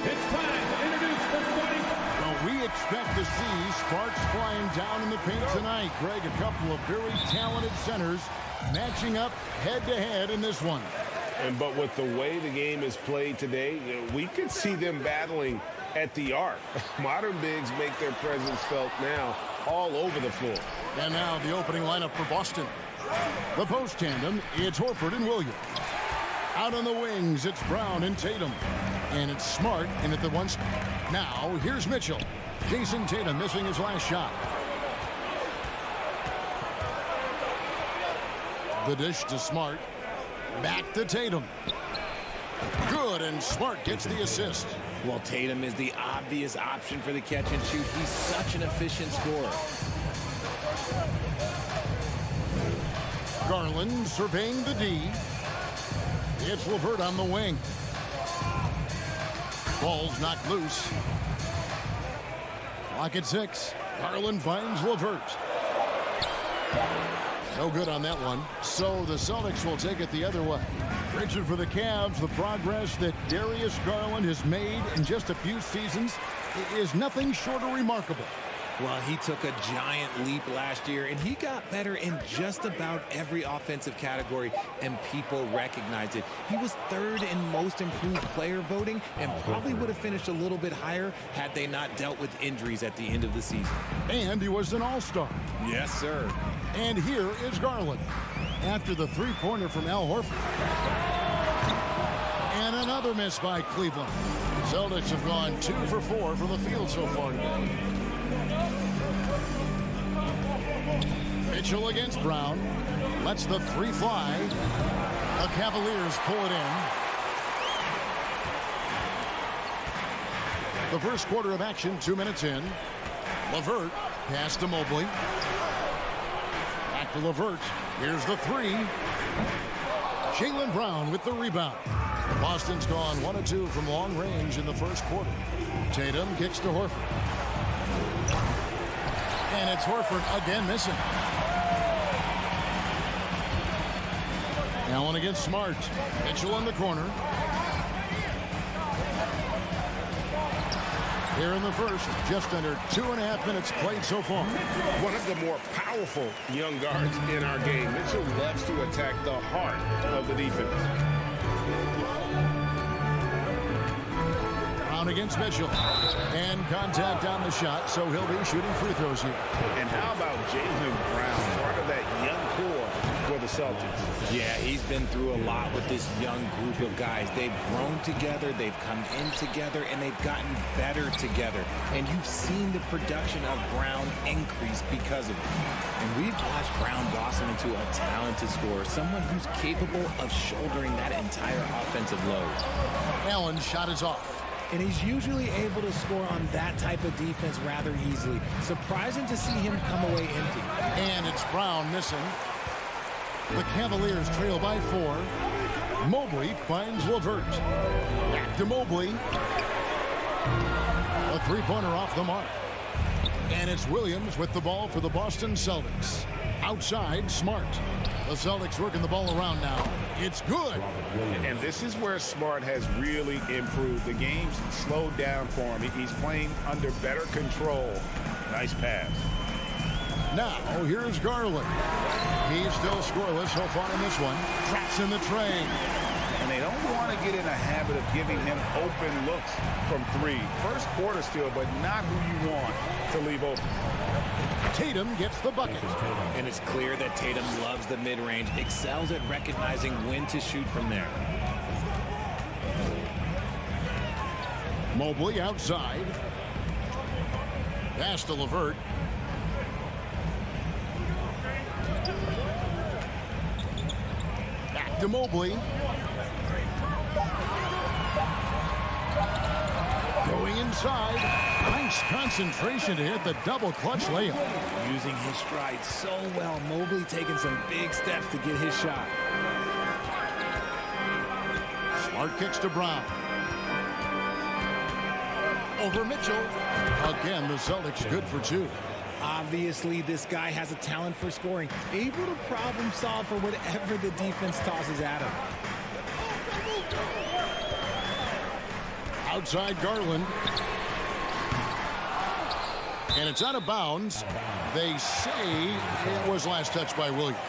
It's time to introduce the starting. Well, we expect to see sparks flying down in the paint tonight. Greg, a couple of very talented centers matching up head-to-head in this one. But with the way the game is played today, we could see them battling at the arc. Modern bigs make their presence felt now all over the floor. And now the opening lineup for Boston. The post tandem, it's Horford and Williams. Out on the wings, it's Brown and Tatum. And it's Smart in at the one spot. Now, here's Mitchell. Jason Tatum missing his last shot. The dish to Smart. Back to Tatum. Good, and Smart gets the assist. Well, Tatum is the obvious option for the catch and shoot. He's such an efficient scorer. Garland surveying the D. It's LeVert on the wing. Ball's knocked loose. Clock at 6. Garland finds LeVert. No good on that one. So the Celtics will take it the other way. Richard, for the Cavs, the progress that Darius Garland has made in just a few seasons is nothing short of remarkable. Well, he took a giant leap last year, and he got better in just about every offensive category, and people recognized it. He was third in most improved player voting and probably would have finished a little bit higher had they not dealt with injuries at the end of the season. And he was an all-star. Yes, sir. And here is Garland after the three-pointer from Al Horford. And another miss by Cleveland. Celtics have gone 2 for 4 from the field so far today. Mitchell against Brown. Lets the three fly. The Cavaliers pull it in. The first quarter of action, 2 minutes in. LeVert pass to Mobley. Back to LeVert. Here's the three. Jaylen Brown with the rebound. Boston's gone 1 of 2 from long range in the first quarter. Tatum kicks to Horford. And it's Horford again missing. Allen against Smart. Mitchell in the corner. Here in the first, just under 2.5 minutes played so far. One of the more powerful young guards in our game. Mitchell loves to attack the heart of the defense. Brown against Mitchell. And contact on the shot, so he'll be shooting free throws here. And how about Jaylen Brown, part of that young core for the Celtics? Yeah, he's been through a lot with this young group of guys. They've grown together, they've come in together, and they've gotten better together. And you've seen the production of Brown increase because of it. And we've watched Brown blossom into a talented scorer, someone who's capable of shouldering that entire offensive load. Allen's shot is off. And he's usually able to score on that type of defense rather easily. Surprising to see him come away empty. And it's Brown missing. The Cavaliers trail by 4. Mobley finds LeVert. Back to Mobley. A three-pointer off the mark. And it's Williams with the ball for the Boston Celtics. Outside, Smart. The Celtics working the ball around now. It's good. And this is where Smart has really improved. The game's slowed down for him. He's playing under better control. Nice pass. Now, here's Garland. He's still scoreless so far in this one. Traps in the tray. And they don't want to get in a habit of giving him open looks from 3. First quarter still, but not who you want to leave open. Tatum gets the bucket. And it's clear that Tatum loves the mid-range, excels at recognizing when to shoot from there. Mobley outside. Pass to LeVert. Back to Mobley. Going inside. Nice concentration to hit the double clutch layup. Using his stride so well. Mobley taking some big steps to get his shot. Smart kicks to Brown. Over Mitchell. Again, the Celtics good for 2. Obviously, this guy has a talent for scoring. Able to problem solve for whatever the defense tosses at him. Outside Garland. And it's out of bounds. They say it was last touched by Williams.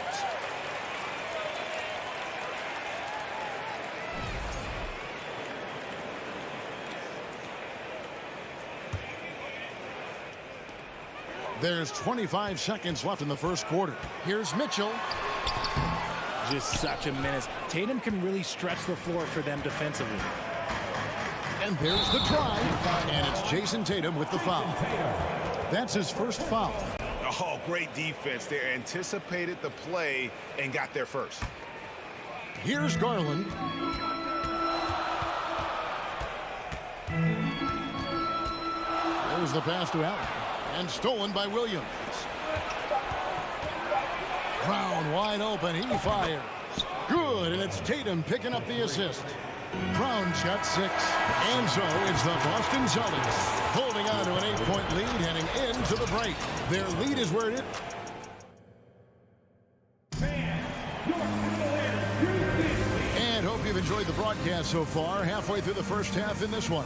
There's 25 seconds left in the first quarter. Here's Mitchell. Just such a menace. Tatum can really stretch the floor for them defensively. And there's the drive. And it's Jason Tatum with the foul. That's his first foul. Oh, great defense. They anticipated the play and got there first. Here's Garland. There's the pass to Allen. And stolen by Williams. Brown wide open. He fires. Good, and it's Tatum picking up the assist. Brown's got 6. And so it's the Boston Celtics holding on to an 8-point lead heading into the break. Their lead is where it is. And hope you've enjoyed the broadcast so far. Halfway through the first half in this one.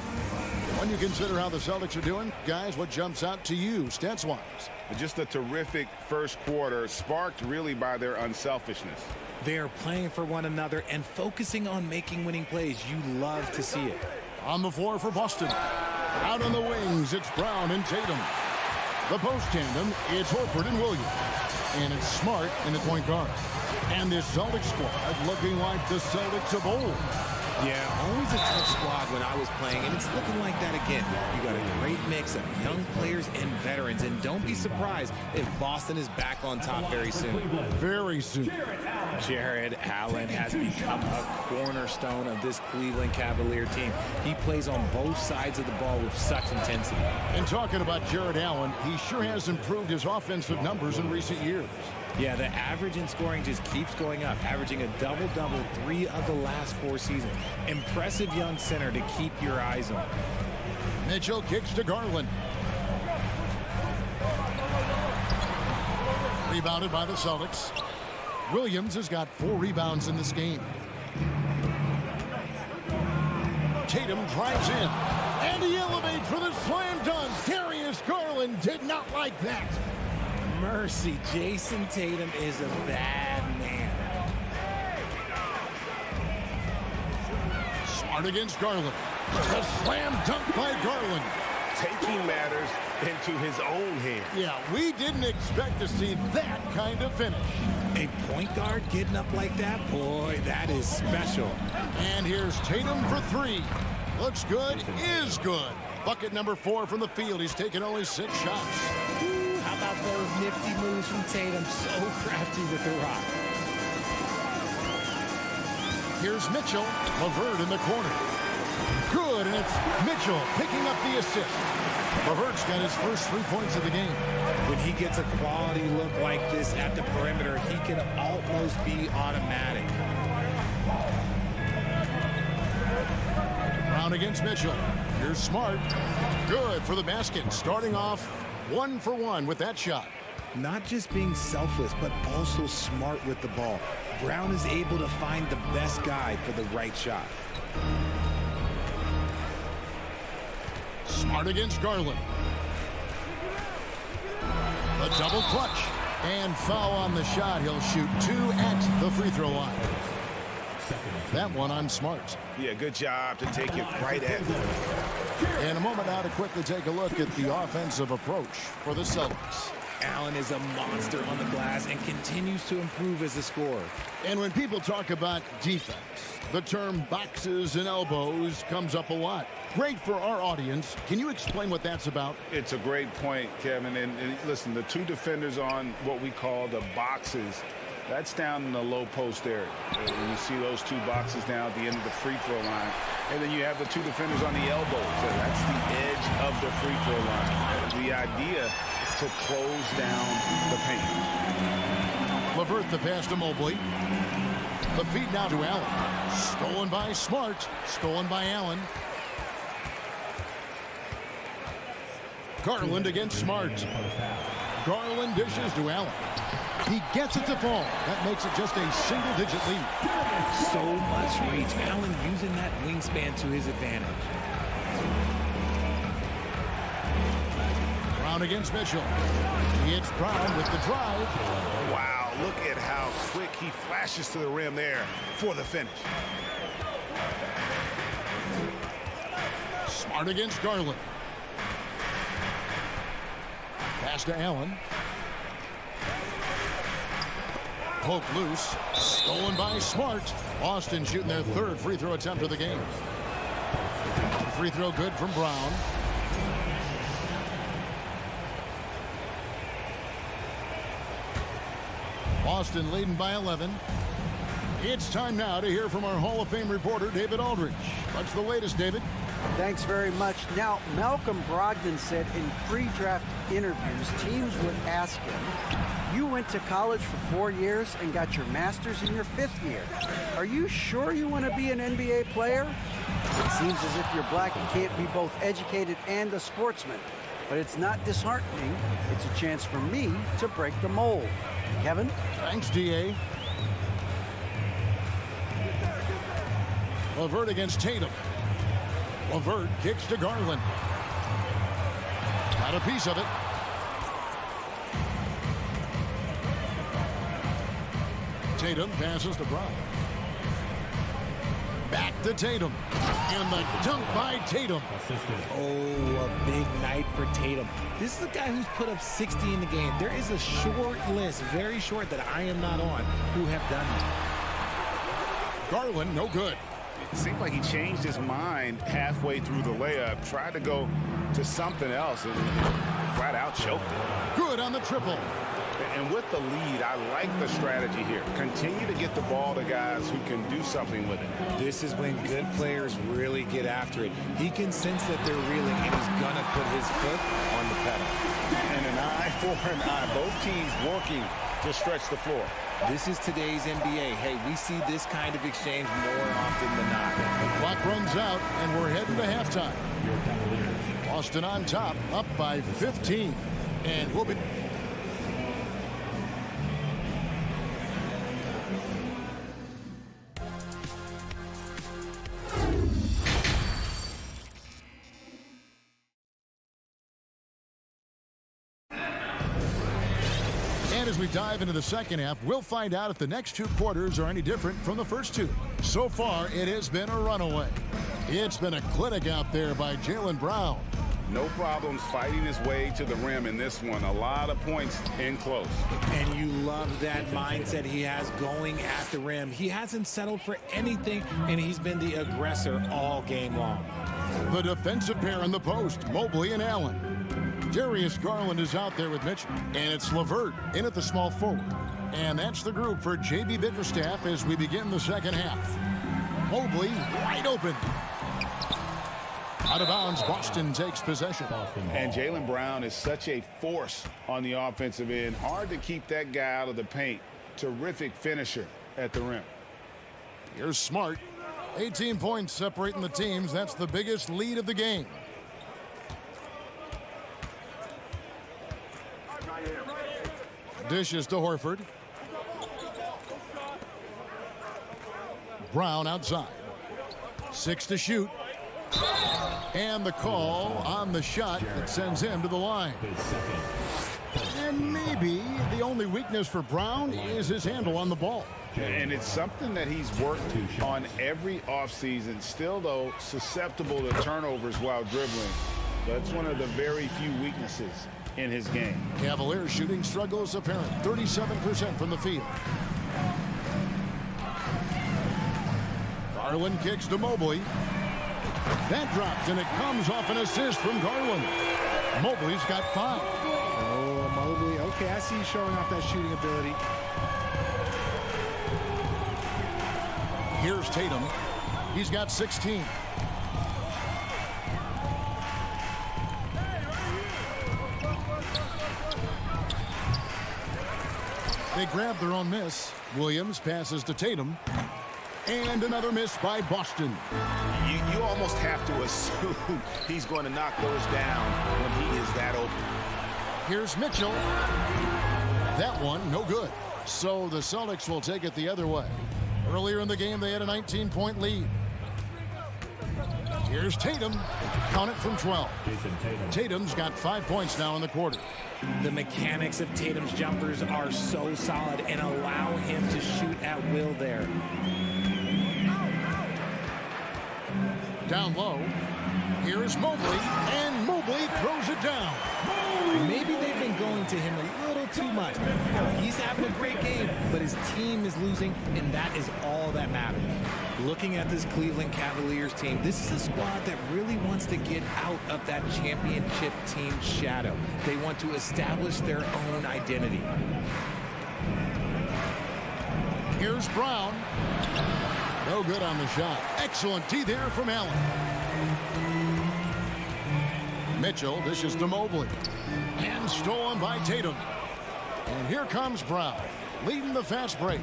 When you consider how the Celtics are doing, guys, what jumps out to you, stats-wise? Just a terrific first quarter, sparked really by their unselfishness. They are playing for one another and focusing on making winning plays. You love to see it. On the floor for Boston. Out on the wings, it's Brown and Tatum. The post tandem, it's Horford and Williams. And it's Smart in the point guard. And this Celtics squad looking like the Celtics of old. Yeah, always a tough squad when I was playing, and it's looking like that again. You got a great mix of young players and veterans, and don't be surprised if Boston is back on top very soon. Very soon. Jared Allen has become a cornerstone of this Cleveland Cavalier team. He plays on both sides of the ball with such intensity. And talking about Jared Allen, he sure has improved his offensive numbers in recent years. Yeah, the average in scoring just keeps going up, averaging a double-double 3 of the last 4 seasons. Impressive young center to keep your eyes on. Mitchell kicks to Garland. Rebounded by the Celtics. Williams has got 4 rebounds in this game. Tatum drives in. And he elevates for the slam dunk. Darius Garland did not like that. Mercy, Jason Tatum is a bad man. Smart against Garland. A slam dunk by Garland. Taking matters into his own hands. Yeah, we didn't expect to see that kind of finish. A point guard getting up like that? Boy, that is special. And here's Tatum for 3. Looks good, is good. Bucket number 4 from the field. He's taken only 6 shots. How about those nifty moves from Tatum? So crafty with the rock. Here's Mitchell. LeVert in the corner. Good, and it's Mitchell picking up the assist. LeVert's got his first 3 points of the game. When he gets a quality look like this at the perimeter, he can almost be automatic. Brown against Mitchell. Here's Smart. Good for the basket. Starting off 1 for 1 with that shot. Not just being selfless, but also smart with the ball. Brown is able to find the best guy for the right shot. Smart against Garland. The double clutch. And foul on the shot. He'll shoot 2 at the free throw line. That one on Smart. Yeah, good job to take it right at him. And a moment now to quickly take a look at the offensive approach for the Celtics. Allen is a monster on the glass and continues to improve as a scorer. And when people talk about defense, the term boxes and elbows comes up a lot. Great for our audience. Can you explain what that's about? It's a great point, Kevin. And listen, the 2 defenders on what we call the boxes, that's down in the low post area. And you see those 2 boxes down at the end of the free throw line. And then you have the 2 defenders on the elbows. So that's the edge of the free throw line. And the idea is to close down the paint. LeVert the pass to Mobley. The feed now to Allen. Stolen by Smart. Stolen by Allen. Garland against Smart. Garland dishes to Allen. He gets it to fall. That makes it just a single-digit lead. So much reach. Allen using that wingspan to his advantage. Brown against Mitchell. It's Brown with the drive. Wow, look at how quick he flashes to the rim there for the finish. Smart against Garland. Pass to Allen. Poke loose. Stolen by Smart. Boston shooting their third free throw attempt of the game. Free throw good from Brown. Boston leading by 11. It's time now to hear from our Hall of Fame reporter, David Aldridge. What's the latest, David? Thanks very much. Now, Malcolm Brogdon said in pre-draft interviews, teams would ask him, you went to college for 4 years and got your master's in your 5th year. Are you sure you want to be an NBA player? It seems as if you're black and can't be both educated and a sportsman. But it's not disheartening. It's a chance for me to break the mold. Kevin? Thanks, D.A. LeVert against Tatum. LeVert kicks to Garland. Got a piece of it. Tatum passes to Brown. Back to Tatum. And the dunk by Tatum. Oh, a big night for Tatum. This is a guy who's put up 60 in the game. There is a short list, very short, that I am not on, who have done that. Garland, no good. It seemed like he changed his mind halfway through the layup, tried to go to something else, and flat out choked it. Good on the triple. And with the lead, I like the strategy here. Continue to get the ball to guys who can do something with it. This is when good players really get after it. He can sense that they're reeling, and he's going to put his foot on the pedal. And an eye for an eye. Both teams working to stretch the floor. This is today's NBA. Hey, we see this kind of exchange more often than not. The clock runs out, and we're heading to halftime. Boston on top, up by 15. And we'll be... As we dive into the second half, we'll find out if the next 2 quarters are any different from the first 2. So far, it has been a runaway. It's been a clinic out there by Jaylen Brown. No problems fighting his way to the rim in this one. A lot of points in close. And you love that mindset he has going at the rim. He hasn't settled for anything, and he's been the aggressor all game long. The defensive pair in the post, Mobley and Allen. Darius Garland is out there with Mitchell, and it's LeVert in at the small forward. And that's the group for J.B. Bickerstaff as we begin the second half. Mobley wide open. Out of bounds, Boston takes possession. And Jaylen Brown is such a force on the offensive end. Hard to keep that guy out of the paint. Terrific finisher at the rim. Here's Smart. 18 points separating the teams. That's the biggest lead of the game. Dishes to Horford. Brown outside. 6 to shoot. And the call on the shot that sends him to the line. And maybe the only weakness for Brown is his handle on the ball. And it's something that he's worked on every offseason. Still, though, susceptible to turnovers while dribbling. That's one of the very few weaknesses in his game. Cavaliers shooting struggles apparent. 37% from the field. Garland kicks to Mobley. That drops, and it comes off an assist from Garland. Mobley's got 5. Oh, Mobley. Okay, I see you showing off that shooting ability. Here's Tatum. He's got 16. They grab their own miss. Williams passes to Tatum. And another miss by Boston. You almost have to assume he's going to knock those down when he is that open. Here's Mitchell. That one, no good. So the Celtics will take it the other way. Earlier in the game, they had a 19-point lead. Here's Tatum. Count it from 12. Tatum's got 5 points now in the quarter. The mechanics of Tatum's jumpers are so solid and allow him to shoot at will there. Down low. Here's Mobley, and Mobley throws it down. Maybe they've been going to him a little too much. He's having a great game, but his team is losing, and that is all that matters. Looking at this Cleveland Cavaliers team, this is a squad that really wants to get out of that championship team shadow. They want to establish their own identity. Here's Brown. No good on the shot. Excellent D there from Allen. Mitchell dishes to Mobley. And stolen by Tatum. And here comes Brown, leading the fast break.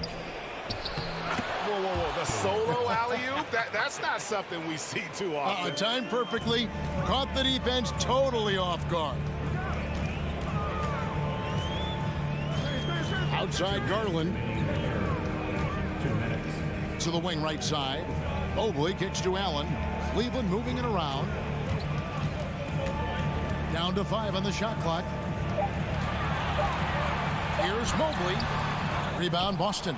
Whoa, whoa, whoa. The solo alley-oop? That's not something we see too often. Timed perfectly. Caught the defense totally off guard. Outside Garland. 2 minutes. To the wing right side. Mobley kicks to Allen. Cleveland moving it around. Down to 5 on the shot clock. Here's Mobley. Rebound Boston.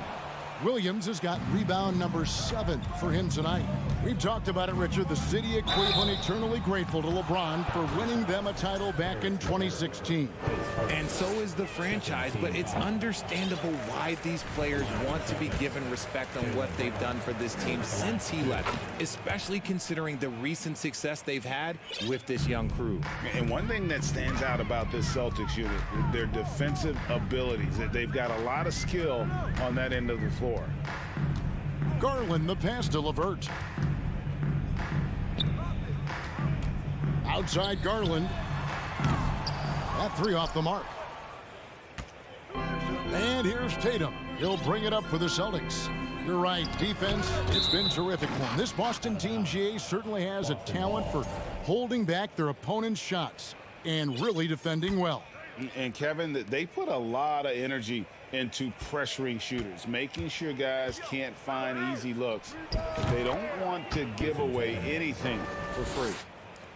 Williams has got rebound number 7 for him tonight. We've talked about it, Richard. The city of Cleveland eternally grateful to LeBron for winning them a title back in 2016. And so is the franchise, but it's understandable why these players want to be given respect on what they've done for this team since he left, especially considering the recent success they've had with this young crew. And one thing that stands out about this Celtics unit, their defensive abilities. They've got a lot of skill on that end of the floor. Garland the pass to LeVert. Outside Garland. That 3 off the mark. And here's Tatum. He'll bring it up for the Celtics. You're right, defense, it's been terrific one. This Boston team, GA, certainly has a talent for holding back their opponent's shots and really defending well. And Kevin, they put a lot of energy into pressuring shooters, making sure guys can't find easy looks. They don't want to give away anything for free.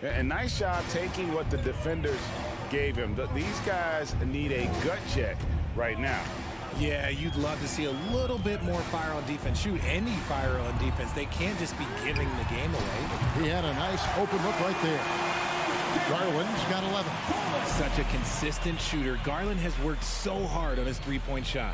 And nice job taking what the defenders gave him. These guys need a gut check right now. Yeah, you'd love to see a little bit more fire on defense. Shoot, any fire on defense. They can't just be giving the game away. He had a nice open look right there. Garland's got 11. Such a consistent shooter. Garland has worked so hard on his three-point shot.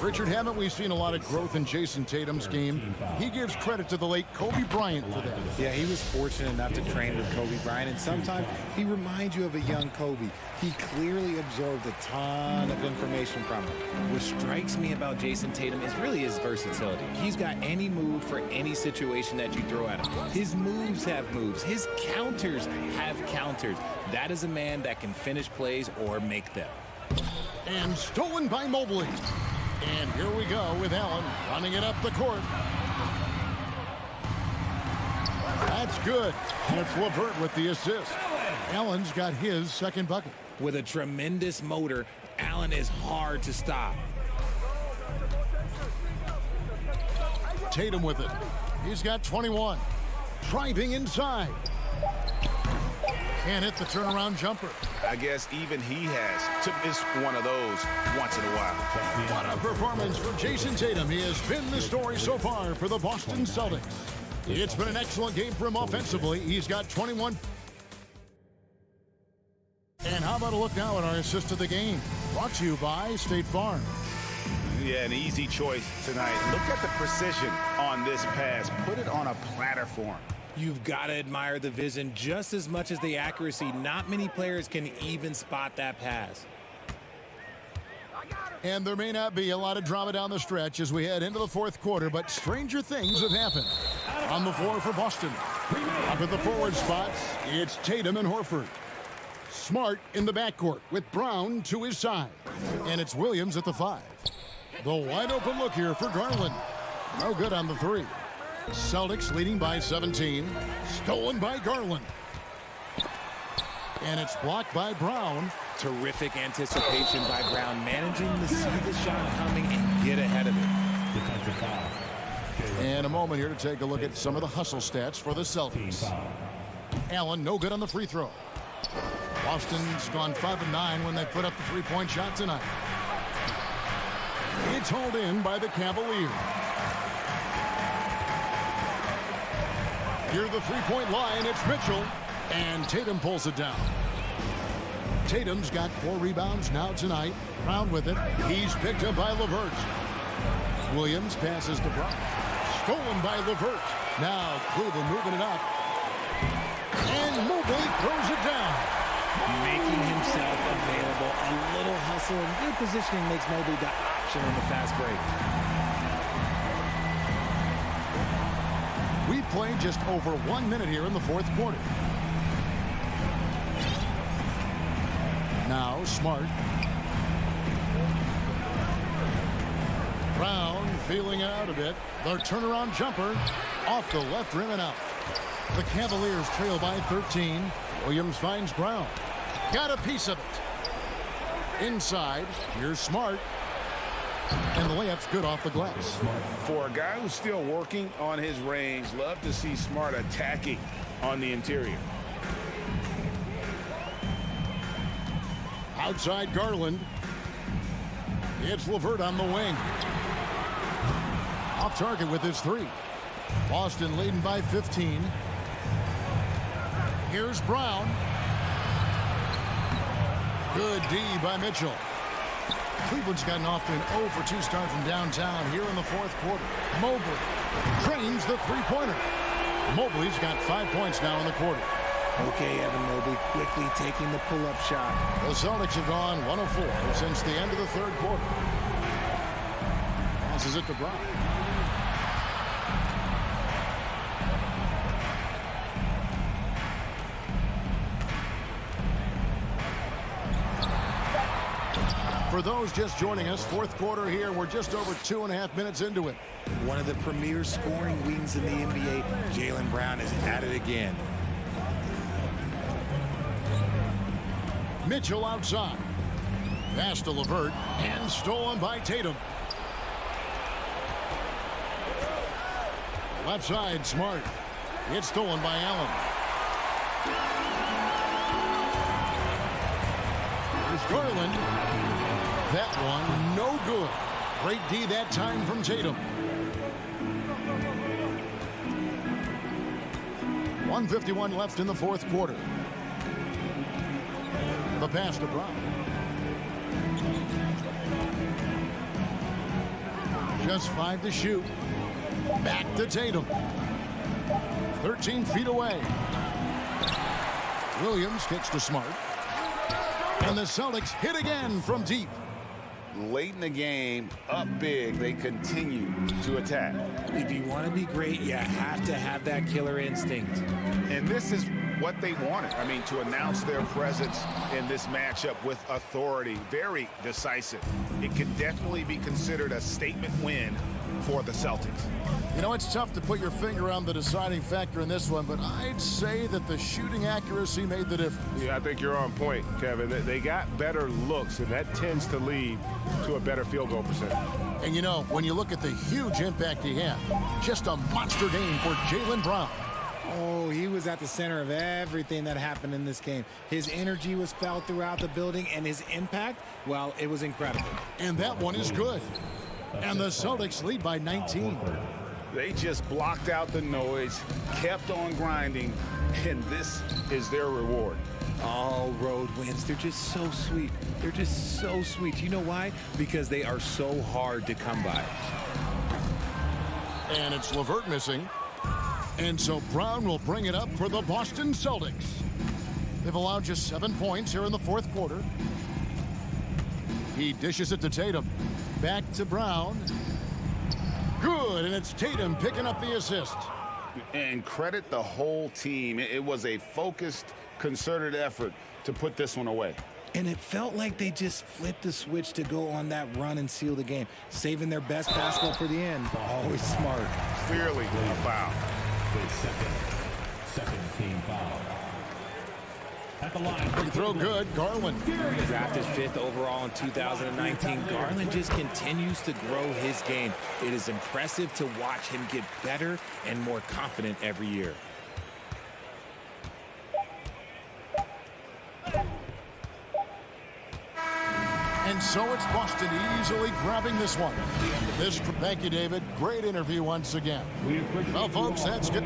Richard, haven't we seen a lot of growth in Jason Tatum's game? He gives credit to the late Kobe Bryant for that. Yeah, he was fortunate enough to train with Kobe Bryant, and sometimes he reminds you of a young Kobe. He clearly absorbed a ton of information from him. What strikes me about Jason Tatum is really his versatility. He's got any move for any situation that you throw at him. His moves have moves. His counters have counters. That is a man that can finish plays or make them. And stolen by Mobley. And here we go with Allen running it up the court. That's good. And it's LeVert with the assist. Allen's got his second bucket. With a tremendous motor, Allen is hard to stop. Tatum with it. He's got 21. Driving inside. Can't hit the turnaround jumper. I guess even he has to miss one of those once in a while. What a performance for Jason Tatum. He has been the story so far for the Boston Celtics. It's been an excellent game for him offensively. He's got 21. And how about a look now at our assist of the game? Brought to you by State Farm. Yeah, an easy choice tonight. Look at the precision on this pass. Put it on a platter for him. You've got to admire the vision just as much as the accuracy. Not many players can even spot that pass. And there may not be a lot of drama down the stretch as we head into the fourth quarter, but stranger things have happened. On the floor for Boston. Up at the forward spots, it's Tatum and Horford. Smart in the backcourt with Brown to his side. And it's Williams at the 5. The wide open look here for Garland. No good on the 3. Celtics leading by 17. Stolen by Garland. And it's blocked by Brown. Terrific anticipation by Brown, managing to see the shot coming and get ahead of it. foul. And a moment here to take a look at some of the hustle stats for the Team Celtics. foul. Allen, no good on the free throw. Boston's gone 5 of 9 when they put up the three-point shot tonight. It's hauled in by the Cavaliers. Near the three-point line, it's Mitchell, and Tatum pulls it down. Tatum's got 4 rebounds now tonight. Brown with it. He's picked up by LeVert. Williams passes to Brown. Stolen by LeVert. Now Cleveland moving it up. And Mobley throws it down. Making himself available. A little hustle and good positioning makes Mobley the option on the fast break. We played just over 1 minute here in the fourth quarter. Now Smart. Brown feeling out a bit. Their turnaround jumper off the left rim and out. The Cavaliers trail by 13. Williams finds Brown. Got a piece of it. Inside, here's Smart. And the layup's good off the glass. For a guy who's still working on his range, love to see Smart attacking on the interior. Outside Garland. It's LeVert on the wing. Off target with his 3. Boston leading by 15. Here's Brown. Good D by Mitchell. Cleveland's gotten off to an 0 for 2 start from downtown here in the fourth quarter. Mobley drains the three-pointer. Mobley's got 5 points now in the quarter. Okay, Evan Mobley quickly taking the pull-up shot. The Celtics have gone 1 of 4 since the end of the third quarter. Passes it to Brown. For those just joining us, fourth quarter here. We're just over 2.5 minutes into it. One of the premier scoring wings in the NBA, Jaylen Brown, is at it again. Mitchell outside. Pass to LeVert and stolen by Tatum. Left side, Smart. It's stolen by Allen. Here's Garland. That one, no good. Great D that time from Tatum. 1:51 left in the fourth quarter. The pass to Brown. Just 5 to shoot. Back to Tatum. 13 feet away. Williams kicks to Smart. And the Celtics hit again from deep. Late in the game, up big, they continue to attack. If you want to be great, you have to have that killer instinct. And this is what they wanted. I mean, to announce their presence in this matchup with authority. Very decisive. It can definitely be considered a statement win for the Celtics. You know, it's tough to put your finger on the deciding factor in this one, but I'd say that the shooting accuracy made the difference. Yeah, I think you're on point, Kevin. They got better looks, and that tends to lead to a better field goal percentage. And you know, when you look at the huge impact he had, just a monster game for Jaylen Brown. Oh, he was at the center of everything that happened in this game. His energy was felt throughout the building, and his impact, well, it was incredible. And that one is good. And the Celtics lead by 19. They just blocked out the noise, kept on grinding, and this is their reward. All road wins, they're just so sweet. They're just so sweet. You know why? Because they are so hard to come by. And it's LeVert missing. And so Brown will bring it up for the Boston Celtics. They've allowed just 7 points here in the fourth quarter. He dishes it to Tatum. Back to Brown. Good, and it's Tatum picking up the assist. And credit the whole team. It was a focused, concerted effort to put this one away. And it felt like they just flipped the switch to go on that run and seal the game, saving their best basketball for the end. Always smart. Clearly a foul. The second team foul. At the line. Free throw good. Garland. Drafted 5th overall in 2019, Garland just continues to grow his game. It is impressive to watch him get better and more confident every year. And so it's Boston easily grabbing this one. Thank you, David. Great interview once again. Well, folks, that's good.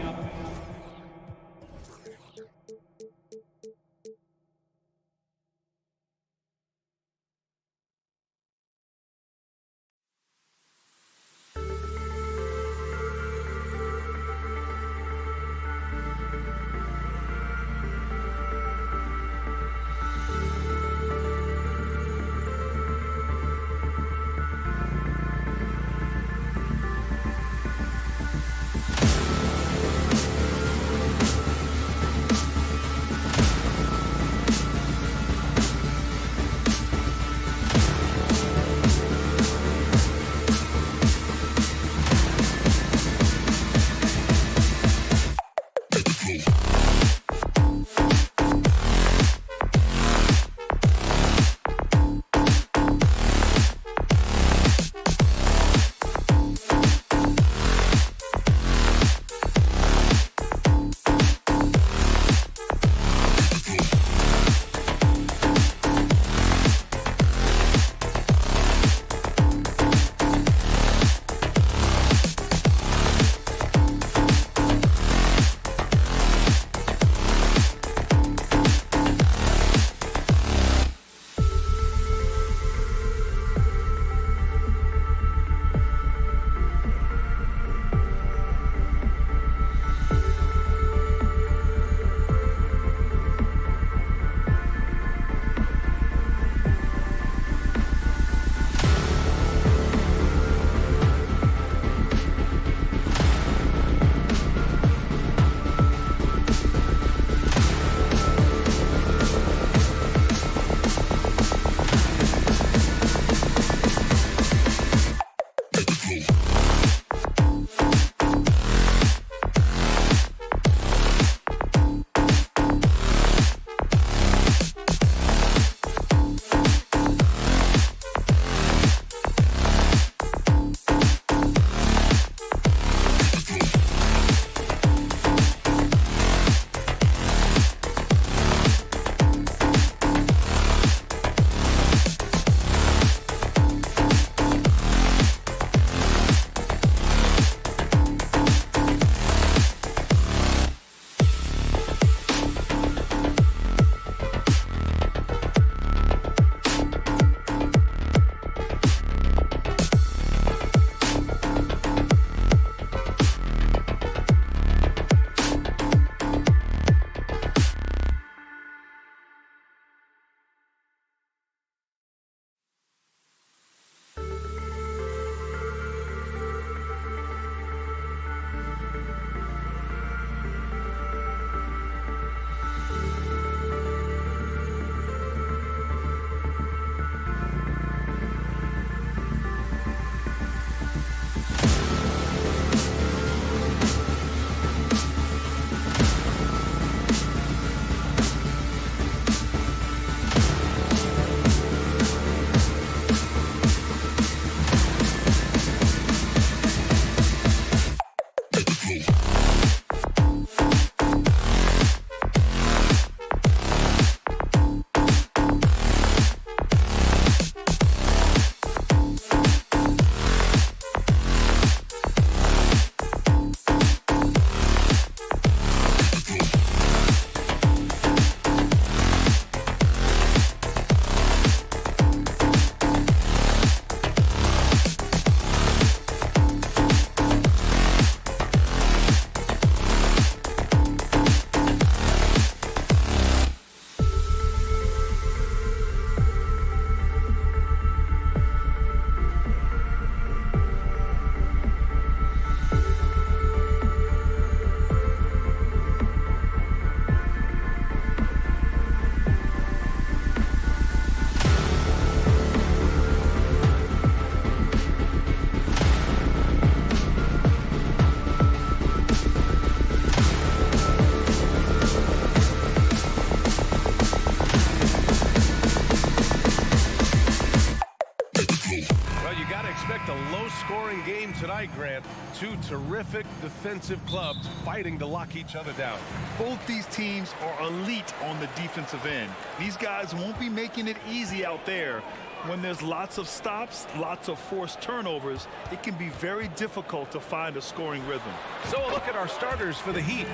right, Grant. Two terrific defensive clubs fighting to lock each other down. Both these teams are elite on the defensive end. These guys won't be making it easy out there. When there's lots of stops, lots of forced turnovers, it can be very difficult to find a scoring rhythm. So a look at our starters for the Heat.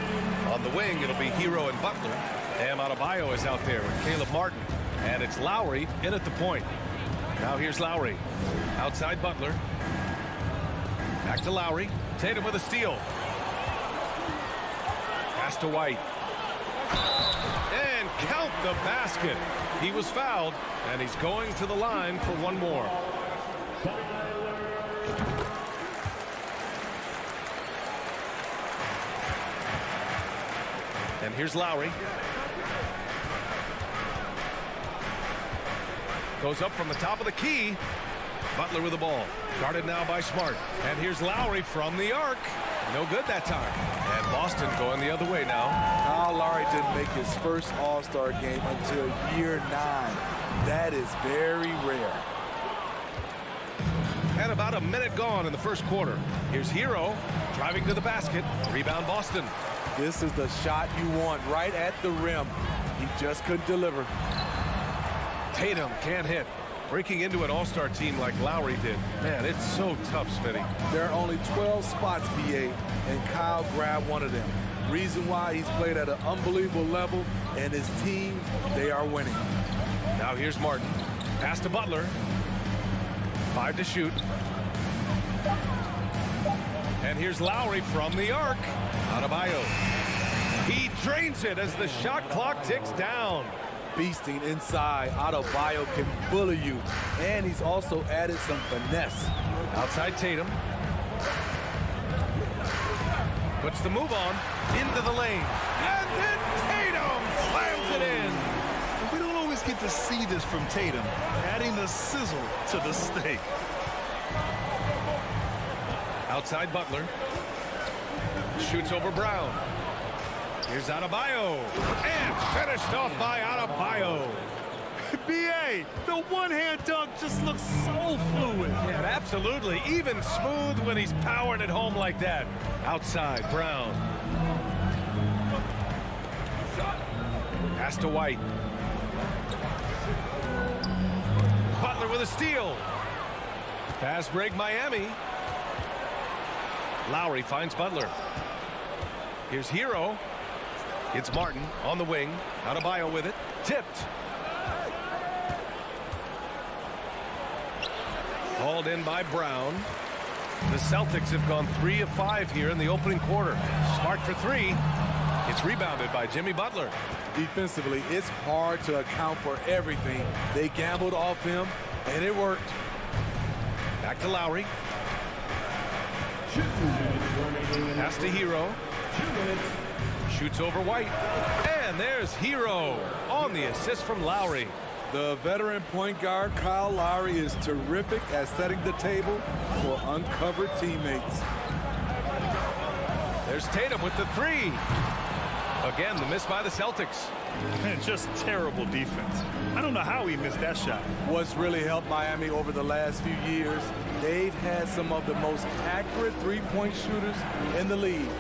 On the wing, it'll be Hero and Butler. Bam Adebayo is out there with Caleb Martin. And it's Lowry in at the point. Now here's Lowry. Outside Butler. Back to Lowry. Tatum with a steal. Pass to White. And count the basket. He was fouled, and he's going to the line for one more. And here's Lowry. Goes up from the top of the key. Butler with the ball. Guarded now by Smart. And here's Lowry from the arc. No good that time. And Boston going the other way now. Kyle Lowry didn't make his first All-Star game until year 9. That is very rare. And about a minute gone in the first quarter. Here's Hero driving to the basket. Rebound Boston. This is the shot you want right at the rim. He just couldn't deliver. Tatum can't hit. Breaking into an All-Star team like Lowry did. Man, it's so tough, Smitty. There are only 12 spots, BA, and Kyle grabbed one of them. Reason why he's played at an unbelievable level, and his team, they are winning. Now here's Martin. Pass to Butler. 5 to shoot. And here's Lowry from the arc. Adebayo. He drains it as the shot clock ticks down. Beasting inside. Adebayo can bully you, and he's also added some finesse. Outside Tatum. Puts the move on into the lane. And then Tatum slams it in. We don't always get to see this from Tatum, adding the sizzle to the steak. Outside Butler. Shoots over Brown. Here's Adebayo. And finished off by Adebayo. B.A., the one-hand dunk just looks so fluid. Yeah, absolutely. Even smooth when he's powering it home like that. Outside, Brown. Pass to White. Butler with a steal. Fast break, Miami. Lowry finds Butler. Here's Hero. It's Martin on the wing. Adebayo with it. Tipped. Hauled in by Brown. The Celtics have gone 3 of 5 here in the opening quarter. Smart for 3. It's rebounded by Jimmy Butler. Defensively, it's hard to account for everything. They gambled off him, and it worked. Back to Lowry. Pass to Hero. Shoots over White. And there's Hero on the assist from Lowry. The veteran point guard, Kyle Lowry, is terrific at setting the table for uncovered teammates. There's Tatum with the 3. Again, the miss by the Celtics. And just terrible defense. I don't know how he missed that shot. What's really helped Miami over the last few years, they've had some of the most accurate three-point shooters in the league.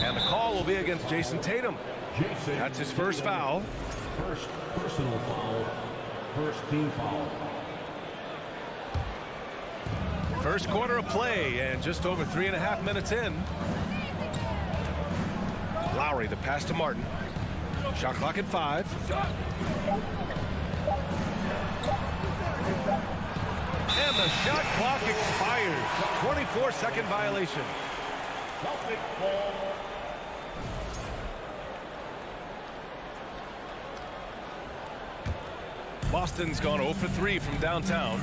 And the call will be against Jason Tatum. That's his first foul. First personal foul. First team foul. First quarter of play and just over 3.5 minutes in. Lowry, the pass to Martin. Shot clock at 5. And the shot clock expires. 24-second violation. Boston's gone 0 for 3 from downtown.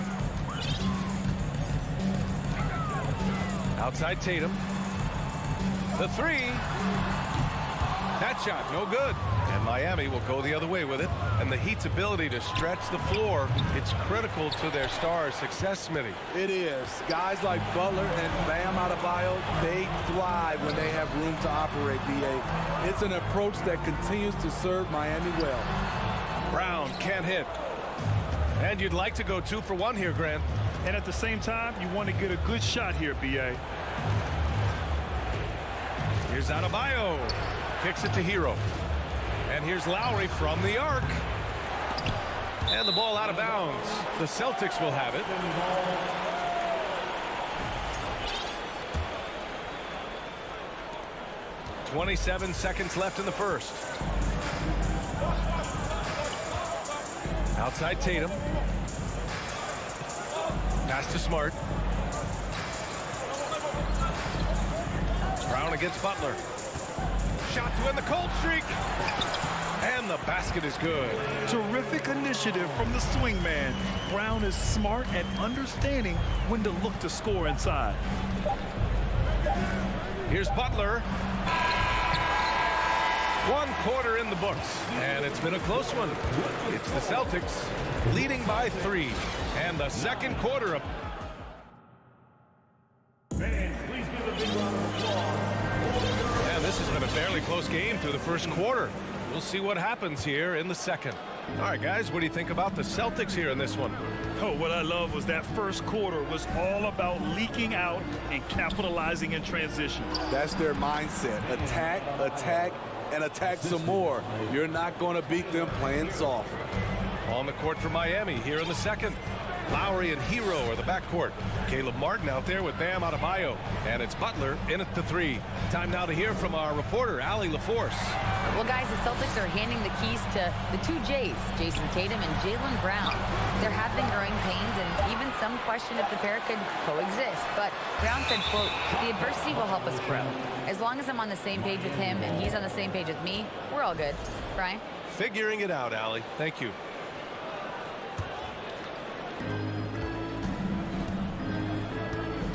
Outside Tatum. The 3. That shot, no good. And Miami will go the other way with it. And the Heat's ability to stretch the floor, it's critical to their stars' success, Smitty. It is. Guys like Butler and Bam Adebayo, they thrive when they have room to operate, B.A. It's an approach that continues to serve Miami well. Brown can't hit. And you'd like to go 2 for 1 here, Grant. And at the same time, you want to get a good shot here, B.A. Here's Adebayo. Kicks it to Hero. And here's Lowry from the arc. And the ball out of bounds. The Celtics will have it. .27 seconds left in the first. Outside Tatum. Pass to Smart. Brown against Butler. Shot to end the cold streak. And the basket is good. Terrific initiative from the swing man. Brown is smart at understanding when to look to score inside. Here's Butler. 1 quarter in the books, and it's been a close one. It's the Celtics leading by 3, and the second quarter of... And this has been a fairly close game through the first quarter. We'll see what happens here in the second. All right, guys, what do you think about the Celtics here in this one? Oh, what I love was that first quarter was all about leaking out and capitalizing in transition. That's their mindset. Attack, attack, and attack some more. You're not going to beat them playing soft. On the court for Miami here in the second. Lowry and Hero are the backcourt. Caleb Martin out there with Bam Adebayo. And it's Butler in at the 3. Time now to hear from our reporter, Allie LaForce. Well, guys, the Celtics are handing the keys to the 2 J's, Jason Tatum and Jaylen Brown. There have been growing pains and even some question if the pair could coexist. But Brown said, quote, "The adversity will help us grow. As long as I'm on the same page with him and he's on the same page with me, we're all good." Brian? Figuring it out, Allie. Thank you.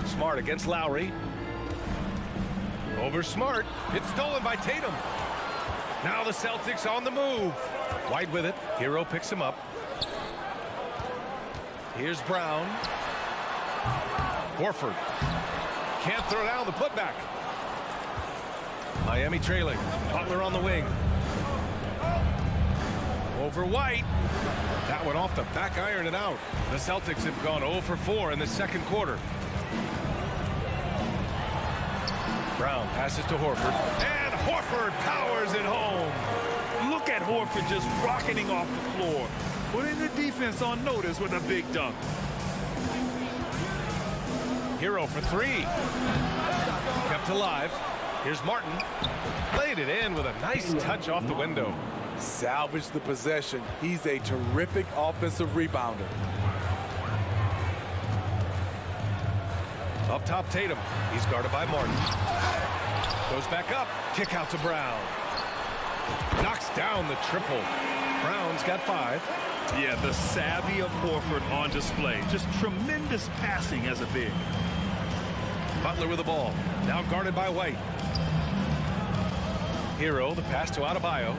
Smart against Lowry. Over Smart. It's stolen by Tatum. Now the Celtics on the move. White with it. Hero picks him up. Here's Brown. Horford. Can't throw down the putback. Miami trailing. Butler on the wing. Over White. That went off the back iron and out. The Celtics have gone 0 for 4 in the second quarter. Brown passes to Horford. And Horford powers it home. Look at Horford just rocketing off the floor. Putting the defense on notice with a big dunk. Hero for 3. Kept alive. Here's Martin. Played it in with a nice touch off the window. Salvage the possession. He's a terrific offensive rebounder. Up top, Tatum. He's guarded by Martin. Goes back up. Kick out to Brown. Knocks down the triple. Brown's got 5. Yeah, the savvy of Horford on display. Just tremendous passing as a big. Butler with the ball. Now guarded by White. Hero, the pass to Adebayo.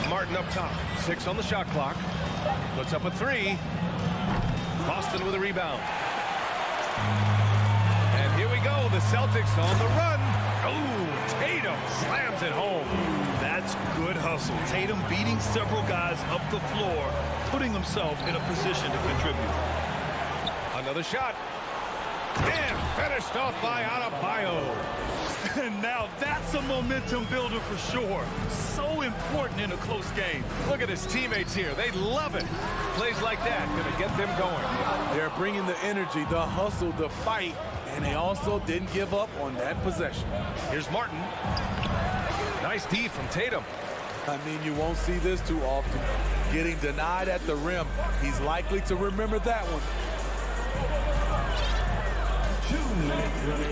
Martin up top. 6 on the shot clock. Puts up a 3. Boston with a rebound. And here we go. The Celtics on the run. Oh, Tatum slams it home. That's good hustle. Tatum beating several guys up the floor, putting himself in a position to contribute. Another shot. And finished off by Adebayo. And now that's a momentum builder for sure. So important in a close game. Look at his teammates here. They love it. Plays like that going to get them going. They're bringing the energy, the hustle, the fight, and they also didn't give up on that possession. Here's Martin. Nice D from Tatum. I mean, you won't see this too often. Getting denied at the rim. He's likely to remember that one.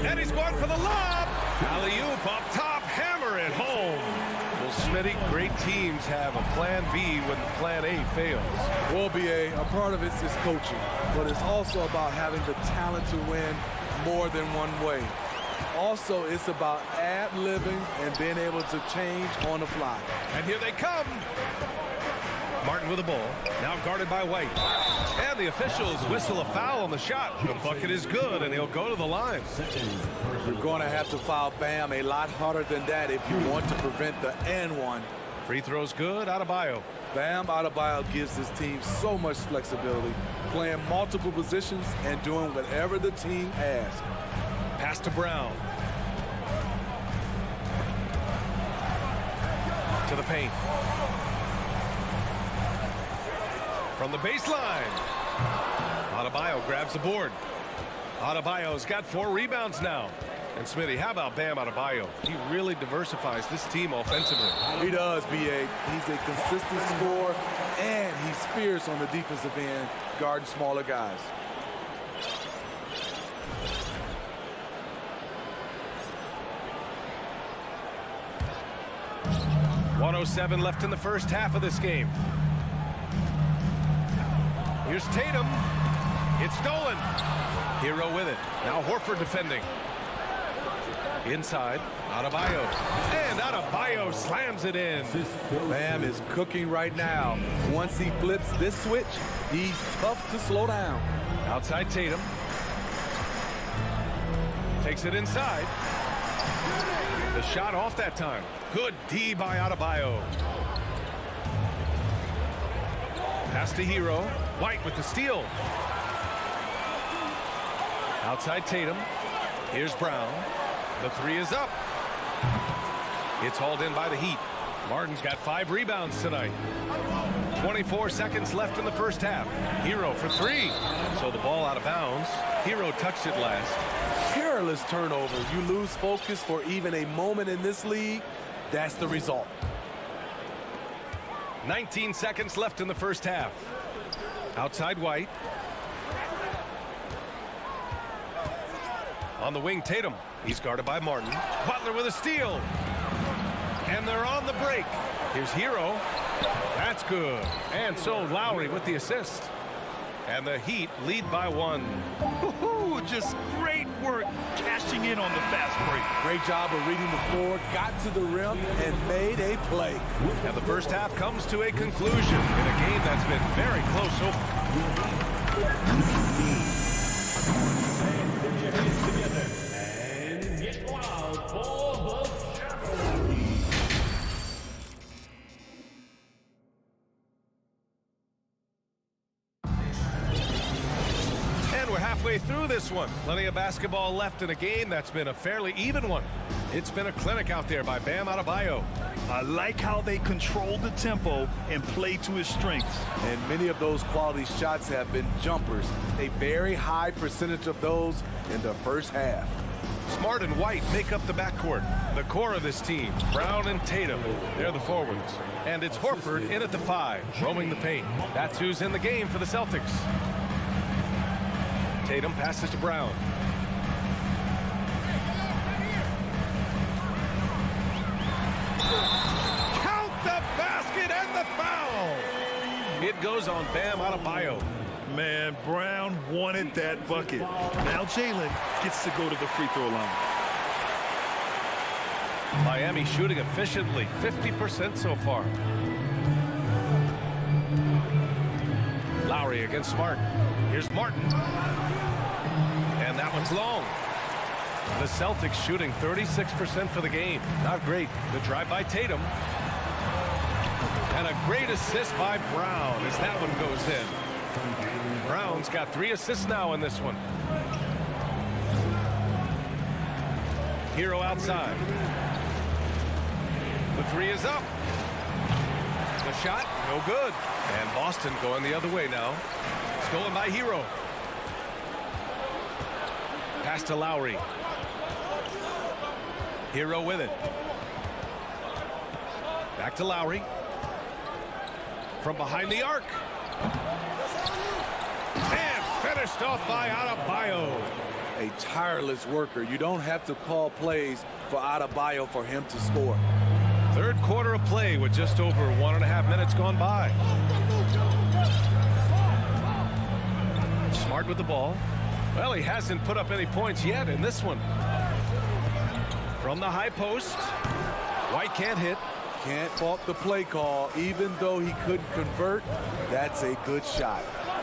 And he's going for the lob. Alley-oop up top, hammer it home. Well, Smitty, great teams have a plan B when plan A fails. Well, BA, a part of it is coaching, but it's also about having the talent to win more than one way. Also, it's about ad-libbing and being able to change on the fly. And here they come. Martin with the ball, now guarded by White. And the officials whistle a foul on the shot. The bucket is good, and he'll go to the line. You're going to have to foul Bam a lot harder than that if you want to prevent the and one Free throw's good. Adebayo. Bam Adebayo gives this team so much flexibility, playing multiple positions and doing whatever the team asks. Pass to Brown. To the paint. From the baseline. Adebayo grabs the board. Adebayo's got 4 rebounds now. And Smitty, how about Bam Adebayo? He really diversifies this team offensively. He does, B.A. He's a consistent scorer, and he's fierce on the defensive end, guarding smaller guys. .107 left in the first half of this game. Here's Tatum. It's stolen. Hero with it. Now Horford defending. Inside, Adebayo. And Adebayo slams it in. Bam is cooking right now. Once he flips this switch, he's tough to slow down. Outside Tatum. Takes it inside. The shot off that time. Good D by Adebayo. Pass to Hero. White with the steal. Outside Tatum. Here's Brown. The 3 is up. It's hauled in by the Heat. Martin's got 5 rebounds tonight. 24 seconds left in the first half. Hero for 3. So the ball out of bounds. Hero touched it last. Careless turnovers. You lose focus for even a moment in this league. That's the result. 19 seconds left in the first half. Outside White. On the wing, Tatum. He's guarded by Martin. Butler with a steal. And they're on the break. Here's Hero. That's good. And so Lowry with the assist. And the Heat lead by 1. Just great work cashing in on the fast break. Great job of reading the floor, got to the rim, and made a play. And the first half comes to a conclusion in a game that's been very close so far. And get wild for the Cavaliers. And we're halfway through this one. Plenty of basketball left in a game that's been a fairly even one. It's been a clinic out there by Bam Adebayo. I like how they control the tempo and play to his strengths. And many of those quality shots have been jumpers. A very high percentage of those in the first half. Smart and White make up the backcourt. The core of this team, Brown and Tatum, they're the forwards. And it's Horford in at the 5, roaming the paint. That's who's in the game for the Celtics. Tatum passes to Brown. Count the basket and the foul! It goes on Bam Adebayo. Man, Brown wanted that bucket. Now Jalen gets to go to the free throw line. Miami shooting efficiently, 50% so far. Lowry against Smart. Here's Martin. And that one's long. The Celtics shooting 36% for the game. Not great. The drive by Tatum. And a great assist by Brown as that one goes in. Brown's got 3 assists now in this one. Hero outside. The 3 is up. The shot, no good. And Boston going the other way now. Stolen by Hero. Pass to Lowry. Hero with it. Back to Lowry. From behind the arc. And finished off by Adebayo. A tireless worker. You don't have to call plays for Adebayo for him to score. Third quarter of play with just over 1.5 minutes gone by. Smart with the ball. Well, he hasn't put up any points yet in this one. From the high post. White can't hit. Can't fault the play call. Even though he couldn't convert, that's a good shot.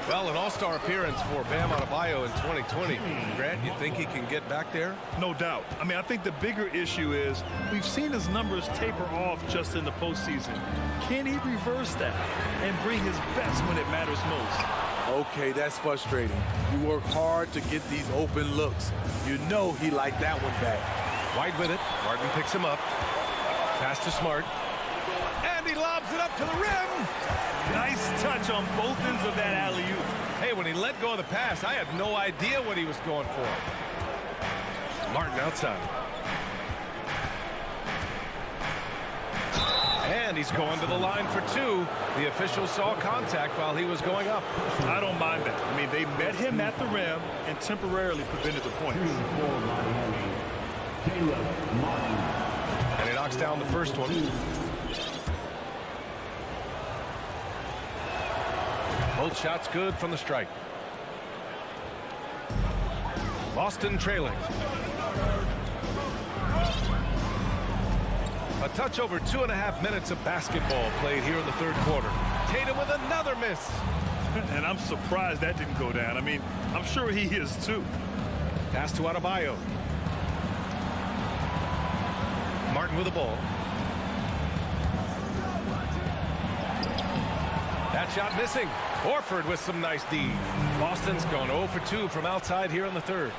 Well, an all-star appearance for Bam Adebayo in 2020. Grant, you think he can get back there? No doubt. I mean, I think the bigger issue is we've seen his numbers taper off just in the postseason. Can he reverse that and bring his best when it matters most? Okay, that's frustrating. You work hard to get these open looks. You know he liked that one back. White with it. Martin picks him up. Pass to Smart. And he lobs it up to the rim. Nice touch on both ends of that alley-oop. Hey, when he let go of the pass, I had no idea what he was going for. Martin outside. And he's going to the line for two. The official saw contact while he was going up. I don't mind that. I mean, they met him at the rim and temporarily prevented the points. And he knocks down the first one. Both shots good from the strike. Boston trailing. A touch over 2.5 minutes of basketball played here in the third quarter. Tatum with another miss. And I'm surprised that didn't go down. I mean, I'm sure he is too. Pass to Adebayo. Martin with the ball. That shot missing. Horford with some nice D. Boston's going 0 for 2 from outside here in the third.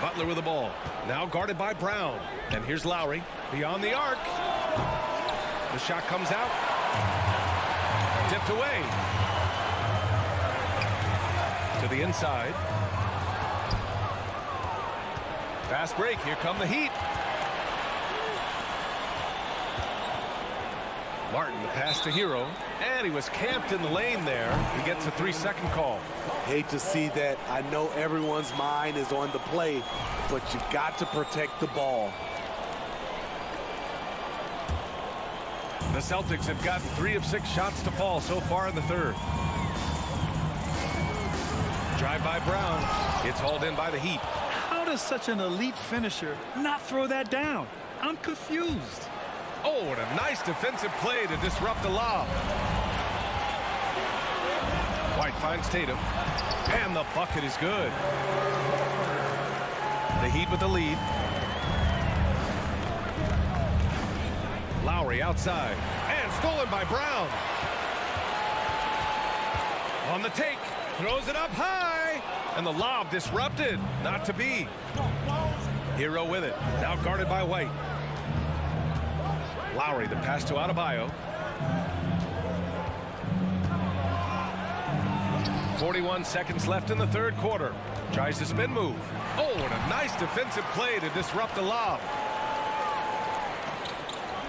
Butler with the ball. Now guarded by Brown. And here's Lowry beyond the arc. The shot comes out. Tipped away. To the inside. Fast break. Here come the Heat. Martin, the pass to Hero, and he was camped in the lane there. He gets a 3-second call. Hate to see that. I know everyone's mind is on the play, but you got to protect the ball. The Celtics have gotten 3 of 6 shots to fall so far in the third. Drive by Brown. It's hauled in by the Heat. How does such an elite finisher not throw that down? I'm confused. Oh, and a nice defensive play to disrupt the lob. White finds Tatum. And the bucket is good. The Heat with the lead. Lowry outside. And stolen by Brown. On the take. Throws it up high. And the lob disrupted. Not to be. Hero with it. Now guarded by White. Lowry, the pass to Adebayo. 41 seconds left in the third quarter. Tries to spin move. Oh, and a nice defensive play to disrupt the lob.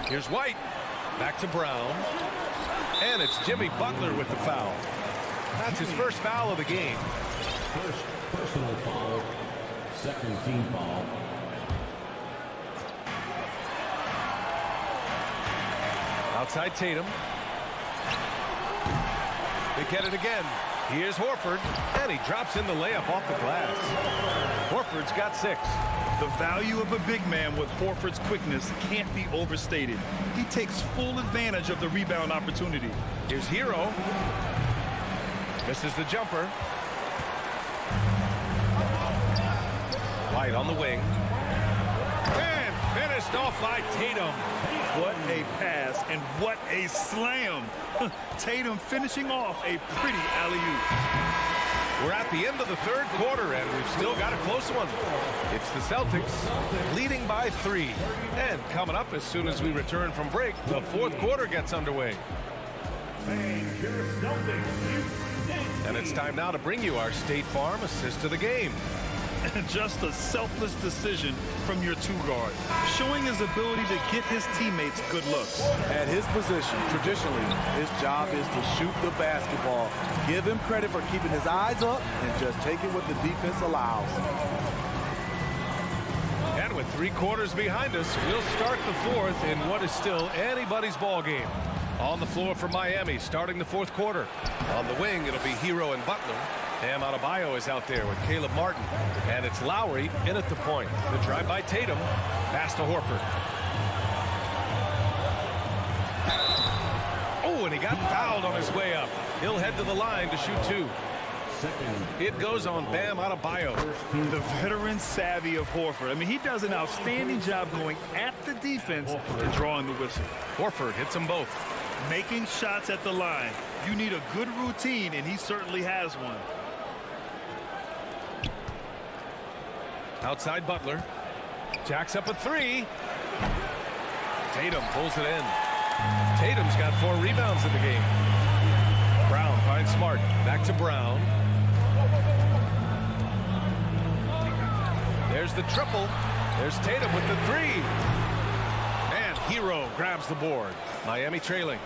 Here's White. Back to Brown. And it's Jimmy Butler with the foul. That's his first foul of the game. First personal foul. Second team foul. Outside Tatum. They get it again. Here's Horford, and he drops in the layup off the glass. Horford's got 6. The value of a big man with Horford's quickness can't be overstated. He takes full advantage of the rebound opportunity. Here's Hero. Misses the jumper. White on the wing. And finished off by Tatum. What a pass and what a slam. Tatum finishing off a pretty alley-oop. We're at the end of the third quarter, and we've still got a close one. It's the Celtics leading by 3. And coming up as soon as we return from break, the fourth quarter gets underway. And it's time now to bring you our State Farm assist of the game. Just a selfless decision from your 2-guard, showing his ability to get his teammates good looks. At his position, traditionally, his job is to shoot the basketball. Give him credit for keeping his eyes up and just taking what the defense allows. And with 3 quarters behind us, we'll start the fourth in what is still anybody's ball game. On the floor for Miami, starting the fourth quarter. On the wing, it'll be Hero and Butler. Bam Adebayo is out there with Caleb Martin. And it's Lowry in at the point. The drive by Tatum. Pass to Horford. Oh, and he got fouled on his way up. He'll head to the line to shoot 2. It goes on Bam Adebayo. The veteran savvy of Horford. I mean, he does an outstanding job going at the defense and drawing the whistle. Horford hits them both. Making shots at the line. You need a good routine, and he certainly has one. Outside Butler. Jacks up a 3. Tatum pulls it in. Tatum's got 4 rebounds in the game. Brown finds Smart. Back to Brown. There's the triple. There's Tatum with the 3. And Hero grabs the board. Miami trailing.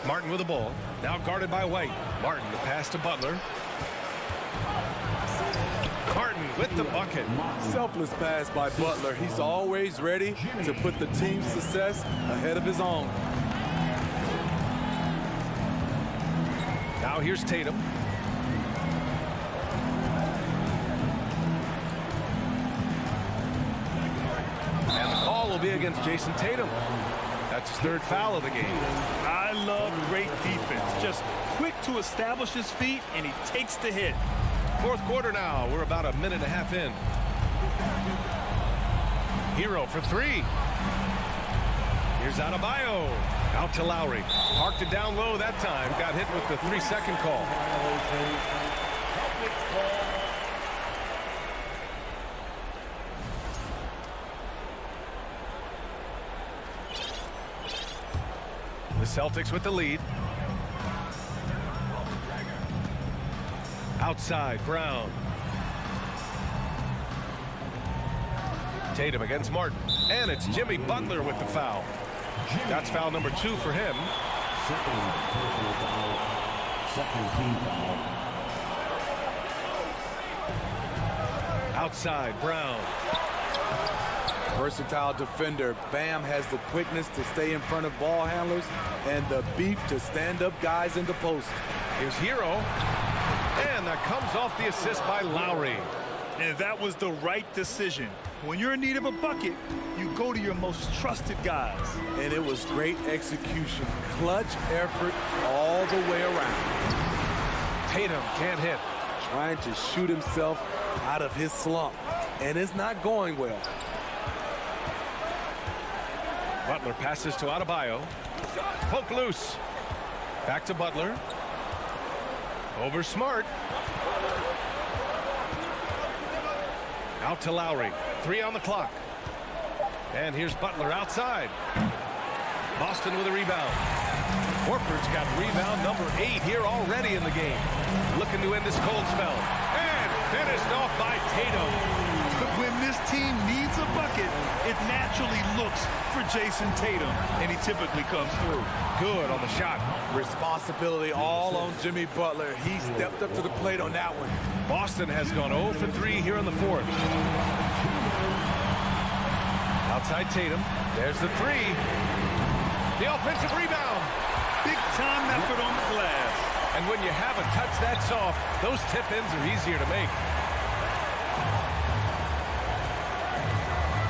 Martin with the ball. Now guarded by White. Martin the pass to Butler. Martin with the bucket. Selfless pass by Butler. He's always ready to put the team's success ahead of his own. Now here's Tatum. And the call will be against Jason Tatum. That's his 3rd foul of the game. I love great defense. Just quick to establish his feet, and he takes the hit. 4th quarter now. We're about a minute and a half in. Hero for 3. Here's Adebayo. Out to Lowry. Parked it down low that time. Got hit with the 3-second call. The Celtics with the lead. Outside, Brown. Tatum against Martin. And it's Jimmy Butler with the foul. That's foul number 2 for him. Second team foul. Outside, Brown. Versatile defender. Bam has the quickness to stay in front of ball handlers and the beef to stand up guys in the post. Here's Hero. And that comes off the assist by Lowry. And that was the right decision. When you're in need of a bucket, you go to your most trusted guys. And it was great execution. Clutch effort all the way around. Tatum can't hit. Trying to shoot himself out of his slump. And it's not going well. Butler passes to Adebayo. Poke loose. Back to Butler. Over Smart. Out to Lowry. 3 on the clock. And here's Butler outside. Boston with a rebound. Horford's got rebound number 8 here already in the game. Looking to end this cold spell. And finished off by Tatum. When this team needs a bucket, it naturally looks for Jason Tatum, and he typically comes through. Good on the shot. Responsibility all on Jimmy Butler. He stepped up to the plate on that one. Boston has gone 0 for 3 here in the 4th. Outside Tatum. There's the 3. The offensive rebound. Big time effort on the glass. And when you have a touch that soft, those tip-ins are easier to make.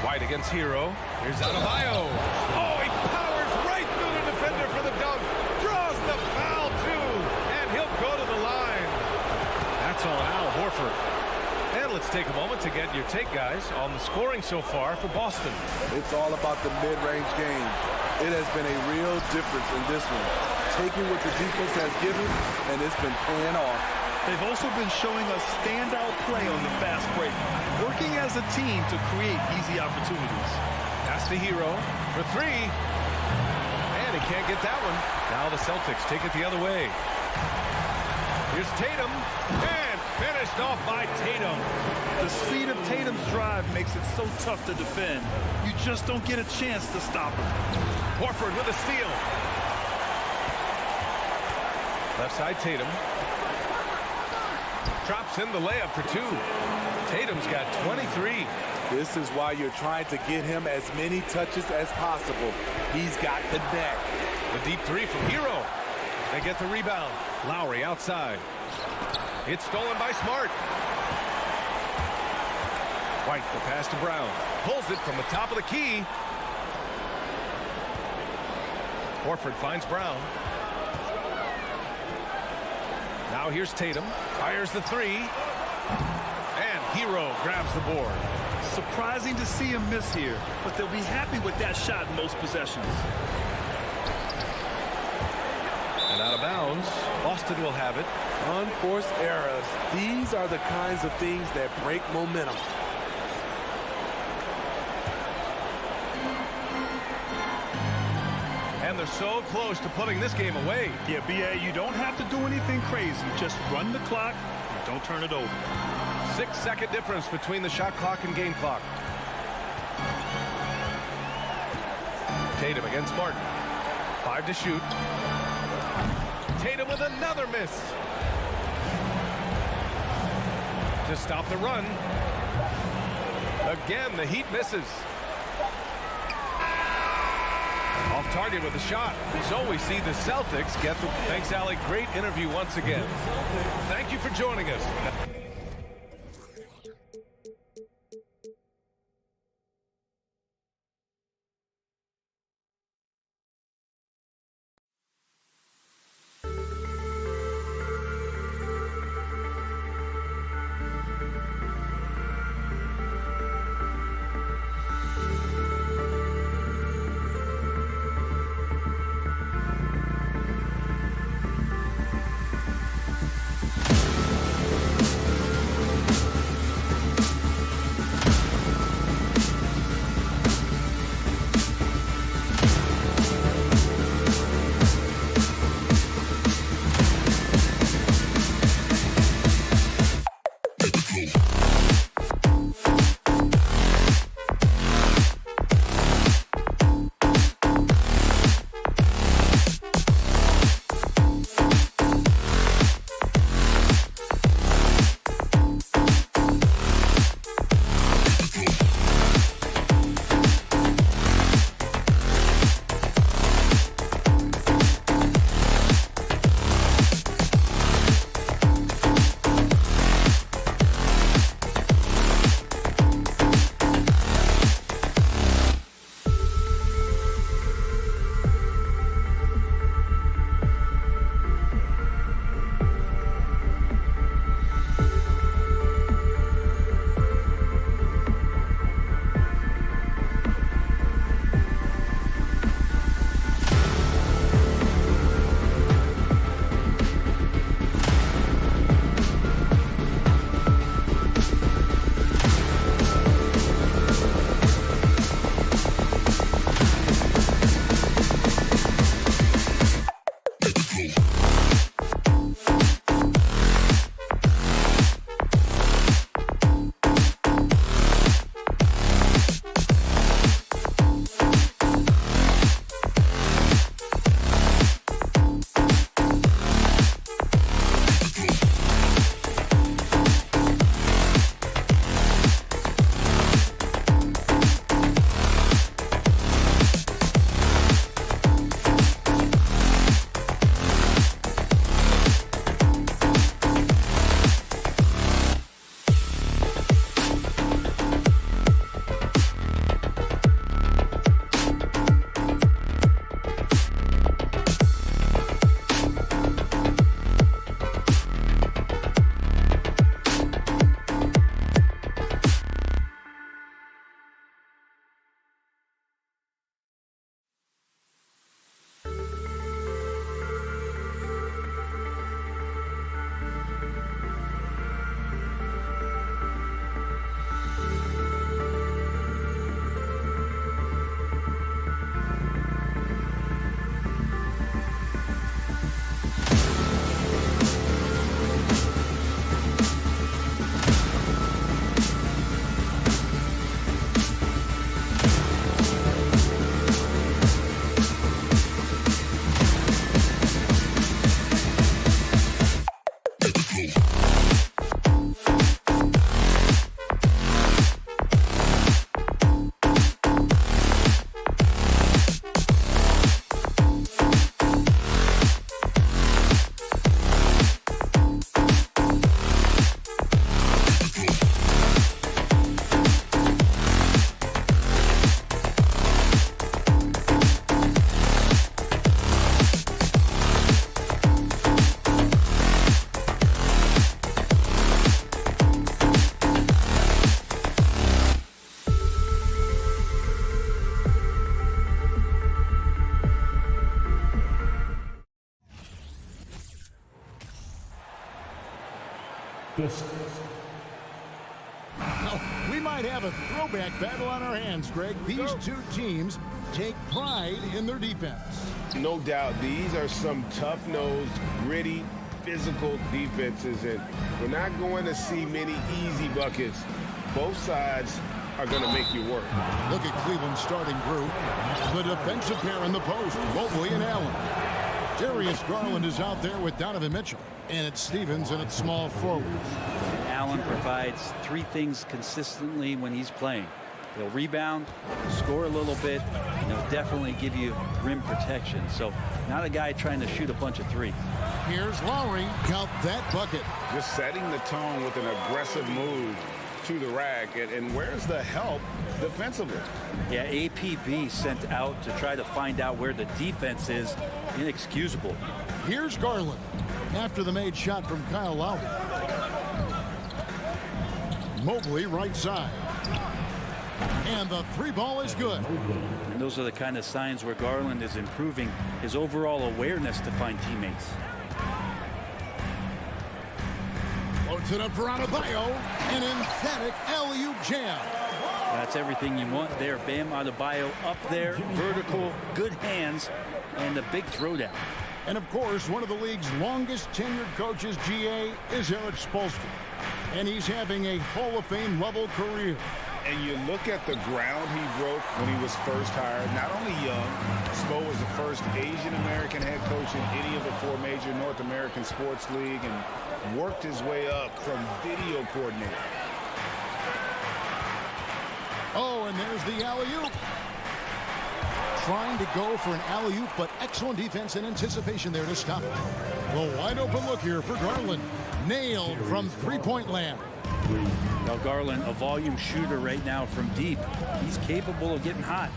White against Hero. Here's Adebayo. Oh, he powers right through the defender for the dunk. Draws the foul, too. And he'll go to the line. That's on Al Horford. And let's take a moment to get your take, guys, on the scoring so far for Boston. It's all about the mid-range game. It has been a real difference in this one. Taking what the defense has given, and it's been paying off. They've also been showing us standout play on the fast break, working as a team to create easy opportunities. Pass to Hero for 3. And he can't get that one. Now the Celtics take it the other way. Here's Tatum. And finished off by Tatum. The speed of Tatum's drive makes it so tough to defend. You just don't get a chance to stop him. Horford with a steal. Left side Tatum. Drops in the layup for 2. Tatum's got 23. This is why you're trying to get him as many touches as possible. He's got the neck. The deep 3 from Hero. They get the rebound. Lowry outside. It's stolen by Smart. White the pass to Brown. Pulls it from the top of the key. Horford finds Brown. Now here's Tatum. Fires the three. And Hero grabs the board. Surprising to see him miss here, but they'll be happy with that shot in most possessions. And out of bounds. Boston will have it. Unforced errors. These are the kinds of things that break momentum. And they're so close to putting this game away. Yeah, B.A., you don't have to do anything crazy. Just run the clock and don't turn it over. 6-second difference between the shot clock and game clock. Tatum against Martin. 5 to shoot. Tatum with another miss. To stop the run. Again, the Heat misses. Off target with a shot. So we see the Celtics get the... Thanks, Allie. Great interview once again. Thank you for joining us. Well, we might have a throwback battle on our hands, Greg. These two teams take pride in their defense. No doubt, these are some tough-nosed, gritty, physical defenses, and we're not going to see many easy buckets. Both sides are going to make you work. Look at Cleveland's starting group. The defensive pair in the post, Mobley and Allen. Darius Garland is out there with Donovan Mitchell. And it's Stevens and it's small forwards. Allen provides three things consistently when he's playing. He'll rebound, score a little bit, and he'll definitely give you rim protection. So not a guy trying to shoot a bunch of threes. Here's Lowry. Count that bucket. Just setting the tone with an aggressive move to the rack. And where's the help defensively? Yeah, APB sent out to try to find out where the defense is. Inexcusable. Here's Garland after the made shot from Kyle Lowry. Mobley right side. And the three ball is good. And those are the kind of signs where Garland is improving his overall awareness to find teammates. Loads it up for Adebayo. An emphatic alley-oop jam. That's everything you want there. Bam Adebayo up there, vertical, good hands, and a big throwdown. And of course, one of the league's longest tenured coaches, GA, is Eric Spoelstra. And he's having a Hall of Fame level career. And you look at the ground he broke when he was first hired. Not only young, Spo was the first Asian-American head coach in any of the four major North American sports league and worked his way up from video coordinator. Oh, and there's the alley-oop. Trying to go for an alley-oop, but excellent defense and anticipation there to stop it. The wide open look here for Garland. Nailed from three-point land. Now Garland, a volume shooter right now from deep. He's capable of getting hot.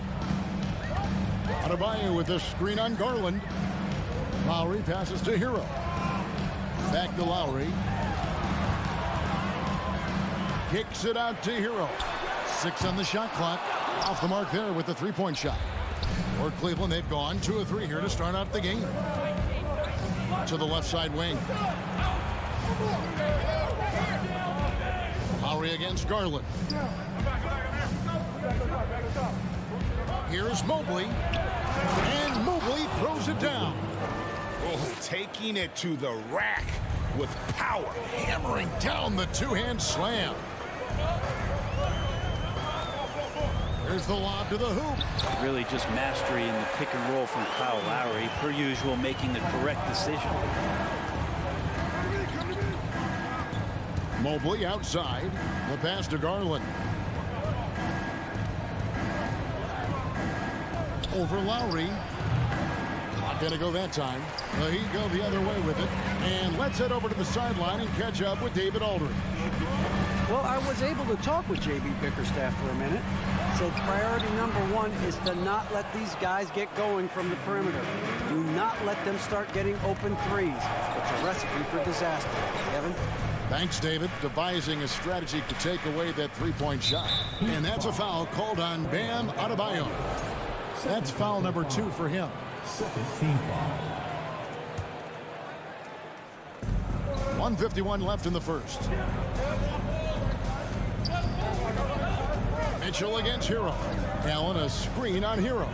Adebayo with a screen on Garland. Lowry passes to Hero. Back to Lowry. Kicks it out to Hero. 6 on the shot clock. Off the mark there with the three-point shot. For Cleveland, they've gone 2 of 3 here to start out the game. To the left side wing. Lowry against Garland. Here's Mobley. And Mobley throws it down. Oh, taking it to the rack with power. Hammering down the two-hand slam. There's the lob to the hoop. Really just mastery in the pick and roll from Kyle Lowry. Per usual, making the correct decision. Mobley outside. The pass to Garland. Over Lowry. Not going to go that time. He go the other way with it. And let's head over to the sideline and catch up with David Aldridge. Well, I was able to talk with J.B. Bickerstaff for a minute. Said priority number 1 is to not let these guys get going from the perimeter. Do not let them start getting open threes. It's a recipe for disaster. Kevin? Thanks, David. Devising a strategy to take away that three-point shot. And that's a foul called on Bam Adebayo. That's foul number 2 for him. Second team foul. 1:51 left in the first. Mitchell against Hero. Allen a screen on Hero.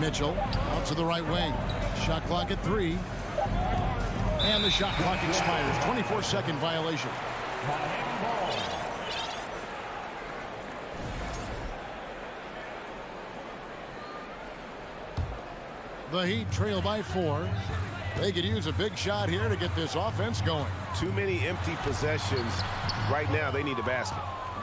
Mitchell out to the right wing. Shot clock at 3. And the shot clock expires. 24-second violation. The Heat trail by 4. They could use a big shot here to get this offense going. Too many empty possessions. Right now, they need a basket.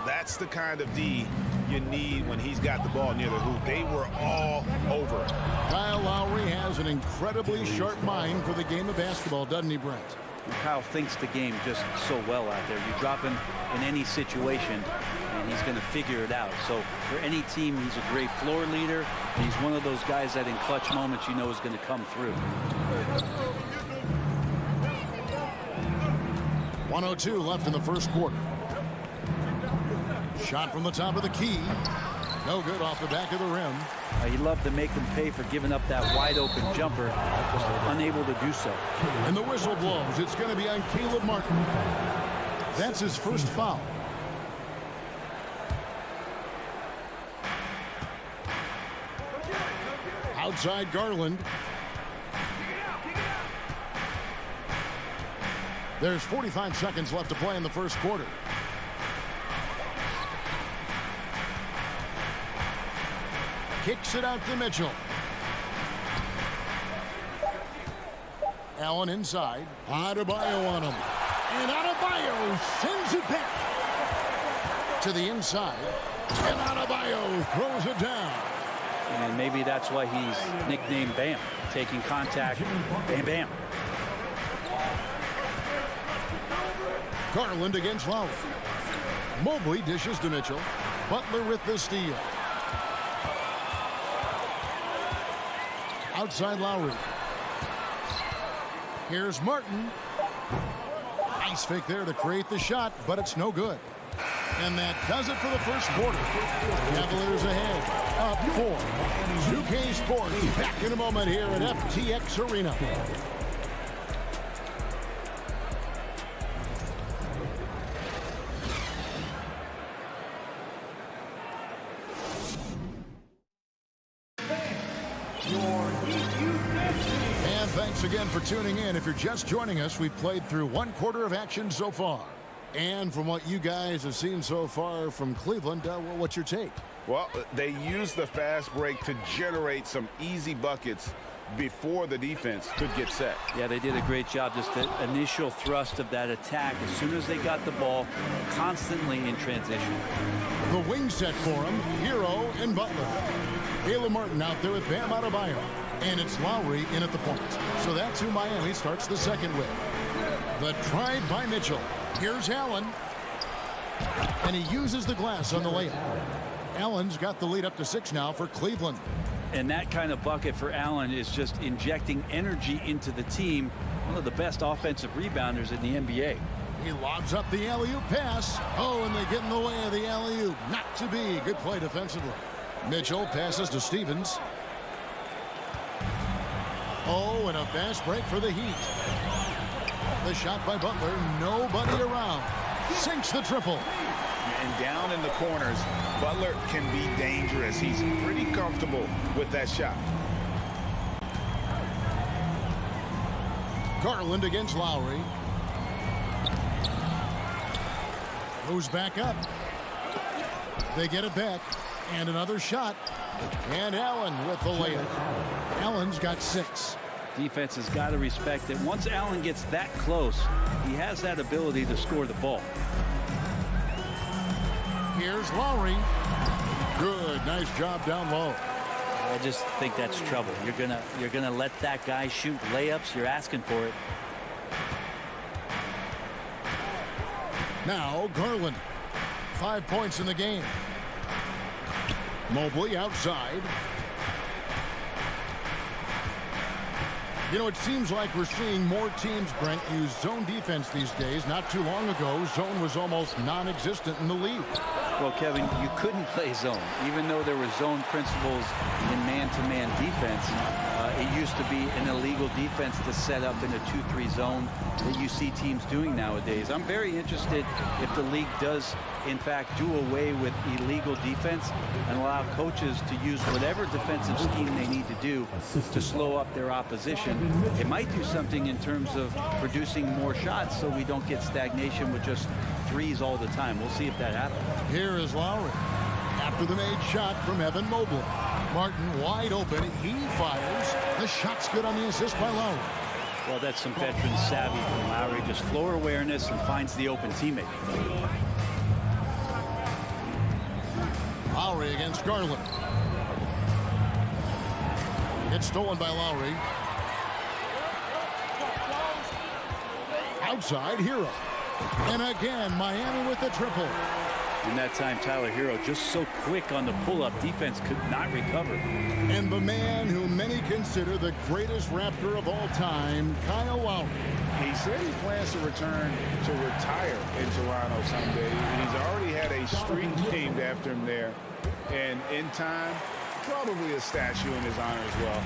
That's the kind of D you need when he's got the ball near the hoop. They were all over it. Kyle Lowry has an incredibly sharp mind for the game of basketball, doesn't he, Brent? Kyle thinks the game just so well out there. You drop him in any situation, and he's going to figure it out. So for any team, he's a great floor leader, and he's one of those guys that in clutch moments you know is going to come through. 1:02 left in the first quarter. Shot from the top of the key. No good off the back of the rim. He loved to make them pay for giving up that wide open jumper. Unable to do so. And the whistle blows. It's going to be on Caleb Martin. That's his first foul. Outside Garland. There's 45 seconds left to play in the first quarter. Kicks it out to Mitchell. Allen inside. Adebayo on him. And Adebayo sends it back to the inside. And Adebayo throws it down. And maybe that's why he's nicknamed Bam. Taking contact, bam, bam. Garland against Lowry. Mobley dishes to Mitchell. Butler with the steal. Outside Lowry. Here's Martin. Nice fake there to create the shot, but it's no good. And that does it for the first quarter. Cavaliers ahead, up 4. 2K Sports back in a moment here at FTX Arena. And thanks again for tuning in. If you're just joining us, we've played through one quarter of action so far. And from what you guys have seen so far from Cleveland, what's your take? Well, they used the fast break to generate some easy buckets before the defense could get set. Yeah, they did a great job. Just the initial thrust of that attack, as soon as they got the ball, constantly in transition. The wing set for him, Hero and Butler. Caleb Martin out there with Bam Adebayo. And it's Lowry in at the point. So that's who Miami starts the second with. The try by Mitchell. Here's Allen. And he uses the glass on the layup. Allen's got the lead up to 6 now for Cleveland. And that kind of bucket for Allen is just injecting energy into the team. One of the best offensive rebounders in the NBA. He lobs up the alley-oop pass. Oh, and they get in the way of the alley-oop. Not to be. Good play defensively. Mitchell passes to Stevens. Oh, and a fast break for the Heat. The shot by Butler. Nobody around. Sinks the triple. And down in the corners, Butler can be dangerous. He's pretty comfortable with that shot. Garland against Lowry. Goes back up. They get it back. And another shot. And Allen with the layup. Allen's got 6. Defense has got to respect that once Allen gets that close, he has that ability to score the ball. Here's Lowry. Good, nice job down low. I just think that's trouble. You're gonna let that guy shoot layups. You're asking for it. Now Garland. 5 points in the game. Mobley outside. You know, it seems like we're seeing more teams, Brent, use zone defense these days. Not too long ago, zone was almost non-existent in the league. Well, Kevin, you couldn't play zone. Even though there were zone principles in man-to-man defense, it used to be an illegal defense to set up in a 2-3 zone that you see teams doing nowadays. I'm very interested if the league does, in fact, do away with illegal defense and allow coaches to use whatever defensive scheme they need to do to slow up their opposition. It might do something in terms of producing more shots so we don't get stagnation with just threes all the time. We'll see if that happens. Here is Lowry. After the made shot from Evan Mobley. Martin wide open. He fires. The shot's good on the assist by Lowry. Well, that's some veteran savvy from Lowry. Just floor awareness and finds the open teammate. Lowry against Garland. It's stolen by Lowry. Outside, Hero. And again, Miami with the triple. And that time, Tyler Hero just so quick on the pull-up. Defense could not recover. And the man who many consider the greatest Raptor of all time, Kyle Lowry. He said he plans to return to retire in Toronto someday. He's already had a street named after him there. And in time, probably a statue in his honor as well.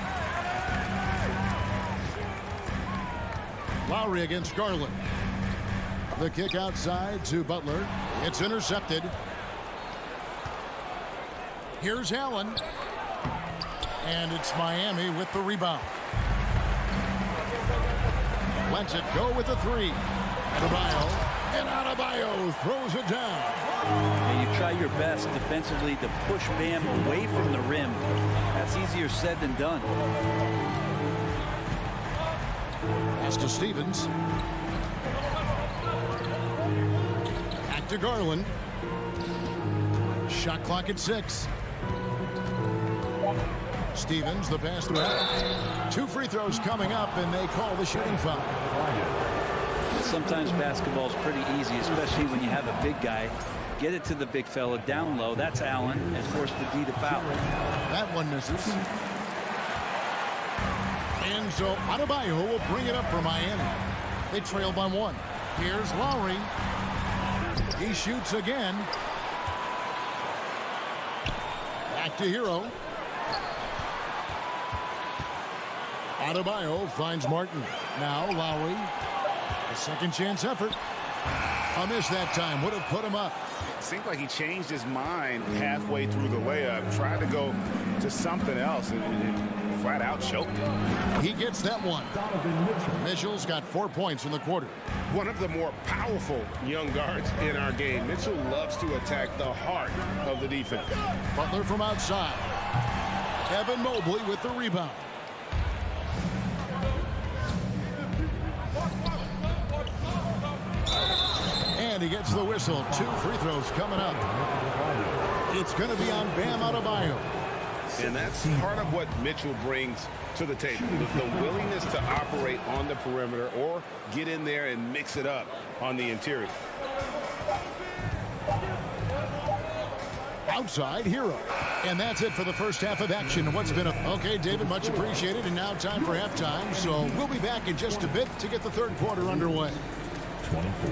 Lowry against Garland. The kick outside to Butler. It's intercepted. Here's Allen. And it's Miami with the rebound. Lets it go with the three. Adebayo. And Adebayo throws it down. And you try your best defensively to push Bam away from the rim. That's easier said than done. Pass to Stevens. Back to Garland. Shot clock at 6. Stevens, the pass to Allen. 2 free throws coming up, and they call the shooting foul. Sometimes basketball's pretty easy, especially when you have a big guy. Get it to the big fella down low. That's Allen, and force the D to foul. That one misses. And so Adebayo will bring it up for Miami. They trail by 1. Here's Lowry. He shoots again. Back to Hero. Adebayo finds Martin. Now Lowry. A second chance effort. A miss that time. Would have put him up. It seemed like he changed his mind halfway through the layup. Tried to go to something else and flat out choked him. He gets that one. Mitchell's got 4 points in the quarter. One of the more powerful young guards in our game. Mitchell loves to attack the heart of the defense. Butler from outside. Evan Mobley with the rebound. And he gets the whistle. 2 free throws coming up. It's going to be on Bam Adebayo. And that's part of what Mitchell brings to the table. The willingness to operate on the perimeter or get in there and mix it up on the interior. Outside Hero. And that's it for the first half of action. What's been okay, David, much appreciated. And now time for halftime. So we'll be back in just a bit to get the third quarter underway. 24.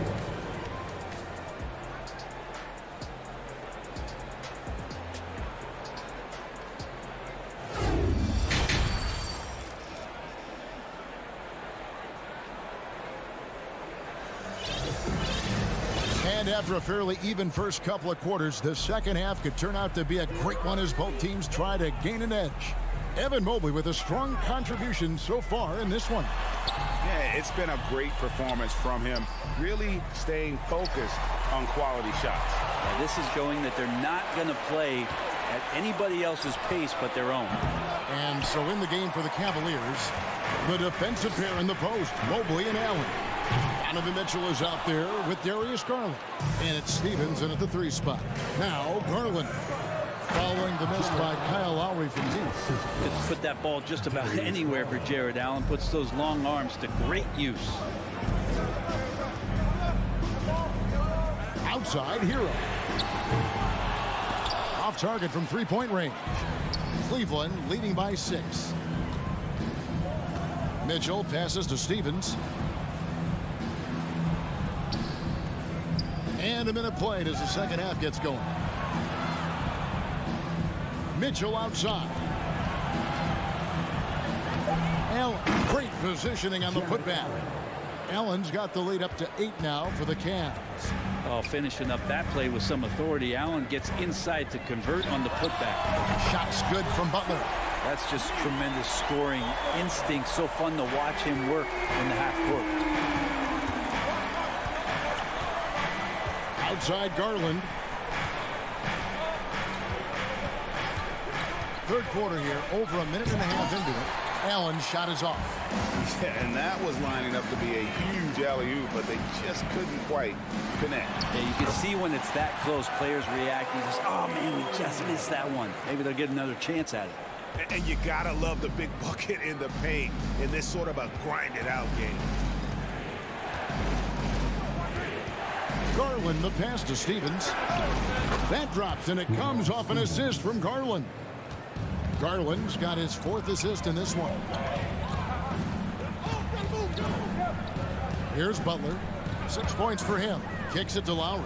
And after a fairly even first couple of quarters, the second half could turn out to be a great one as both teams try to gain an edge. Evan Mobley with a strong contribution so far in this one. Yeah, it's been a great performance from him. Really staying focused on quality shots. Now, this is showing that they're not going to play at anybody else's pace but their own. And so in the game for the Cavaliers, the defensive pair in the post, Mobley and Allen. Donovan Mitchell is out there with Darius Garland. And it's Stevens in at the 3 spot. Now Garland following the miss by Kyle Lowry from deep. Could put that ball just about anywhere for Jared Allen. Puts those long arms to great use. Outside Hero. Off target from 3-point range. Cleveland leading by 6. Mitchell passes to Stevens. And a minute played as the second half gets going. Mitchell outside. Allen, great positioning on the putback. Allen's got the lead up to 8 now for the Cavs. Oh, finishing up that play with some authority. Allen gets inside to convert on the putback. Shots good from Butler. That's just tremendous scoring instinct. So fun to watch him work in the half court. Outside Garland. Third quarter here, over a minute and a half into it. Allen's shot is off. Yeah, and that was lining up to be a huge alley-oop, but they just couldn't quite connect. Yeah, you can see when it's that close, players react. You just, oh man, we just missed that one. Maybe they'll get another chance at it. And you gotta love the big bucket in the paint in this sort of a grinded-out game. Garland, the pass to Stevens. That drops, and it comes off an assist from Garland. Garland's got his 4th assist in this one. Here's Butler. 6 points for him. Kicks it to Lowry.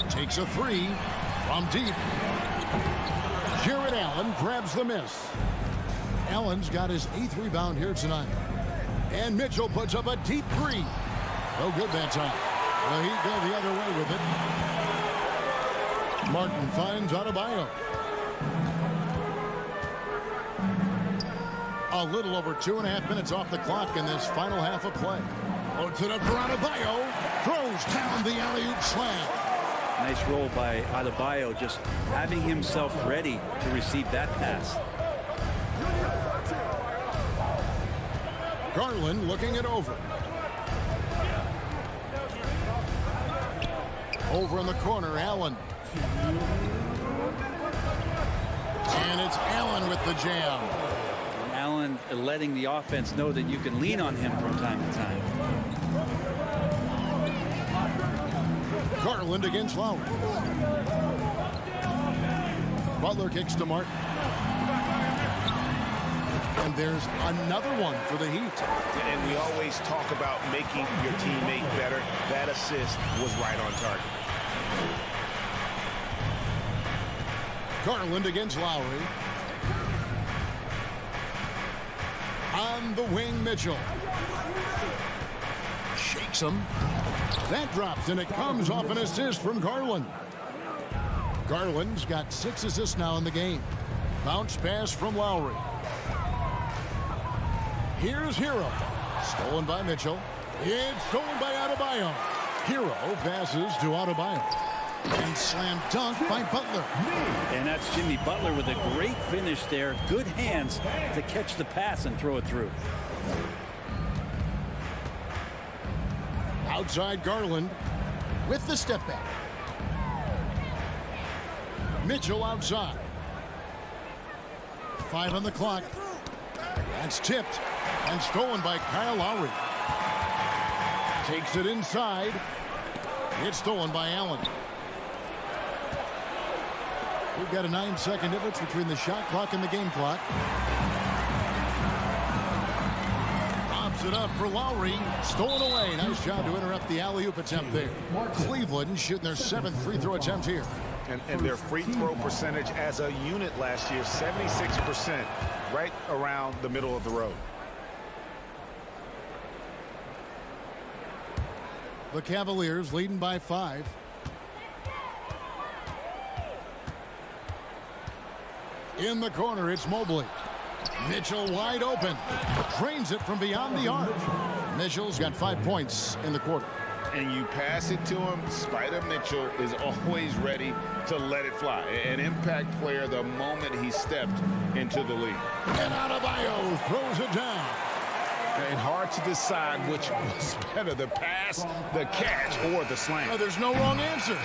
Takes a 3 from deep. Jared Allen grabs the miss. Allen's got his 8th rebound here tonight. And Mitchell puts up a deep 3. No good that time. The Heat go the other way with it. Martin finds Adebayo. A little over 2.5 minutes off the clock in this final half of play. Loads it up for Adebayo. Throws down the alley-oop slam. Nice roll by Adebayo, just having himself ready to receive that pass. Garland looking it over. Over in the corner, Allen. And it's Allen with the jam. And Allen letting the offense know that you can lean on him from time to time. Garland against Lowry. Butler kicks to Martin. And there's another one for the Heat. And we always talk about making your teammate better. That assist was right on target. Garland against Lowry. On the wing, Mitchell. Shakes him. That drops, and it comes off an assist from Garland. Garland's got 6 assists now in the game. Bounce pass from Lowry. Here's Hero. Stolen by Mitchell. It's stolen by Adebayo. Hero passes to Adebayo. And slam dunk by Butler. And that's Jimmy Butler with a great finish there. Good hands to catch the pass and throw it through. Outside Garland with the step back. Mitchell outside. 5 on the clock. That's tipped and stolen by Kyle Lowry. Takes it inside. It's stolen by Allen. We've got a 9-second difference between the shot clock and the game clock. Pops it up for Lowry. Stolen away. Nice job to interrupt the alley-oop attempt there. Cleveland shooting their 7th free throw attempt here. And their free throw percentage as a unit last year, 76%, right around the middle of the road. The Cavaliers leading by 5. In the corner, it's Mobley. Mitchell wide open. Drains it from beyond the arc. Mitchell's got 5 points in the quarter. And you pass it to him, Spider Mitchell is always ready to let it fly. An impact player the moment he stepped into the league. And Adebayo throws it down. And hard to decide which was better, the pass, the catch, or the slam. Oh, there's no wrong answer.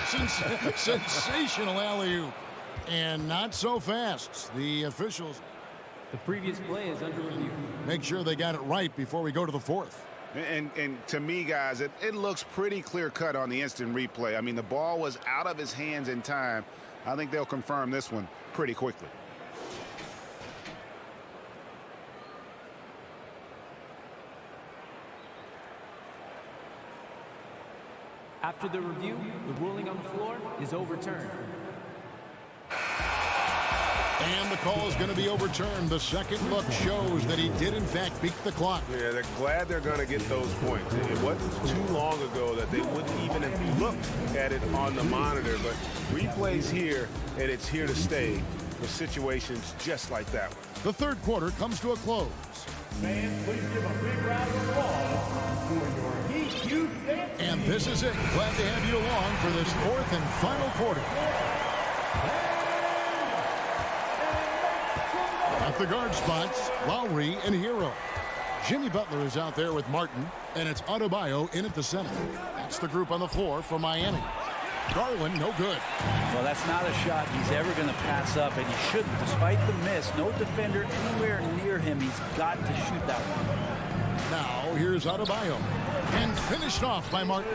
Sensational alley-oop. And not so fast. The officials The previous play is under review. make sure they got it right before we go to the 4th. And to me, guys, it looks pretty clear-cut on the instant replay. I mean, the ball was out of his hands in time. I think they'll confirm this one pretty quickly. After the review, the ruling on the floor is overturned. And the call is going to be overturned. The second look shows that he did, in fact, beat the clock. Yeah, they're glad they're going to get those points. It wasn't too long ago that they wouldn't even have looked at it on the monitor. But replays here, and it's here to stay for situations just like that one. The third quarter comes to a close. Fans, please give a big round of applause for your Heat Houston. And this is it. Glad to have you along for this 4th and final quarter. At the guard spots, Lowry and Hero. Jimmy Butler is out there with Martin, and it's Adebayo in at the center. That's the group on the floor for Miami. Garland, no good. Well, that's not a shot he's ever going to pass up, and he shouldn't. Despite the miss, no defender anywhere near him. He's got to shoot that one. Now, here's Adebayo. And finished off by Martin.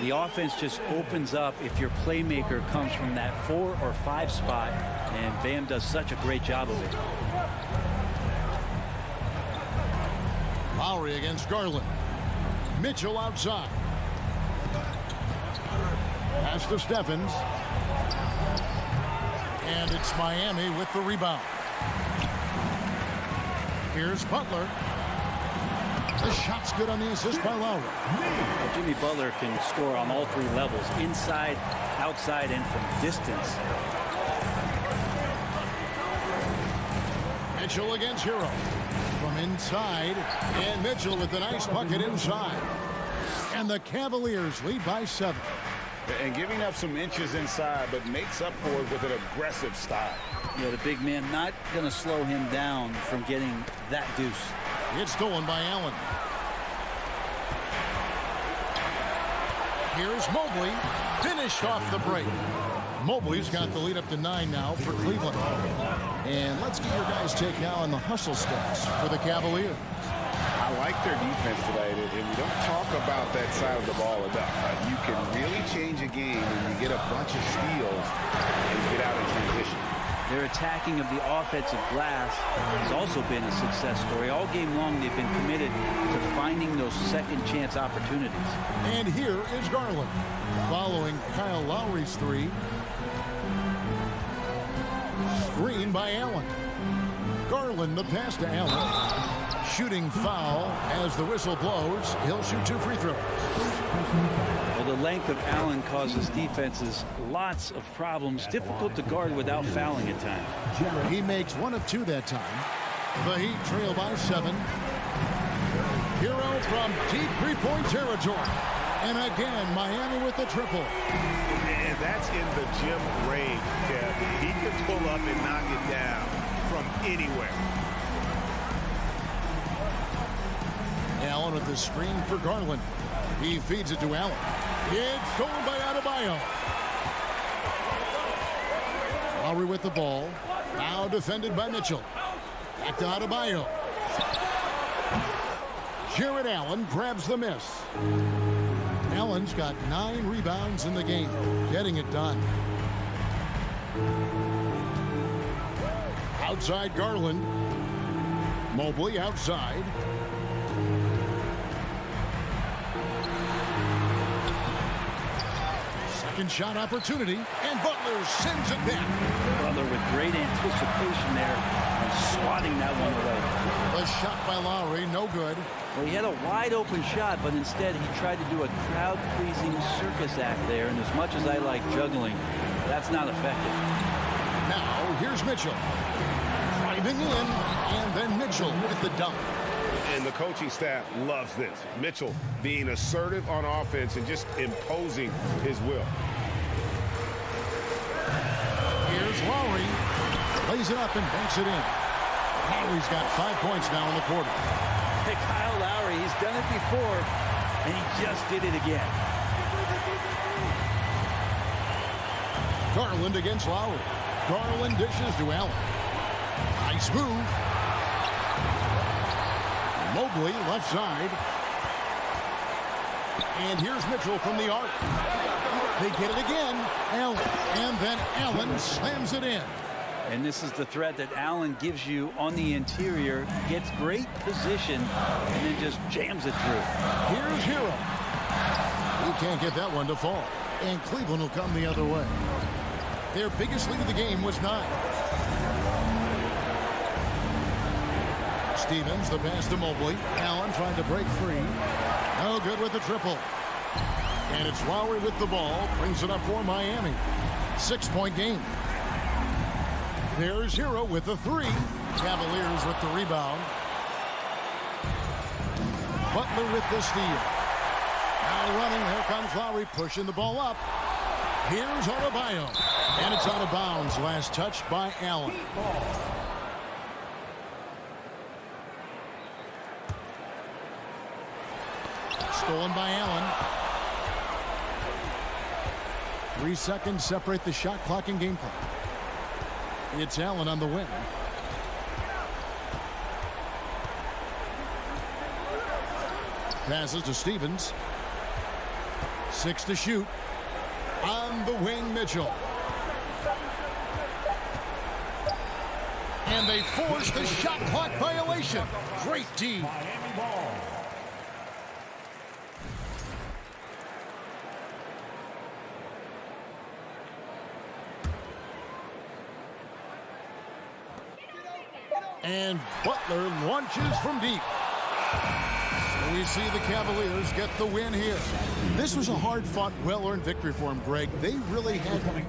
The offense just opens up if your playmaker comes from that 4 or 5 spot, and Bam does such a great job of it. Lowry against Garland. Mitchell outside. Pass to Stephens. And it's Miami with the rebound. Here's Butler. The shot's good on the assist by Lowry. Well, Jimmy Butler can score on all three levels, inside, outside, and from distance. Mitchell against Hero. From inside, and Mitchell with a nice bucket inside. And the Cavaliers lead by 7. And giving up some inches inside, but makes up for it with an aggressive style. Yeah, the big man not going to slow him down from getting that deuce. It's stolen by Allen. Here's Mobley, finished off the break. Mobley's got the lead up to 9 now for Cleveland. And let's get your guys' take now on the hustle stats for the Cavaliers. I like their defense today, and we don't talk about that side of the ball enough. You can really change a game when you get a bunch of steals and get out in transition. Their attacking of the offensive glass has also been a success story. All game long, they've been committed to finding those second chance opportunities. And here is Garland, following Kyle Lowry's 3. Screen by Allen. Garland the pass to Allen. Shooting foul as the whistle blows. He'll shoot 2 free throws. Well, the length of Allen causes defenses lots of problems. Difficult to guard without fouling at times. He makes 1 of 2 that time. The Heat trail by 7. Hero from deep three-point territory. And again, Miami with the triple. And that's in the gym range, Kev. He can pull up and knock it down from anywhere. Allen with the screen for Garland. He feeds it to Allen. It's stolen by Adebayo. Lowry with the ball. Now defended by Mitchell. Back to Adebayo. Jared Allen grabs the miss. Allen's got 9 rebounds in the game, getting it done. Outside Garland. Mobley outside. Second shot opportunity, and Butler sends it back. Butler with great anticipation there and swatting that one away. The shot by Lowry, no good. Well, he had a wide open shot, but instead he tried to do a crowd-pleasing circus act there, and as much as I like juggling, that's not effective. Now, here's Mitchell. Driving in, and then Mitchell with the dunk. And the coaching staff loves this. Mitchell being assertive on offense and just imposing his will. Here's Lowry. Lays it up and banks it in. Lowry's got 5 points now in the quarter. Hey, Kyle Lowry, he's done it before, and he just did it again. Garland against Lowry. Garland dishes to Allen. Nice move. Mobley left side. And here's Mitchell from the arc. They get it again. Allen. And then Allen slams it in. And this is the threat that Allen gives you on the interior. Gets great position and then just jams it through. Here's Hero. He can't get that one to fall. And Cleveland will come the other way. Their biggest lead of the game was 9. Stevens, the pass to Mobley. Allen trying to break free. No good with the triple. And it's Lowry with the ball. Brings it up for Miami. 6-point game. There's Hero with the 3. Cavaliers with the rebound. Butler with the steal. Now running. Here comes Lowry pushing the ball up. Here's Adebayo. And it's out of bounds. Last touch by Allen. Stolen by Allen. 3 seconds separate the shot clock and game clock. It's Allen on the wing. Passes to Stevens. 6 to shoot. On the wing, Mitchell. And they force the shot clock violation. Great D. And Butler launches from deep. And we see the Cavaliers get the win here. This was a hard-fought, well-earned victory for them, Greg. They really had...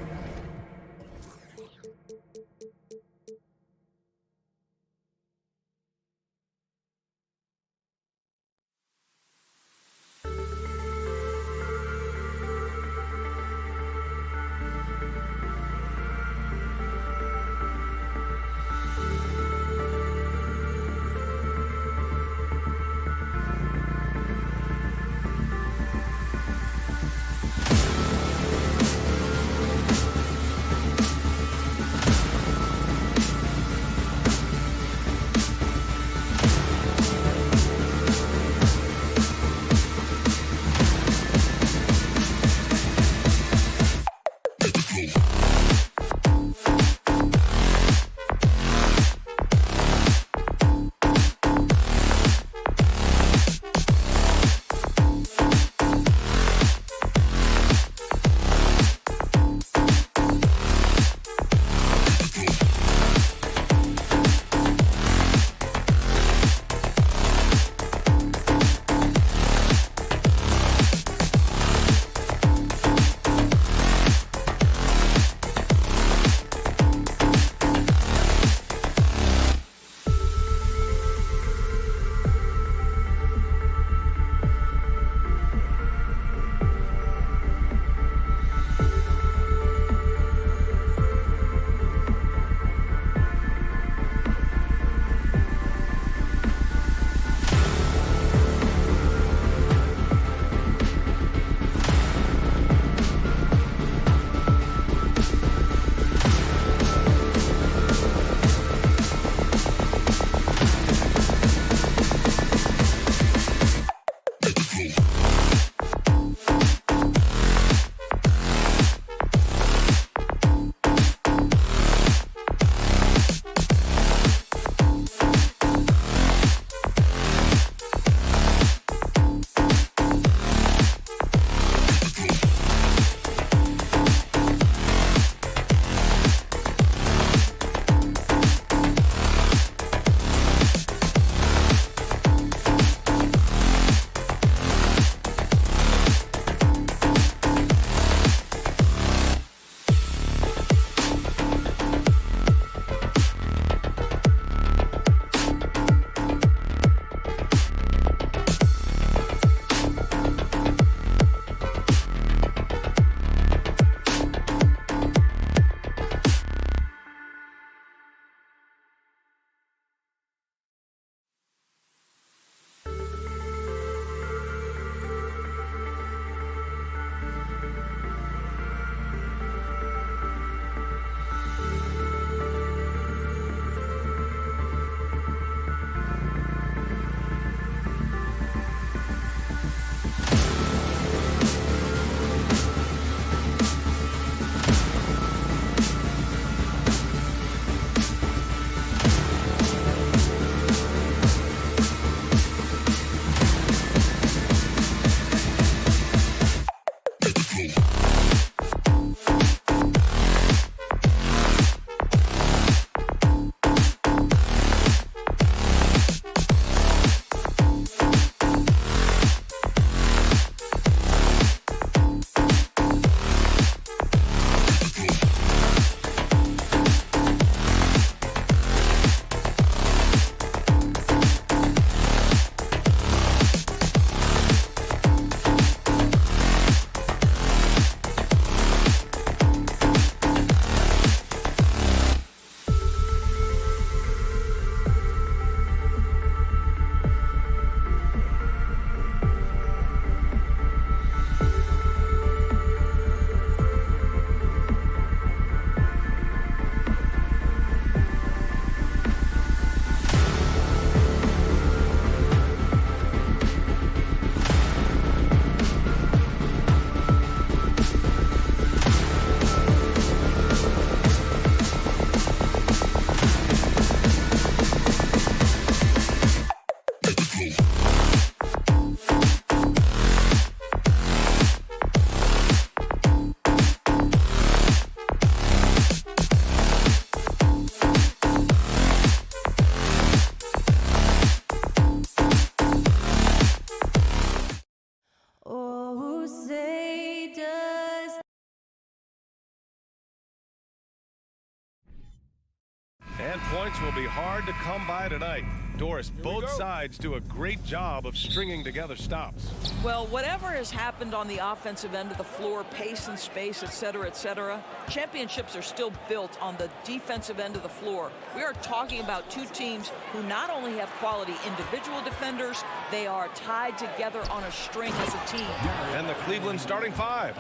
And points will be hard to come by tonight. Doris, both sides do a great job of stringing together stops. Well, whatever has happened on the offensive end of the floor, pace and space, et cetera, championships are still built on the defensive end of the floor. We are talking about two teams who not only have quality individual defenders, they are tied together on a string as a team. And the Cleveland starting five.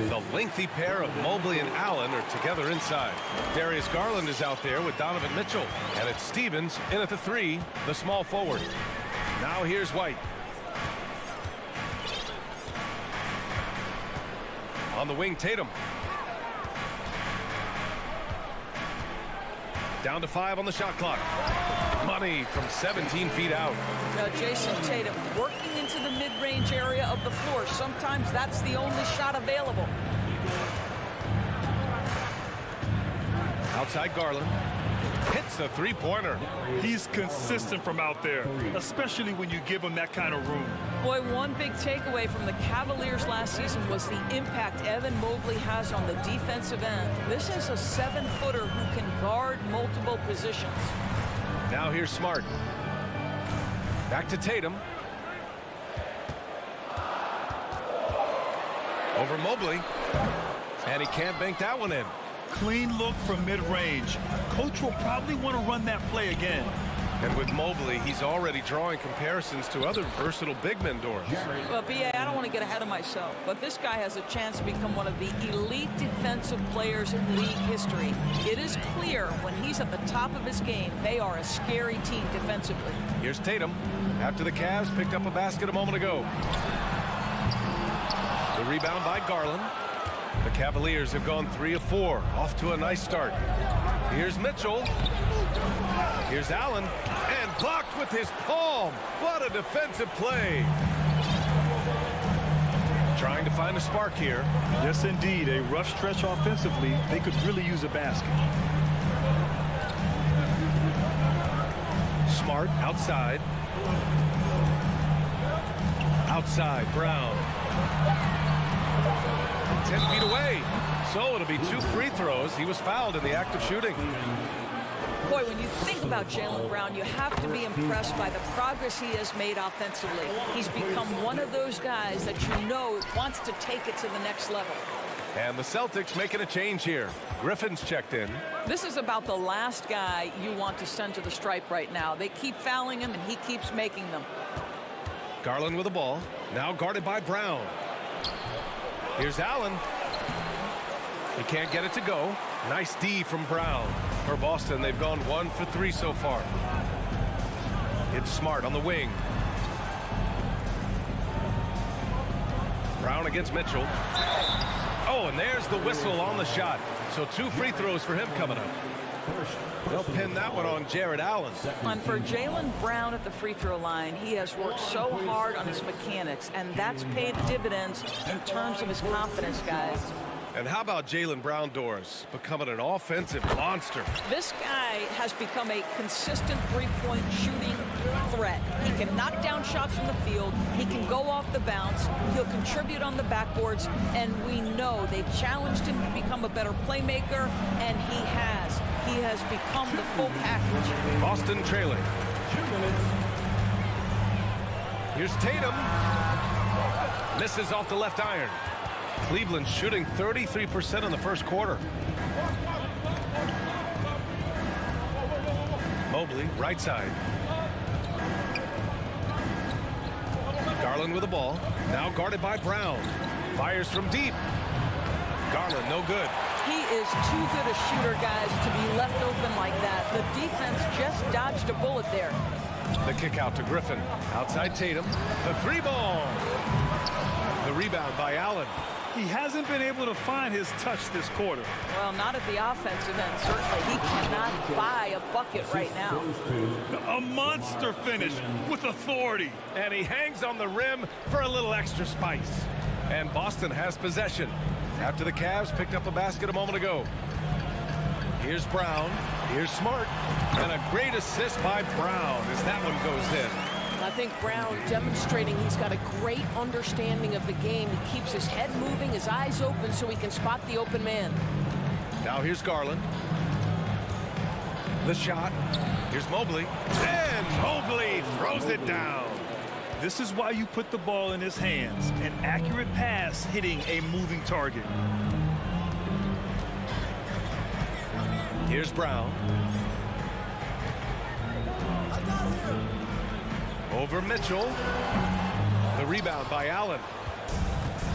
The lengthy pair of Mobley and Allen are together inside. Darius Garland is out there with Donovan Mitchell. And it's Stevens in at the three, the small forward. Now here's White. On the wing, Tatum. Down to 5 on the shot clock. Money from 17 feet out. Now Jason Tatum working into the mid-range area of the floor. Sometimes that's the only shot available. Outside Garland. Hits the three-pointer. He's consistent from out there, especially when you give him that kind of room. Boy, one big takeaway from the Cavaliers last season was the impact Evan Mobley has on the defensive end. This is a 7-footer who can guard multiple positions. Now here's Smart. Back to Tatum. Over Mobley. And he can't bank that one in. Clean look from mid-range. Coach will probably want to run that play again. And with Mobley, he's already drawing comparisons to other versatile big men, Doris. Well, B.A., I don't want to get ahead of myself, but this guy has a chance to become one of the elite defensive players in league history. It is clear when he's at the top of his game, they are a scary team defensively. Here's Tatum. After the Cavs picked up a basket a moment ago. The rebound by Garland. The Cavaliers have gone 3 of 4, off to a nice start. Here's Mitchell. Here's Allen, and blocked with his palm. What a defensive play. Trying to find a spark here. Yes, indeed. A rough stretch offensively. They could really use a basket. Smart outside. Outside, Brown. 10 feet away. So it'll be 2 free throws. He was fouled in the act of shooting. Boy, when you think about Jaylen Brown, you have to be impressed by the progress he has made offensively. He's become one of those guys that you know wants to take it to the next level. And the Celtics making a change here. Griffin's checked in. This is about the last guy you want to send to the stripe right now. They keep fouling him, and he keeps making them. Garland with the ball. Now guarded by Brown. Here's Allen. He can't get it to go. Nice D from Brown. For Boston, they've gone 1 for 3 so far. It's Smart on the wing. Brown against Mitchell. Oh, and there's the whistle on the shot. So 2 free throws for him coming up. They'll pin that one on Jared Allen. And for Jaylen Brown at the free throw line, he has worked so hard on his mechanics, and that's paid dividends in terms of his confidence, guys. And how about Jaylen Brown, Doris, becoming an offensive monster? This guy has become a consistent three-point shooting threat. He can knock down shots from the field. He can go off the bounce. He'll contribute on the backboards. And we know they've challenged him to become a better playmaker, and he has. He has become the full package. Boston trailing. Here's Tatum. Misses off the left iron. Cleveland shooting 33% in the first quarter. Mobley, right side. Garland with the ball. Now guarded by Brown. Fires from deep. Garland, no good. He is too good a shooter, guys, to be left open like that. The defense just dodged a bullet there. The kick out to Griffin. Outside Tatum. The 3-ball. The rebound by Allen. He hasn't been able to find his touch this quarter. Well, not at the offensive end, certainly. He cannot buy a bucket right now. A monster finish with authority. And he hangs on the rim for a little extra spice. And Boston has possession after the Cavs picked up a basket a moment ago. Here's Brown. Here's Smart. And a great assist by Brown as that one goes in. I think Brown demonstrating he's got a great understanding of the game. He keeps his head moving, his eyes open so he can spot the open man. Now here's Garland. The shot. Here's Mobley. And Mobley throws it down. This is why you put the ball in his hands. An accurate pass hitting a moving target. Here's Brown. Over Mitchell. The rebound by Allen.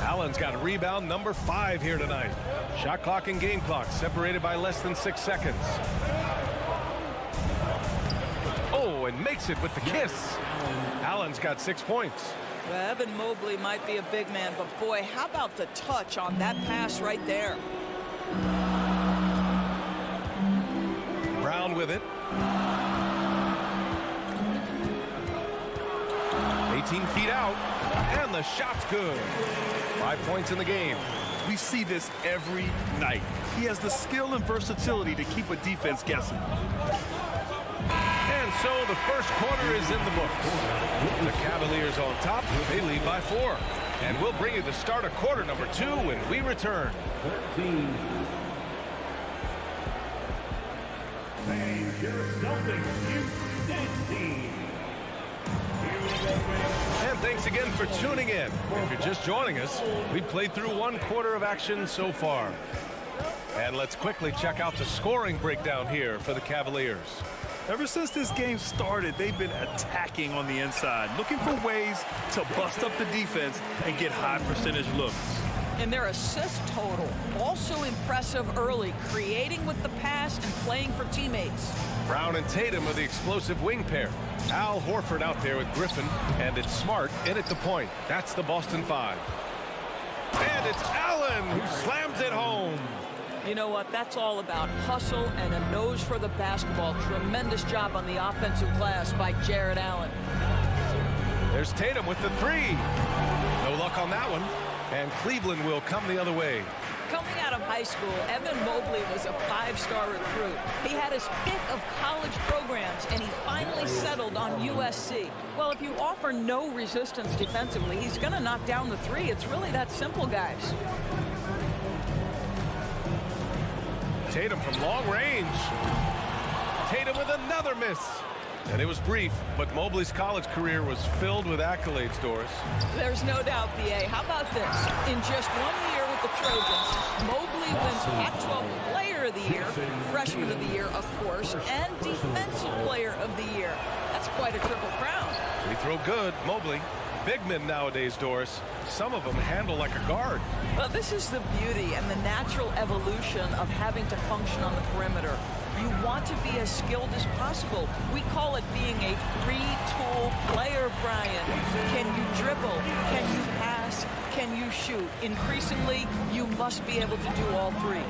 Allen's got a rebound number 5 here tonight. Shot clock and game clock separated by less than 6 seconds. Oh, and makes it with the kiss. Allen's got 6 points. Well, Evan Mobley might be a big man, but boy, how about the touch on that pass right there? Brown with it. 18 feet out, and the shot's good. 5 points in the game. We see this every night. He has the skill and versatility to keep a defense guessing. And so the first quarter is in the books. The Cavaliers on top. They lead by 4. And we'll bring you the start of quarter number 2 when we return. And thanks again for tuning in. If you're just joining us, we played through 1 quarter of action so far. And let's quickly check out the scoring breakdown here for the Cavaliers. Ever since this game started, they've been attacking on the inside, looking for ways to bust up the defense and get high percentage looks. And their assist total, also impressive early, creating with the pass and playing for teammates. Brown and Tatum are the explosive wing pair. Al Horford out there with Griffin, and it's Smart in at the point. That's the Boston 5. And it's Allen who slams it home. You know what? That's all about hustle and a nose for the basketball. Tremendous job on the offensive glass by Jared Allen. There's Tatum with the 3. No luck on that one. And Cleveland will come the other way. Coming out of high school, Evan Mobley was a 5-star recruit. He had his pick of college programs, and he finally settled on USC. Well, if you offer no resistance defensively, he's going to knock down the 3. It's really that simple, guys. Tatum from long range. Tatum with another miss. And it was brief, but Mobley's college career was filled with accolades, Doris. There's no doubt, B.A. How about this? In just 1 year with the Trojans, Mobley wins Pac-12 Player of the Year, Freshman of the Year, of course, and Defensive Player of the Year. That's quite a triple crown. Free throw good, Mobley. Big men nowadays, Doris. Some of them handle like a guard. Well, this is the beauty and the natural evolution of having to function on the perimeter. You want to be as skilled as possible. We call it being a three-tool player, Brian. Can you dribble? Can you pass? Can you shoot? Increasingly, you must be able to do all 3.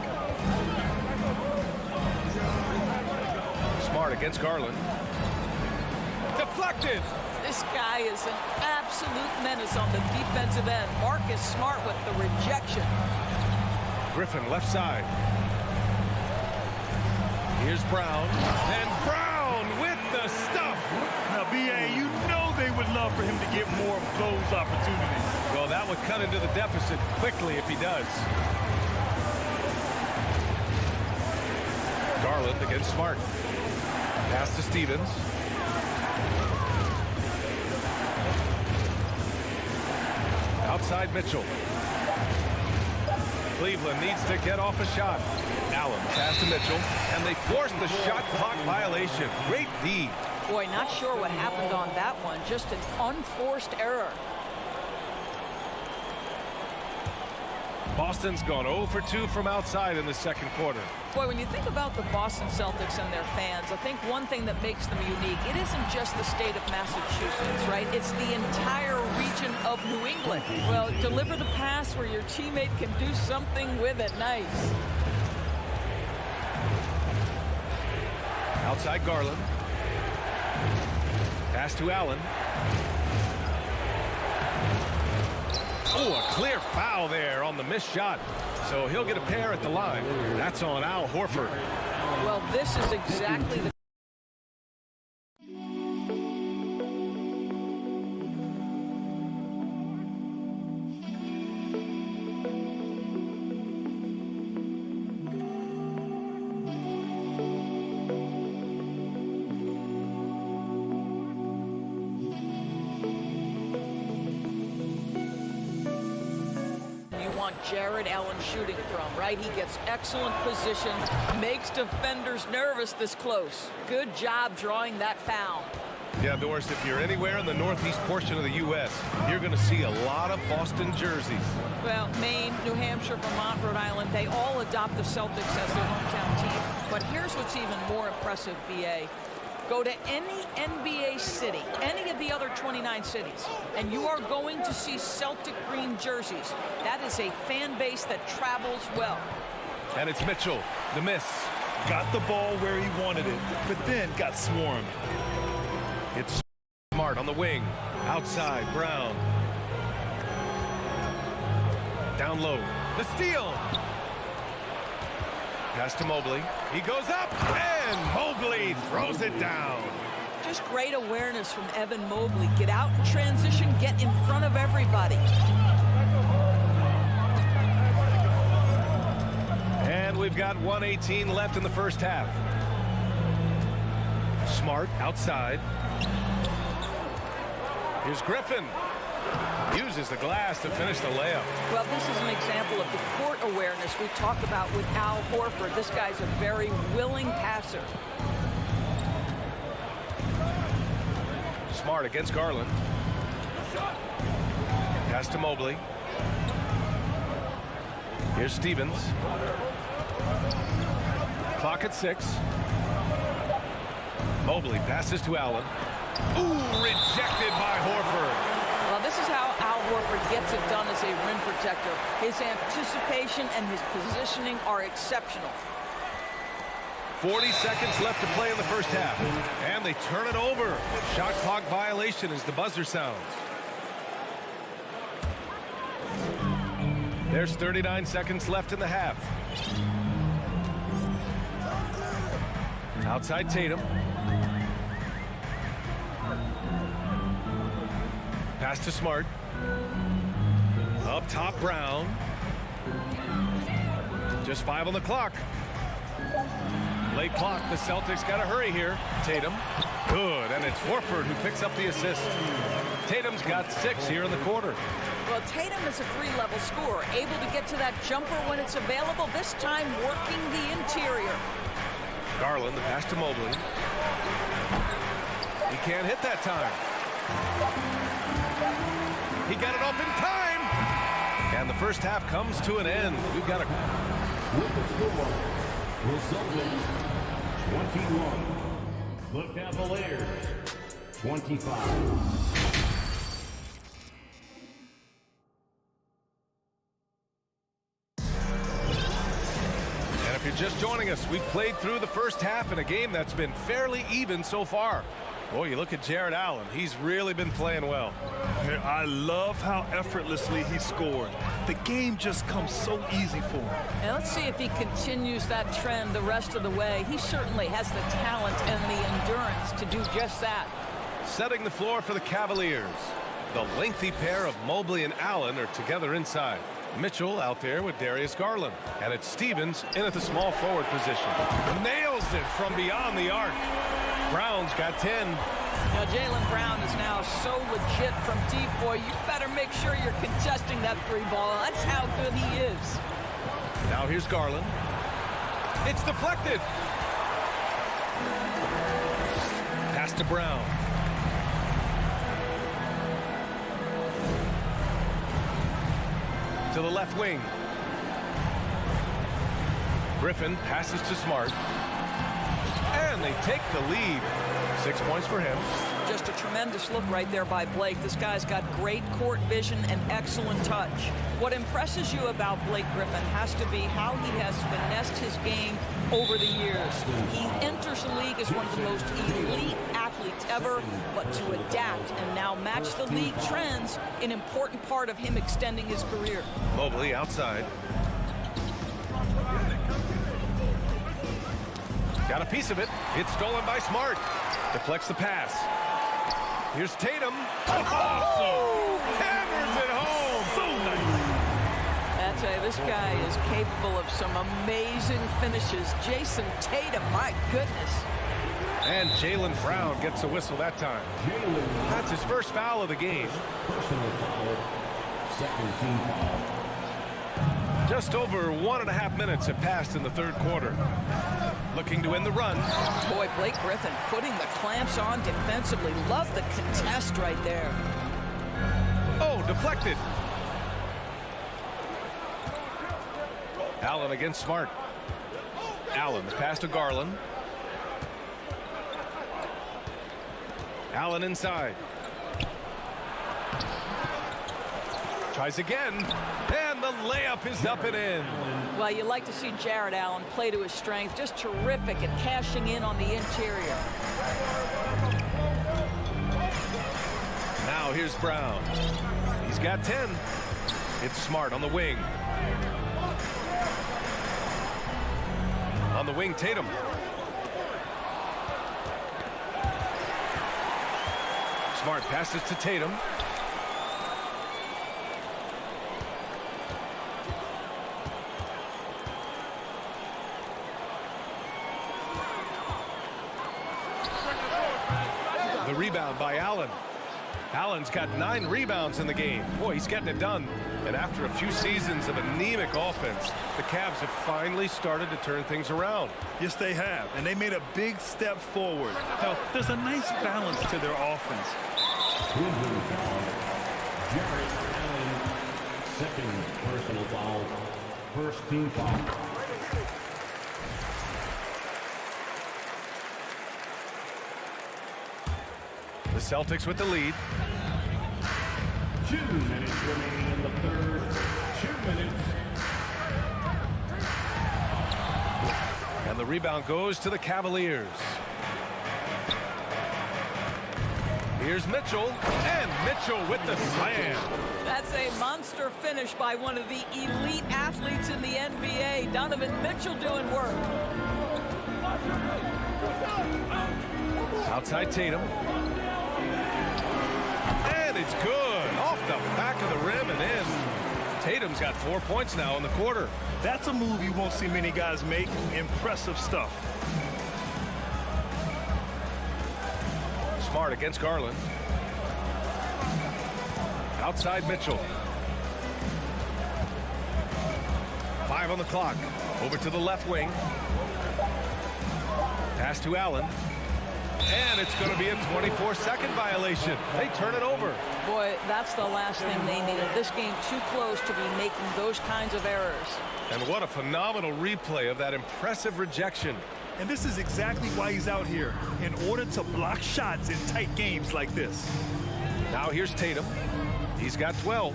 Smart against Garland. Deflected. This guy is an absolute menace on the defensive end. Marcus Smart with the rejection. Griffin left side. Here's Brown. And Brown with the stuff. Now, B.A., you know they would love for him to get more of those opportunities. Well, that would cut into the deficit quickly if he does. Garland against Smart. Pass to Stevens. Outside Mitchell. Cleveland needs to get off a shot. Allen pass to Mitchell, and they force the shot clock violation. Great D. Boy, not sure what happened on that one. Just an unforced error. Boston's gone 0 for 2 from outside in the second quarter. Boy, when you think about the Boston Celtics and their fans, I think one thing that makes them unique, it isn't just the state of Massachusetts, right? It's the entire region of New England. Well, deliver the pass where your teammate can do something with it. Nice. Outside Garland. Pass to Allen. Oh, a clear foul there on the missed shot. So he'll get a pair at the line. That's on Al Horford. Well, this is exactly the Jared Allen shooting from, right? He gets excellent position, makes defenders nervous this close. Good job drawing that foul. Yeah, Doris, if you're anywhere in the northeast portion of the U.S., you're going to see a lot of Boston jerseys. Well, Maine, New Hampshire, Vermont, Rhode Island, they all adopt the Celtics as their hometown team. But here's what's even more impressive, B.A. Go to any NBA city, any of the other 29 cities, and you are going to see Celtic green jerseys. That is a fan base that travels well. And it's Mitchell, the miss. Got the ball where he wanted it, but then got swarmed. It's Smart on the wing. Outside, Brown. Down low. The steal. Pass to Mobley. He goes up, and Mobley throws it down. Just great awareness from Evan Mobley. Get out in transition, get in front of everybody. And we've got 1:18 left in the first half. Smart outside. Here's Griffin. Uses the glass to finish the layup. Well, this is an example of the court awareness we talked about with Al Horford. This guy's a very willing passer. Smart against Garland. Pass to Mobley. Here's Stevens. Clock at 6. Mobley passes to Allen. Ooh, rejected by Horford. Well, this is how Al Horford gets it done as a rim protector. His anticipation and his positioning are exceptional. 40 seconds left to play in the first half. And they turn it over. Shot clock violation as the buzzer sounds. There's 39 seconds left in the half. Outside Tatum. Pass to Smart. Up top, Brown. Just 5 on the clock. Late clock. The Celtics got to hurry here. Tatum. Good. And it's Horford who picks up the assist. Tatum's got 6 here in the quarter. Well, Tatum is a 3-level scorer, able to get to that jumper when it's available, this time working the interior. Garland, the pass to Mobley. He can't hit that time. He got it off in time. And the first half comes to an end. We've got a... With the score, resulting 21. The Cavaliers, 25. If you're just joining us, we've played through the first half in a game that's been fairly even so far. Boy, you look at Jared Allen. He's really been playing well. I love how effortlessly he scored. The game just comes so easy for him. And let's see if he continues that trend the rest of the way. He certainly has the talent and the endurance to do just that. Setting the floor for the Cavaliers. The lengthy pair of Mobley and Allen are together inside. Mitchell out there with Darius Garland. And it's Stevens in at the small forward position. Nails it from beyond the arc. Brown's got 10. Now, Jaylen Brown is now so legit from deep, boy. You better make sure you're contesting that 3-ball. That's how good he is. Now here's Garland. It's deflected. Pass to Brown. To the left wing. Griffin passes to Smart. And they take the lead. 6 points for him. Just a tremendous look right there by Blake. This guy's got great court vision and excellent touch. What impresses you about Blake Griffin has to be how he has finessed his game over the years. He enters the league as one of the most elite athletes ever, but to adapt and now match the league trends, an important part of him extending his career. Mobley outside. Got a piece of it. It's stolen by Smart. Deflects the pass. Here's Tatum. Oh! Hammers it home. So nice. I tell you, this guy is capable of some amazing finishes. Jason Tatum, my goodness. And Jaylen Brown gets a whistle that time. That's his first foul of the game. Personal foul, second team foul. Just over 1.5 minutes have passed in the third quarter. Looking to win the run. Boy, Blake Griffin putting the clamps on defensively. Love the contest right there. Oh, deflected. Allen against Smart. Allen, the pass to Garland. Allen inside. Tries again, and the layup is up and in. Well, you like to see Jared Allen play to his strength. Just terrific at cashing in on the interior. Now here's Brown. He's got 10. It's Smart on the wing. On the wing, Tatum. Smart passes to Tatum. The rebound by Allen. Allen's got 9 rebounds in the game. Boy, he's getting it done. And after a few seasons of anemic offense, the Cavs have finally started to turn things around. Yes, they have. And they made a big step forward. Now, there's a nice balance to their offense. Jared Allen, second personal foul, first team foul. The Celtics with the lead. 2 minutes remaining in the third. 2 minutes. And the rebound goes to the Cavaliers. Here's Mitchell, and Mitchell with the slam. That's a monster finish by one of the elite athletes in the NBA. Donovan Mitchell doing work. Outside Tatum. And it's good. Off the back of the rim and in. Tatum's got 4 points now in the quarter. That's a move you won't see many guys make. Impressive stuff. Smart against Garland. Outside Mitchell. 5 on the clock. Over to the left wing. Pass to Allen. And it's going to be a 24-second violation. They turn it over. Boy, that's the last thing they needed. This game too close to be making those kinds of errors. And what a phenomenal replay of that impressive rejection. And this is exactly why he's out here, in order to block shots in tight games like this. Now here's Tatum. He's got 12.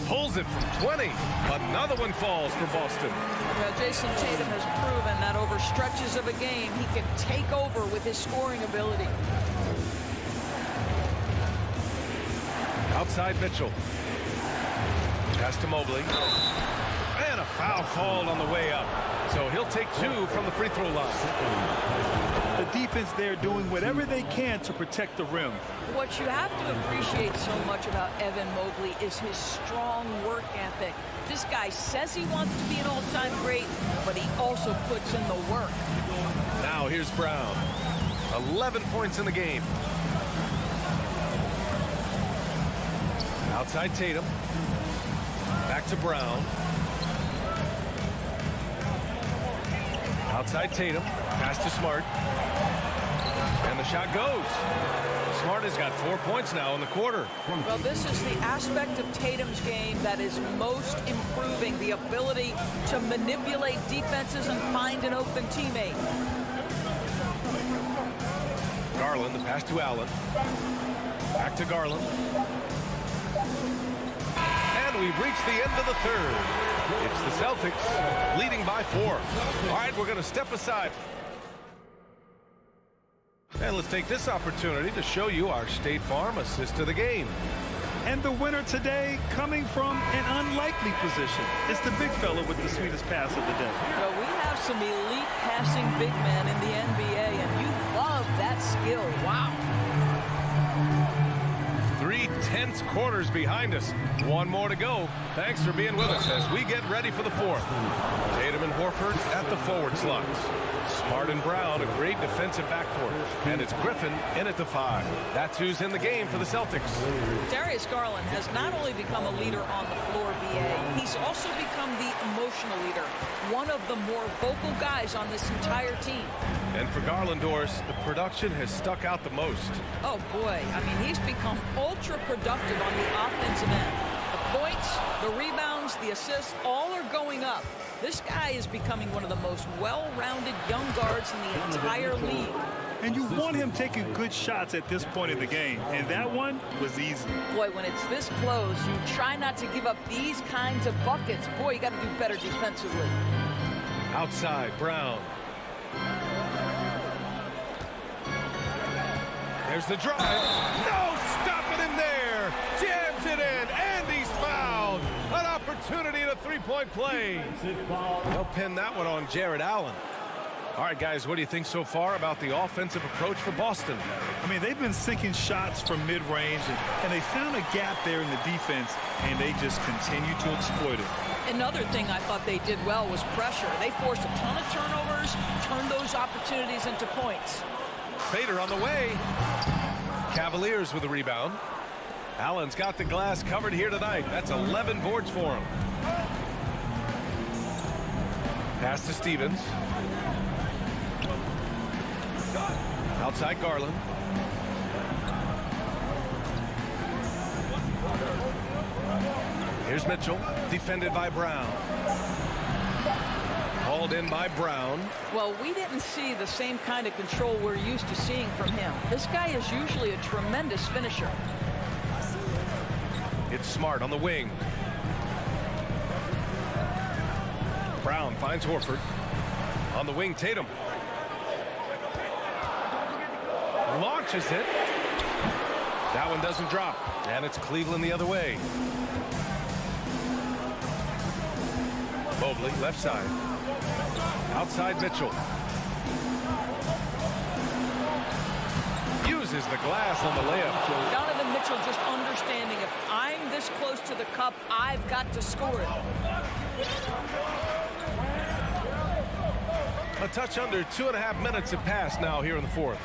Pulls it from 20. Another one falls for Boston. Well, Jason Tatum has proven that over stretches of a game, he can take over with his scoring ability. Outside Mitchell. Pass to Mobley. And a foul called on the way up. So he'll take 2 from the free throw line. The defense there doing whatever they can to protect the rim. What you have to appreciate so much about Evan Mobley is his strong work ethic. This guy says he wants to be an all-time great, but he also puts in the work. Now here's Brown. 11 points in the game. Outside Tatum. Back to Brown. Outside Tatum. Pass to Smart. And the shot goes. Smart has got 4 points now in the quarter. Well, this is the aspect of Tatum's game that is most improving, the ability to manipulate defenses and find an open teammate. Garland, the pass to Allen. Back to Garland. And we've reached the end of the third. It's the Celtics leading by 4. All right, we're going to step aside. And let's take this opportunity to show you our State Farm assist of the game. And the winner today coming from an unlikely position. It's the big fella with the sweetest pass of the day. Well, we have some elite passing big men in the NBA, and you love that skill. Wow. 3 tense quarters behind us. One more to go. Thanks for being with us as we get ready for the fourth. Tatum and Horford at the forward slots. Smart and Brown, a great defensive backcourt. And it's Griffin in at the 5. That's who's in the game for the Celtics. Darius Garland has not only become a leader on the floor, BA, he's also become the emotional leader. One of the more vocal guys on this entire team. And for Garland, Doris, the production has stuck out the most. Oh, boy. I mean, he's become ultra-productive on the offensive end. The points, the rebounds, the assists, all are going up. This guy is becoming one of the most well-rounded young guards in the entire league. And you want him taking good shots at this point in the game. And that one was easy. Boy, when it's this close, you try not to give up these kinds of buckets. Boy, you got to do better defensively. Outside, Brown. There's the drive. No, stopping him there. Jams it in, and he's fouled. An opportunity at a three-point play. They'll pin that one on Jared Allen. All right, guys, what do you think so far about the offensive approach for Boston? I mean, they've been sinking shots from mid-range, and they found a gap there in the defense, and they just continue to exploit it. Another thing I thought they did well was pressure. They forced a ton of turnovers, turned those opportunities into points. Fader on the way. Cavaliers with a rebound. Allen's got the glass covered here tonight. That's 11 boards for him. Pass to Stevens. Outside Garland. Here's Mitchell, defended by Brown. Hauled in by Brown. Well, we didn't see the same kind of control we're used to seeing from him. This guy is usually a tremendous finisher. It's Smart on the wing. Brown finds Horford. On the wing, Tatum. Launches it. That one doesn't drop. And it's Cleveland the other way. Mobley, left side. Outside Mitchell. Uses the glass on the layup. Donovan Mitchell just understanding if I'm this close to the cup, I've got to score it. A touch under 2.5 minutes have passed now here in the fourth.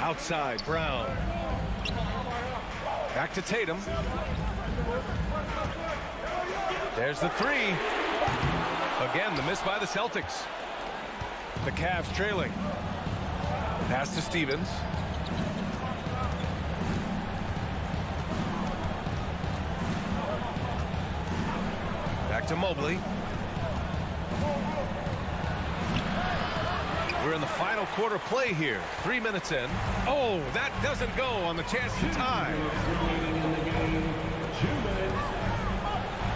Outside, Brown. Back to Tatum. There's the three. Again, the miss by the Celtics. The Cavs trailing. Pass to Stevens. Back to Mobley. We're in the final quarter play here. 3 minutes in. Oh, that doesn't go on the chance to tie.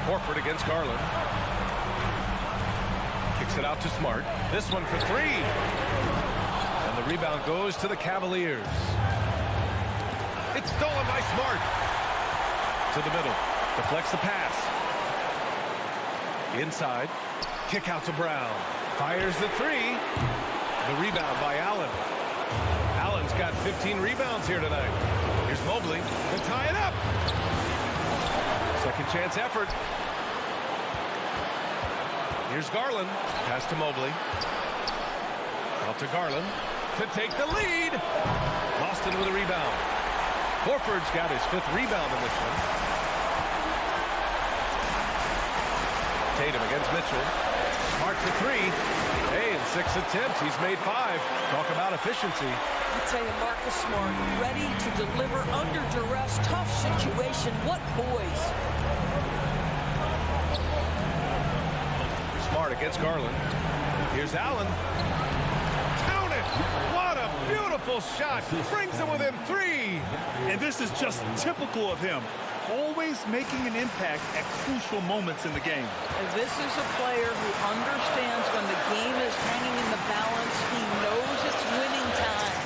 Horford against Garland. Kicks it out to Smart. This one for three. And the rebound goes to the Cavaliers. It's stolen by Smart. To the middle. Deflects the pass. Inside. Kick out to Brown. Fires the three. The rebound by Allen. Allen's got 15 rebounds here tonight. Here's Mobley to tie it up. Second chance effort. Here's Garland. Pass to Mobley. Out to Garland to take the lead. Boston with a rebound. Horford's got his 5th rebound in this one. Tatum against Mitchell. Smart for three. Hey, in 6 attempts, he's made 5. Talk about efficiency. I tell you, Marcus Smart, ready to deliver under duress, tough situation. What poise. Smart against Garland. Here's Allen. Count it! What a beautiful shot. Brings him within 3. And this is just typical of him. Always making an impact at crucial moments in the game. And this is a player who understands when the game is hanging in the balance. He knows it's winning time.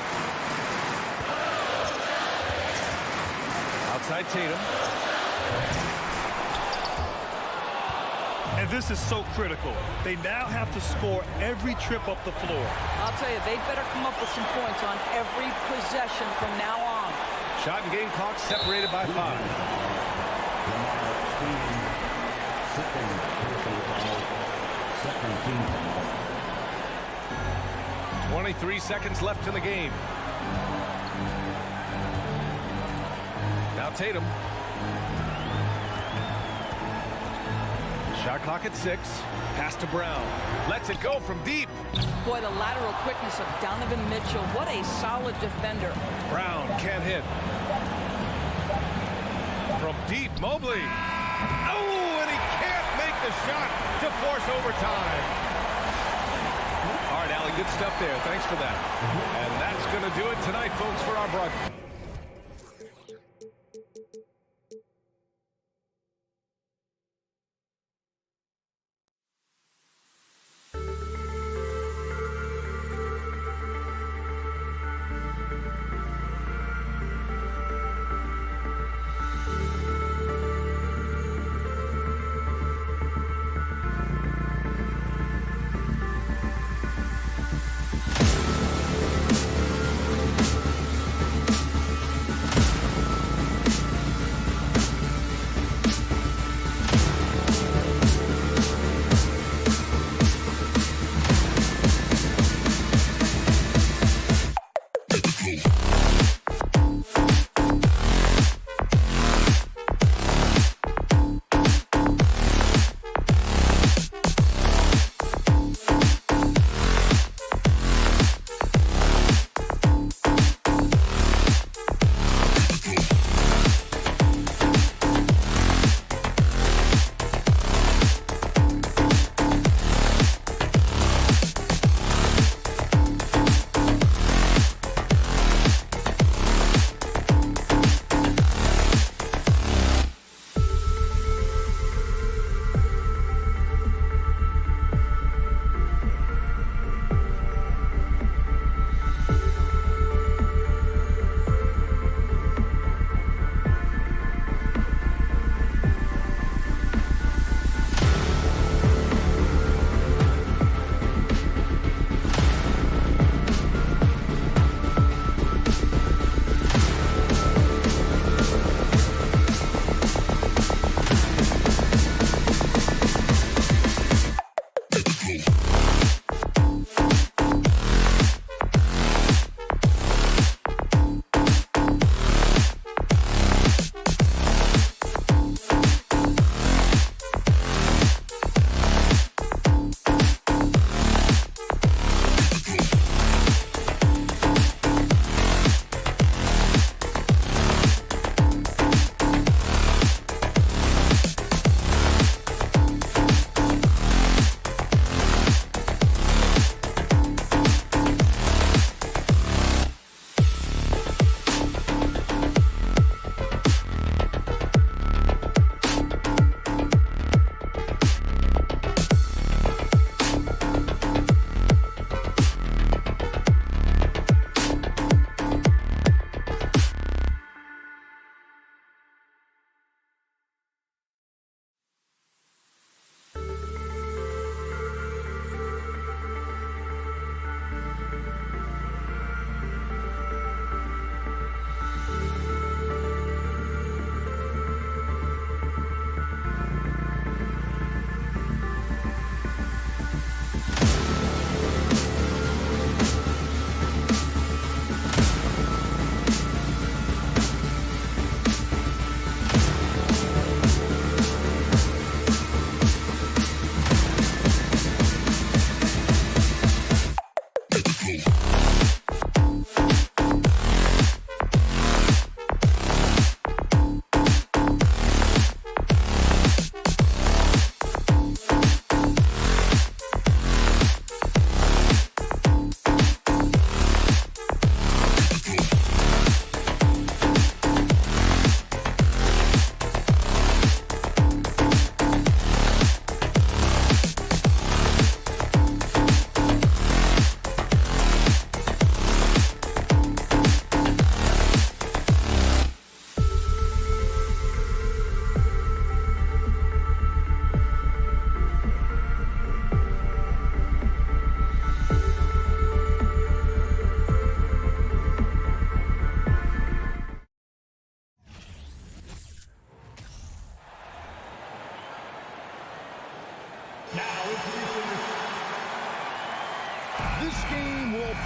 Outside Tatum. And And this is so critical. They now have to score every trip up the floor. I'll tell you, they'd better come up with some points on every possession from now on. Shot and game clock separated by 23 seconds left in the game. Now Tatum. Shot clock at 6. Pass to Brown. Lets it go from deep. Boy, the lateral quickness of Donovan Mitchell. What a solid defender. Brown can't hit. From deep, Mobley. Oh, and he can't make the shot to force overtime. All right, Allie, good stuff there. Thanks for that. And that's going to do it tonight, folks, for our broadcast.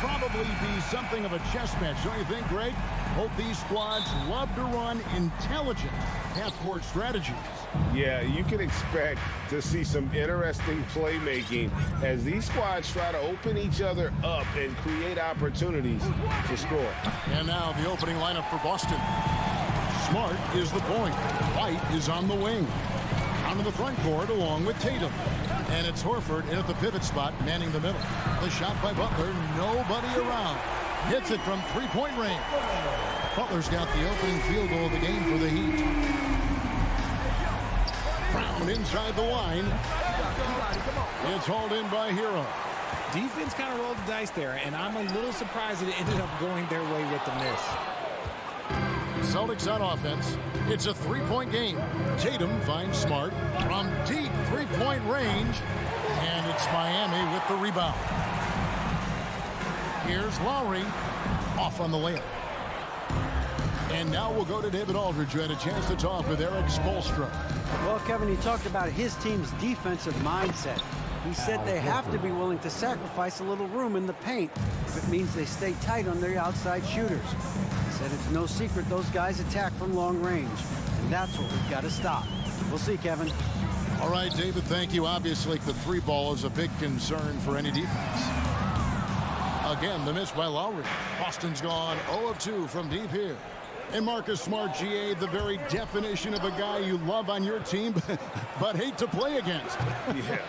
probably be something of a chess match, don't you think, Greg? Both these squads love to run intelligent half-court strategies. Yeah, you can expect to see some interesting playmaking as these squads try to open each other up and create opportunities to score. And now the opening lineup for Boston. Smart is the point. White is on the wing. Out of the front court along with Tatum. And it's Horford in at the pivot spot, manning the middle. The shot by Butler, nobody around. Hits it from three-point range. Butler's got the opening field goal of the game for the Heat. Brown inside the line. It's hauled in by Hero. Defense kind of rolled the dice there, and I'm a little surprised that it ended up going their way with the miss. Celtics on offense. It's a three-point game. Tatum finds Smart from deep three-point range. And it's Miami with the rebound. Here's Lowry off on the layup. And now we'll go to David Aldridge, who had a chance to talk with Eric Spoelstra. Well, Kevin, he talked about his team's defensive mindset. He said they have to be willing to sacrifice a little room in the paint if it means they stay tight on their outside shooters. He said it's no secret those guys attack from long range, and that's what we've got to stop. We'll see, Kevin. All right, David, thank you. Obviously, the three ball is a big concern for any defense. Again, the miss by Lowry. Boston's gone 0 of 2 from deep here. And Marcus Smart, GA, the very definition of a guy you love on your team, but hate to play against. Yeah,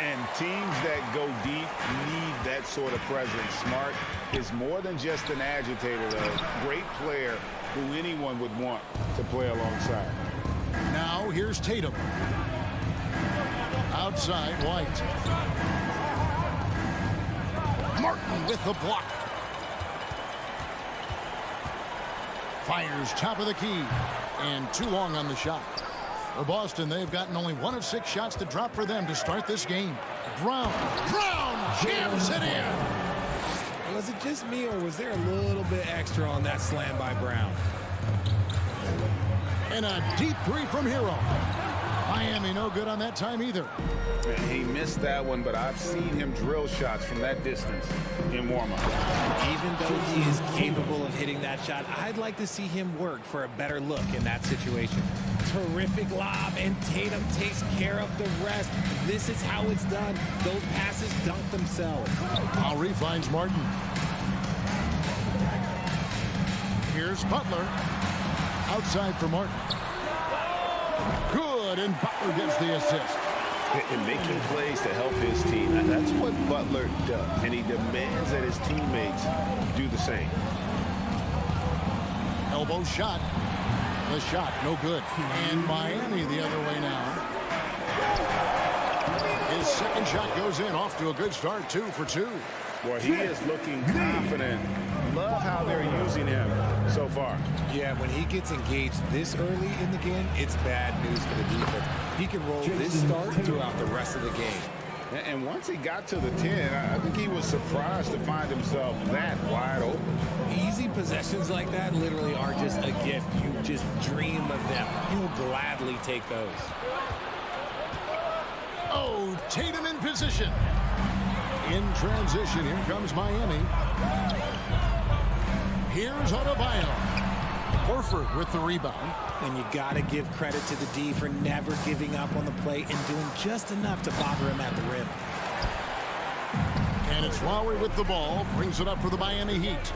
and teams that go deep need that sort of presence. Smart is more than just an agitator, though. Great player who anyone would want to play alongside. Now, here's Tatum. Outside, White. Martin with the block. Fires top of the key. And too long on the shot. For Boston, they've gotten only 1 of 6 shots to drop for them to start this game. Brown jams it in. Was it just me, or was there a little bit extra on that slam by Brown? And a deep three from Hero. Miami no good on that time either. He missed that one, but I've seen him drill shots from that distance in warm-up. Even though he is capable of hitting that shot, I'd like to see him work for a better look in that situation. Terrific lob, and Tatum takes care of the rest. This is how it's done. Those passes dunk themselves. Lowry finds Martin. Here's Butler. Outside for Martin. Good, and Butler gets the assist. And making plays to help his team. That's what Butler does, and he demands that his teammates do the same. Elbow shot. The shot, no good. And Miami the other way now. His second shot goes in, off to a good start, 2 for 2. Well, he is looking confident. Love how they're using him so far. Yeah, when he gets engaged this early in the game, it's bad news for the defense. He can roll this start throughout the rest of the game. And once he got to the 10, I think he was surprised to find himself that wide open. Easy possessions like that literally are just a gift. You just dream of them. You'll gladly take those. Oh, Tatum in position. In transition, here comes Miami. Here's Adebayo. Horford with the rebound. And you got to give credit to the D for never giving up on the play and doing just enough to bother him at the rim. And it's Lowry with the ball. Brings it up for the Miami Heat.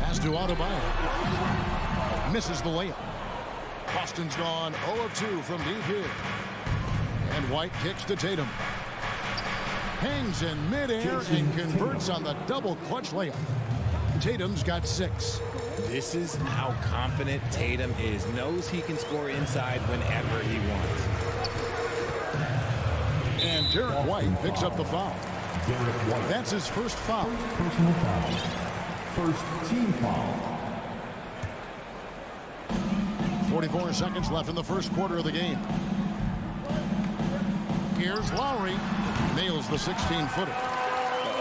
Pass to Adebayo. Misses the layup. Boston's gone 0 of 2 from deep here. And White kicks to Tatum. Hangs in midair and converts on the double clutch layup. Tatum's got 6. This is how confident Tatum is. Knows he can score inside whenever he wants. And Derek White picks up the foul. That's his first foul. Personal foul. First team foul. 44 seconds left in the first quarter of the game. Here's Lowry. Nails the 16-footer.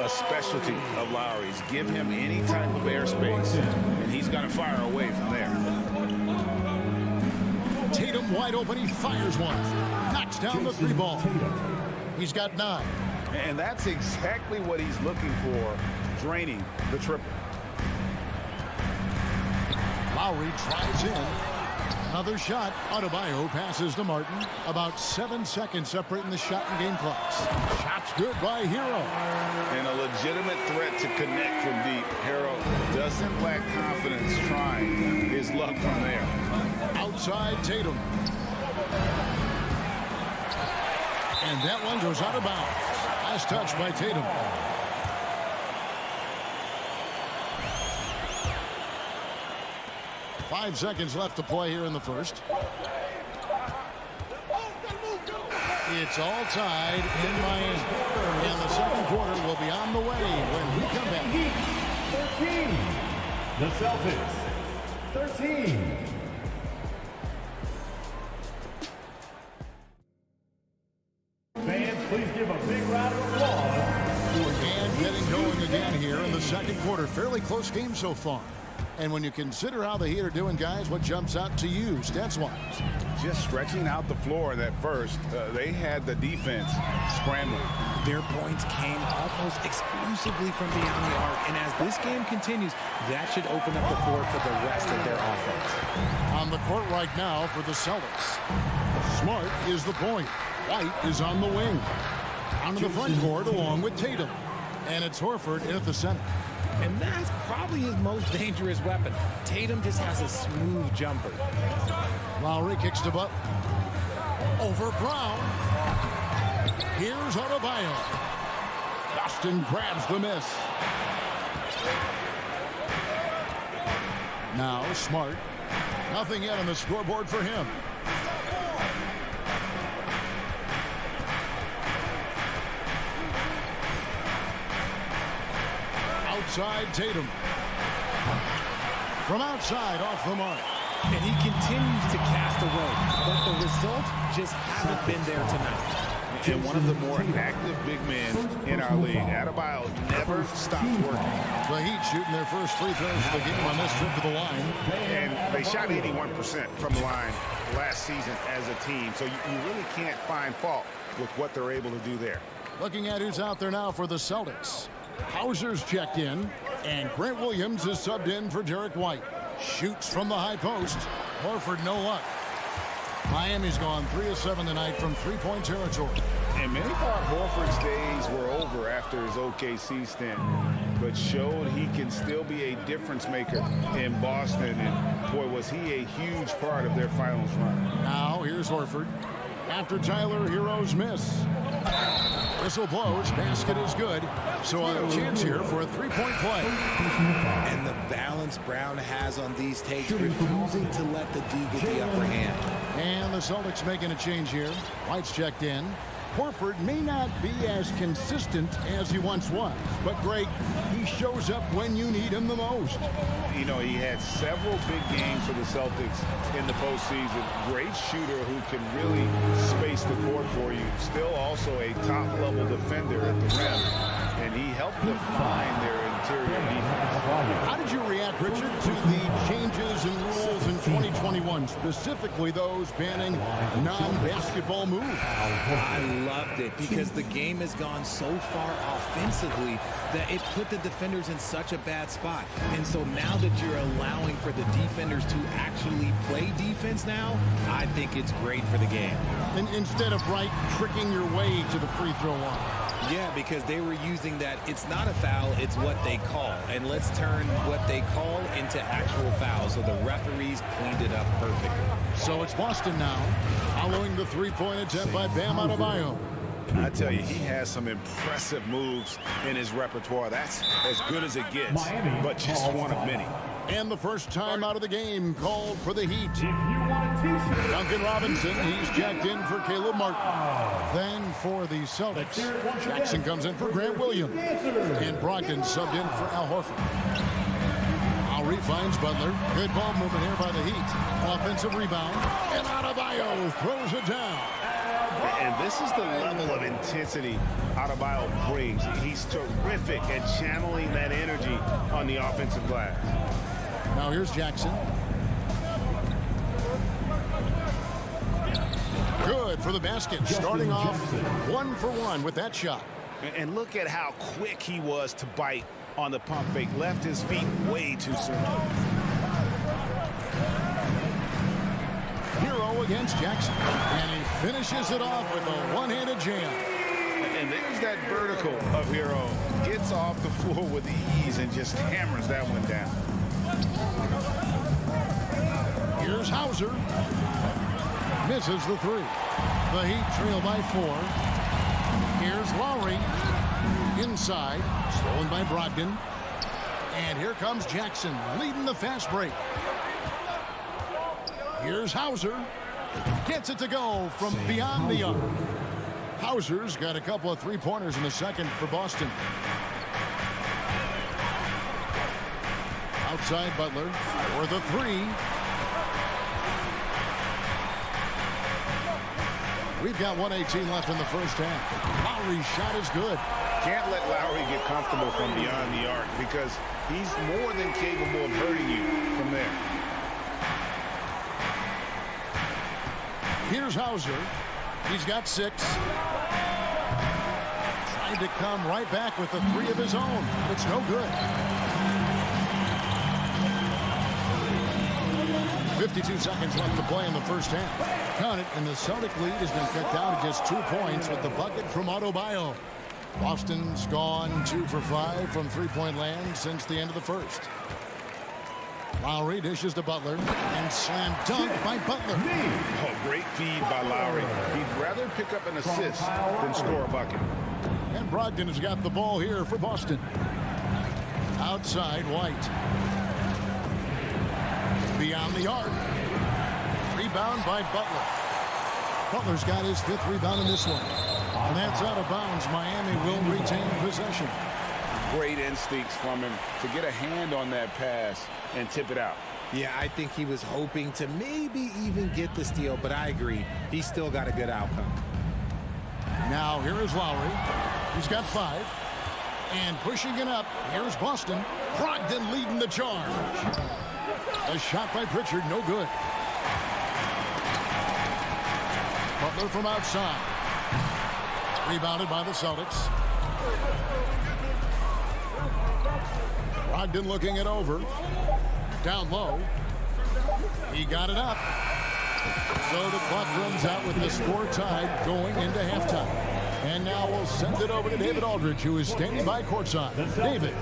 A specialty of Lowry's. Give him any type of airspace, and he's going to fire away from there. Tatum wide open. He fires one. Knocks down the 3 ball. He's got 9. And that's exactly what he's looking for. draining the triple. Lowry drives in. Another shot. Adebayo passes to Martin. About 7 seconds separating the shot and game clocks. Shot's good by Hero. And a legitimate threat to connect from deep. Hero doesn't lack confidence trying his luck from there. Outside Tatum. And that one goes out of bounds. Last touch by Tatum. Five seconds left to play here in the first. It's all tied in Miami. And the second quarter will be on the way when we come back. Heat 13. The Celtics 13. Fans, please give a big round of applause. And getting going again here in the second quarter. Fairly close game so far. And when you consider how the Heat are doing, guys, what jumps out to you, stats-wise? Just stretching out the floor in that first. They had the defense scrambling. Their points came almost exclusively from beyond the arc. And as this game continues, that should open up the floor for the rest of their offense. On the court right now for the Celtics. Smart is the point. White is on the wing. Onto the front court along with Tatum. And it's Horford in at the center. And that's probably his most dangerous weapon. Tatum just has a smooth jumper. Lowry kicks to Butler. Over Brown. Here's Adebayo. Boston grabs the miss. Now Smart. Nothing yet on the scoreboard for him. Outside Tatum. From outside off the mark. And he continues to cast away, but the results just haven't been there tonight. And one of the more active big men in our league, Adebayo, never stops working. The Heat shooting their first free throws of the game on this trip to the line. And they shot 81% from the line last season as a team, so you really can't find fault with what they're able to do there. Looking at who's out there now for the Celtics. Hauser's checked in, and Grant Williams is subbed in for Derek White. Shoots from the high post. Horford, no luck. Miami's gone 3 of 7 tonight from three-point territory. And many thought Horford's days were over after his OKC stint, but showed he can still be a difference maker in Boston. And boy, was he a huge part of their finals run. Now here's Horford. After Tyler Hero's miss. Whistle blows. Basket is good. So a chance here for a three-point play. And the balance Brown has on these takes, refusing to let the D get the upper hand. And the Celtics making a change here. White's checked in. Horford may not be as consistent as he once was, but Greg, he shows up when you need him the most. You know, he had several big games for the Celtics in the postseason. Great shooter who can really space the court for you. Still also a top-level defender at the rim, and he helped define their interior defense. How did you react, Richard, to the changes in rules in 2021, specifically those banning non-basketball moves? I loved it because the game has gone so far offensively that it put the defenders in such a bad spot. And so now that you're allowing for the defenders to actually play defense now, I think it's great for the game. And instead of tricking your way to the free throw line. Yeah, because they were using that it's not a foul, it's what they call. And let's turn what they call into actual fouls. So the referees cleaned it up perfectly. So it's Boston now, following the three-point attempt by Bam Adebayo. I tell you, he has some impressive moves in his repertoire. That's as good as it gets, but just one of many. And the first time out of the game called for the Heat. Duncan Robinson, he's checked in for Caleb Martin. Then for the Celtics, Jackson comes in for Grant Williams. And Brogdon subbed in for Al Horford. Lowry finds Butler. Good ball movement here by the Heat. Offensive rebound. And Adebayo throws it down. And this is the level of intensity Adebayo brings. He's terrific at channeling that energy on the offensive glass. Now here's Jackson. Good for the basket. Starting off 1 for 1 with that shot. And look at how quick he was to bite on the pump fake. Left his feet way too soon. Hero against Jackson. And he finishes it off with a one-handed jam. And there's that vertical of Hero. Gets off the floor with ease and just hammers that one down. Here's Hauser. Misses the three. The Heat trail by 4. Here's Lowry. Inside. Stolen by Brogdon. And here comes Jackson leading the fast break. Here's Hauser. Gets it to go from beyond the arc. Hauser's got a couple of three-pointers in the second for Boston. Outside Butler for the three. We've got 1:18 left in the first half. Lowry's shot is good. Can't let Lowry get comfortable from beyond the arc because he's more than capable of hurting you from there. Here's Hauser. He's got 6. Trying to come right back with the 3 of his own. It's no good. 52 seconds left to play in the first half. Count it, and the Celtic lead has been cut down to just 2 points with the bucket from Adebayo. Boston's gone 2 for 5 from three-point land since the end of the first. Lowry dishes to Butler and slam dunk by Butler. Oh, great feed by Lowry. He'd rather pick up an assist than score a bucket. And Brogdon has got the ball here for Boston. Outside White. Beyond the arc. Rebound by Butler. Butler's got his 5th rebound in this one. And that's out of bounds. Miami will retain possession. Great instincts from him to get a hand on that pass and tip it out. Yeah, I think he was hoping to maybe even get the steal, but I agree. He's still got a good outcome. Now here is Lowry. He's got 5. And pushing it up, here's Boston. Brogdon leading the charge. A shot by Pritchard, no good. Butler from outside. Rebounded by the Celtics. Brogdon looking it over. Down low. He got it up. So the clock runs out with the score tied going into halftime. And now we'll send it over to David Aldridge, who is standing by courtside. David.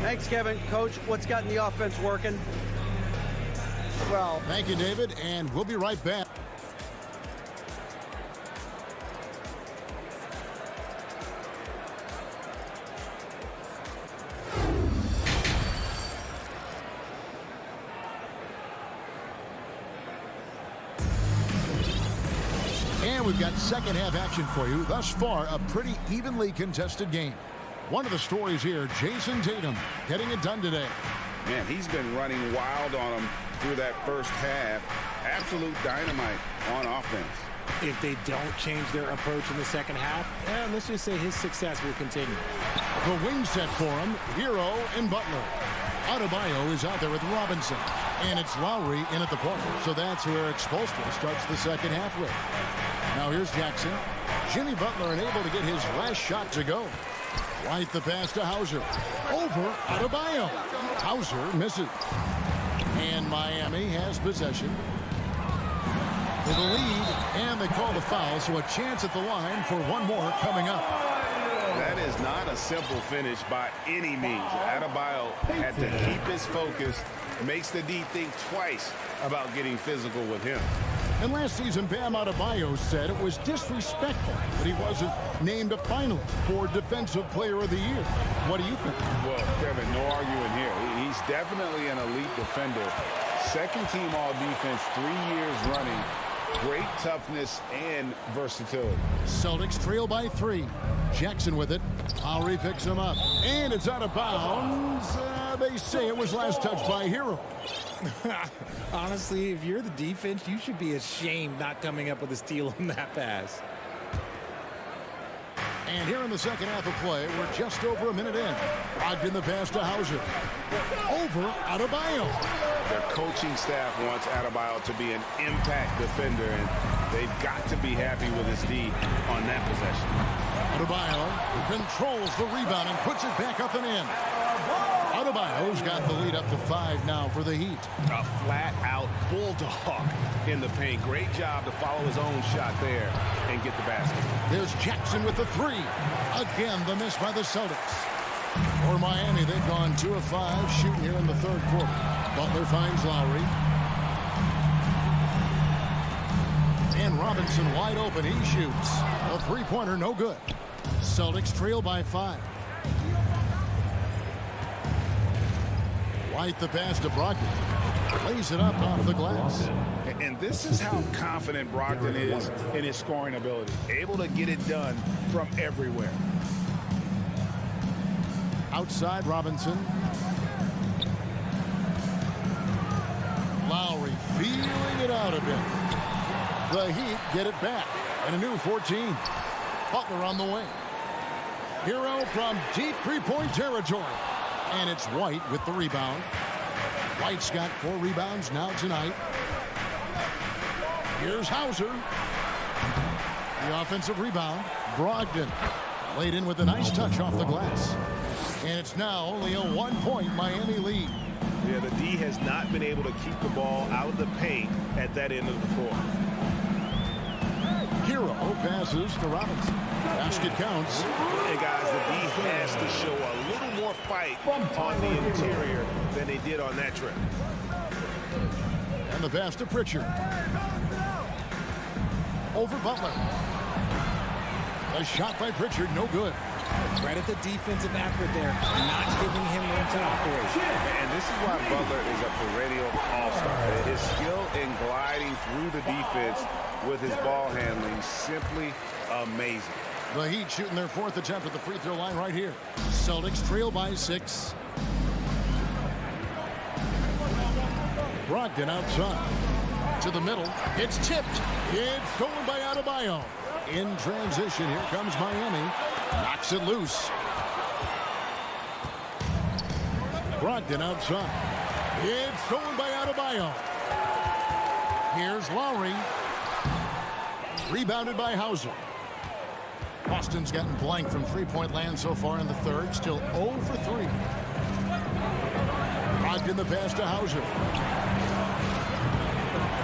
Thanks, Kevin. Coach, what's gotten the offense working? Well, thank you, David, and we'll be right back. And we've got second half action for you. Thus far, a pretty evenly contested game. One of the stories here, Jason Tatum getting it done today. Man, he's been running wild on him through that first half. Absolute dynamite on offense. If they don't change their approach in the second half, let's just say his success will continue. The wing set for him, Hero and Butler. Adebayo is out there with Robinson. And it's Lowry in at the point. So that's where Expulstra starts the second half with. Now here's Jackson. Jimmy Butler unable to get his last shot to go. Right the pass to Hauser. Over Adebayo. Hauser misses. And Miami has possession. For the lead, and they call the foul, so a chance at the line for one more coming up. That is not a simple finish by any means. Adebayo had to keep his focus, makes the D think twice about getting physical with him. And last season, Bam Adebayo said it was disrespectful that he wasn't named a finalist for Defensive Player of the Year. What do you think? Well, Kevin, no arguing here. He's definitely an elite defender. Second team all-defense 3 years running. Great toughness and versatility. Celtics trail by 3. Jackson with it. Lowry picks him up. And it's out of bounds. They say it was last touched by Hero. Honestly, if you're the defense, you should be ashamed not coming up with a steal on that pass. And here in the second half of play, we're just over a minute in. Brogdon the pass to Hauser. Over Adebayo. Their coaching staff wants Adebayo to be an impact defender, and they've got to be happy with his D on that possession. Adebayo controls the rebound and puts it back up and in. Adebayo's got the lead up to 5 now for the Heat. A flat-out bulldog in the paint. Great job to follow his own shot there and get the basket. There's Jackson with the 3. Again, the miss by the Celtics. For Miami, they've gone 2 of 5 shooting here in the third quarter. Butler finds Lowry. And Robinson wide open. He shoots. A three-pointer, no good. Celtics trail by 5. White the pass to Brogdon. Lays it up off the glass. And this is how confident Brogdon is in his scoring ability. Able to get it done from everywhere. Outside Robinson. Lowry feeling it out a bit. The Heat get it back. And a new 14. Butler on the wing. Hero from deep three-point territory. And it's White with the rebound. White's got 4 rebounds now tonight. Here's Hauser. The offensive rebound. Brogdon laid in with a nice touch off the glass. And it's now only a 1-point Miami lead. Yeah, the D has not been able to keep the ball out of the paint at that end of the floor. Hero passes to Robinson. Basket counts. And guys, the D has to show a little more fight on the interior than they did on that trip. And the pass to Pritchard. Over Butler. A shot by Pritchard, no good. Credit the defensive effort there, not giving him room to operate. And this is why Butler is a perennial all-star. His skill in gliding through the defense with his ball handling, simply amazing. The Heat shooting their 4th attempt at the free throw line right here. Celtics trail by 6. Brogdon outside. To the middle. It's tipped. It's stolen by Adebayo. In transition, here comes Miami. Knocks it loose. Brogdon outside. It's stolen by Adebayo. Here's Lowry. Rebounded by Hauser. Boston's gotten blank from three-point land so far in the third. Still 0 for 3. Brogdon the pass to Hauser.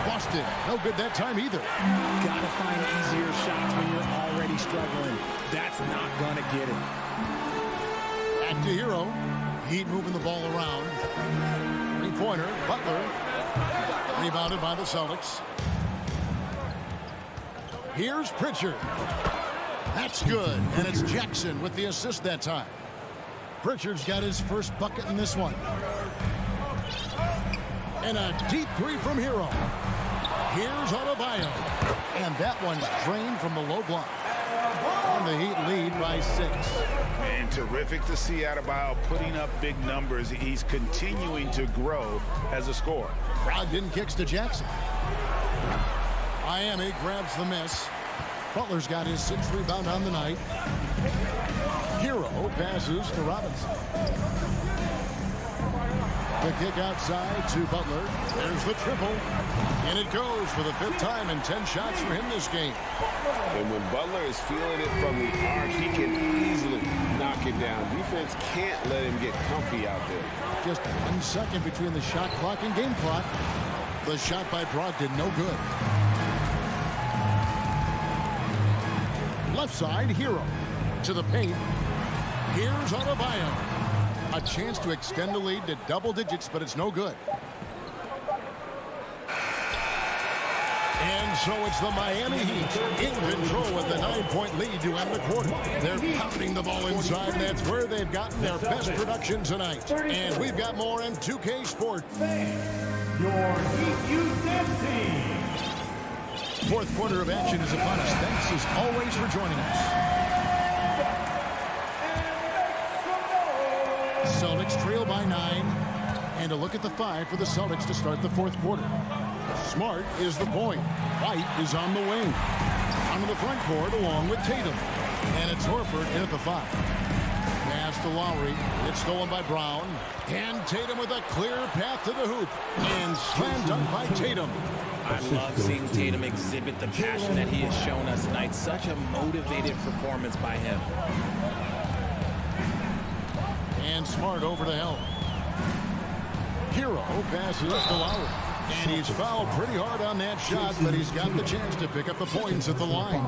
Boston, no good that time either. Gotta find easier shots when you're already struggling. That's not gonna get it. Back to Hero. Heat moving the ball around. Three-pointer, Butler. Rebounded by the Celtics. Here's Pritchard. That's good, and it's Jackson with the assist that time. Pritchard's got his first bucket in this one. And a deep 3 from Hero. Here's Adebayo. And that one's drained from the low block. And the Heat lead by 6. And terrific to see Adebayo putting up big numbers. He's continuing to grow as a scorer. Brogdon kicks to Jackson. Miami grabs the miss. Butler's got his 6th rebound on the night. Hero passes to Robinson. The kick outside to Butler. There's the triple. And it goes for the 5th time and 10 shots for him this game. And when Butler is feeling it from the arc, he can easily knock it down. Defense can't let him get comfy out there. Just 1 second between the shot clock and game clock. The shot by Brogdon, no good. Left side, Hero. To the paint. Here's Adebayo. A chance to extend the lead to double digits, but it's no good. And so it's the Miami Heat in control with the 9-point lead to end the quarter. They're pounding the ball inside, and that's where they've gotten their best production tonight. And we've got more in 2K Sports. Your Heat Youth Dance Team. 4th quarter of action is upon us. Thanks as always for joining us. Celtics trail by 9. And a look at the 5 for the Celtics to start the 4th quarter. Smart is the point. White is on the wing. Onto the front court along with Tatum. And it's Horford in at the 5. Pass to Lowry. It's stolen by Brown. And Tatum with a clear path to the hoop. And slam dunk by Tatum. I love seeing Tatum exhibit the passion that he has shown us tonight. Such a motivated performance by him. And Smart over to help. Hero passes to Lowry. And he's fouled pretty hard on that shot, but he's got the chance to pick up the points at the line.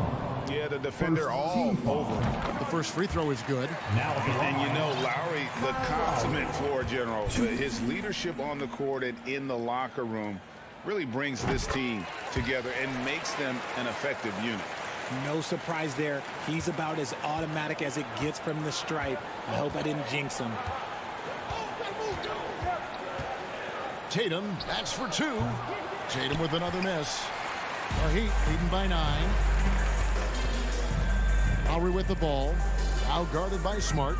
Yeah, the defender all over. The first free throw is good. And you know, Lowry, the consummate floor general, his leadership on the court and in the locker room really brings this team together and makes them an effective unit. No surprise there. He's about as automatic as it gets from the stripe. I hope I didn't jinx him. Tatum, that's for 2. Tatum with another miss. The Heat leading by 9. Lowry with the ball. Out guarded by Smart.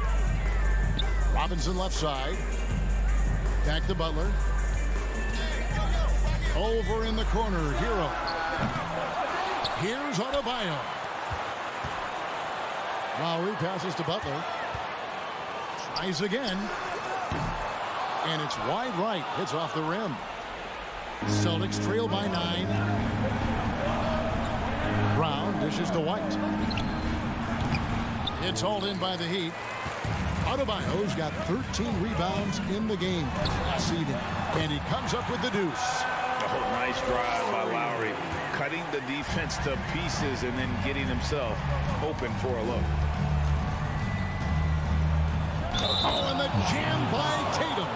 Robinson left side. Back to Butler. Over in the corner, Hero. Here's Adebayo. Lowry passes to Butler. Tries again. And it's wide right. Hits off the rim. Celtics trail by 9. Brown dishes to White. It's hauled in by the Heat. Adebayo's got 13 rebounds in the game last season. And he comes up with the deuce. Oh, nice drive by Lowry. Cutting the defense to pieces and then getting himself open for a look. Oh, and the jam by Tatum.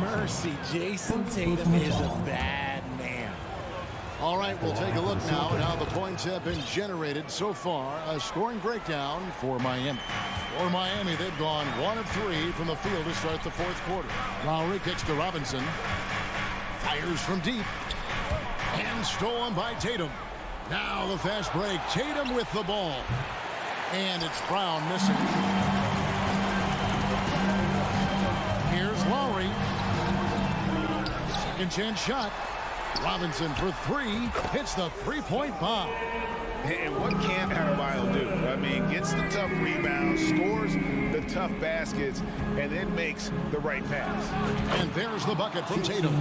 Mercy, Jason Tatum is a bad man. All right, we'll take a look now at how the points have been generated so far. A scoring breakdown for Miami. For Miami, they've gone 1 of 3 from the field to start the fourth quarter. Lowry kicks to Robinson. Fires from deep. And stolen by Tatum. Now the fast break. Tatum with the ball. And it's Brown missing. Here's Lowry. Second chance shot. Robinson for 3. Hits the three-point bomb. And what can Adebayo do? I mean, gets the tough rebounds, scores the tough baskets, and then makes the right pass. And there's the bucket from Tatum.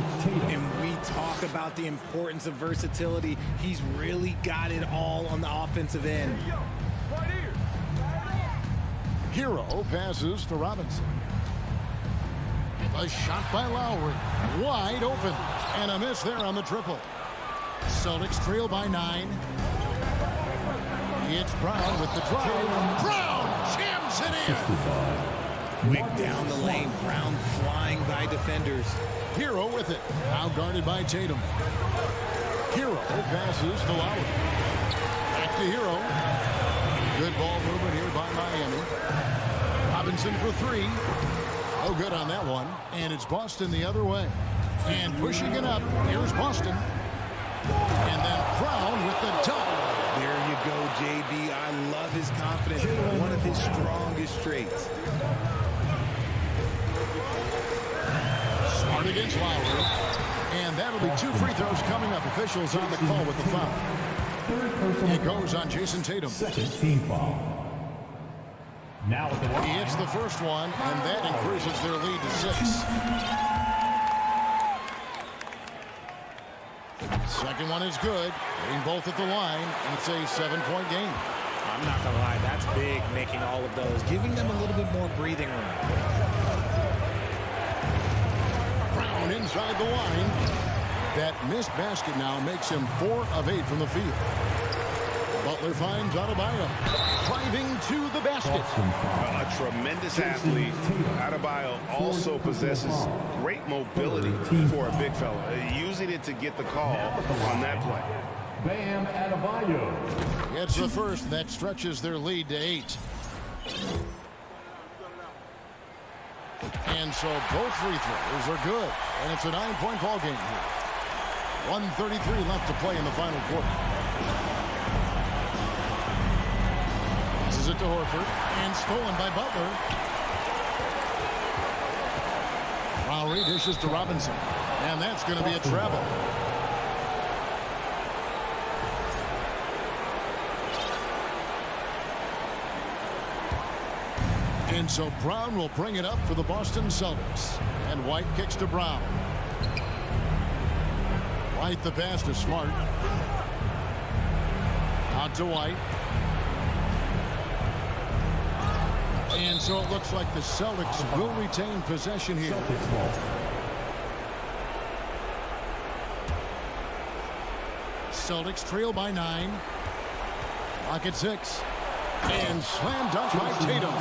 And we talk about the importance of versatility. He's really got it all on the offensive end. Hero passes to Robinson. A shot by Lowry. Wide open. And a miss there on the triple. Celtics trail by 9. It's Brown with the drive. Brown jams it in. Quick down the lane. Brown flying by defenders. Hero with it. Out guarded by Tatum. Hero passes to Lowry. Back to Hero. Good ball movement here by Miami. Robinson for 3. Oh, good on that one. And it's Boston the other way. And pushing it up. Here's Boston. And then Brown with the dunk. There you go, JB. I love his confidence. One of his strongest traits. Smart against Lowry. And that'll be 2 free throws coming up. Officials on the call with the foul. It goes on Jason Tatum. Second team foul. Now at the line. He hits the first one, and that increases their lead to 6. Second one is good. Hitting both at the line, and it's a 7-point game. I'm not going to lie, that's big, making all of those, giving them a little bit more breathing room. Brown inside the line. That missed basket now makes him 4 of 8 from the field. Butler finds Adebayo. Driving to the basket. A tremendous athlete. Adebayo also possesses great mobility for a big fella. Using it to get the call on that play. Bam Adebayo. It's the first that stretches their lead to 8. And so both free throws are good. And it's a 9-point ball game here. 1:33 left to play in the final quarter. Passes it to Horford. And stolen by Butler. Lowry dishes to Robinson. And that's going to be a travel. And so Brown will bring it up for the Boston Celtics. And White kicks to Brown. White the pass to Smart. Out to White. And so it looks like the Celtics will retain possession here. Celtics trail by 9. Clock at 6. And slam dunk by Tatum.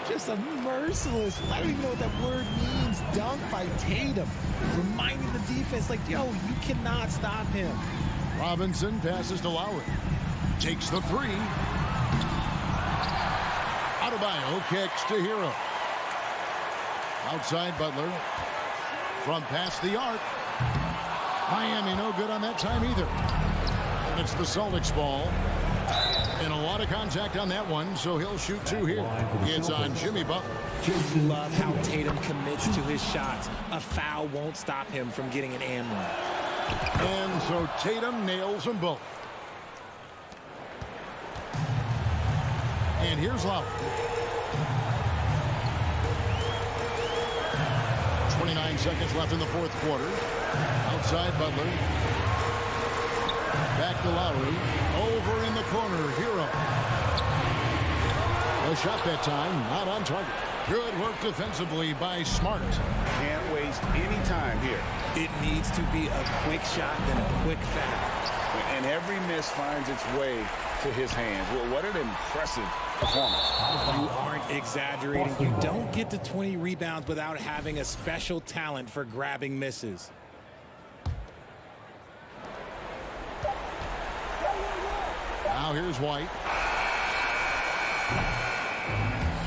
Just a merciless, I don't even know what that word means, dunk by Tatum. Reminding the defense, like, yo, you cannot stop him. Robinson passes to Lowry. Takes the 3. Adebayo kicks to Hero. Outside Butler. From past the arc. Miami no good on that time either. And it's the Celtics ball. And a lot of contact on that one, so he'll shoot 2 here. It's on Jimmy Butler. Love how Tatum commits to his shots. A foul won't stop him from getting an and one. And so Tatum nails them both. And here's Lowry. 29 seconds left in the fourth quarter. Outside Butler. Back to Lowry. Over in the corner. Hero. A shot that time. Not on target. Good work defensively by Smart. Can't waste any time here. It needs to be a quick shot, then a quick foul. And every miss finds its way to his hands. Well, what an impressive performance. You aren't exaggerating. You don't get to 20 rebounds without having a special talent for grabbing misses. Now here's White.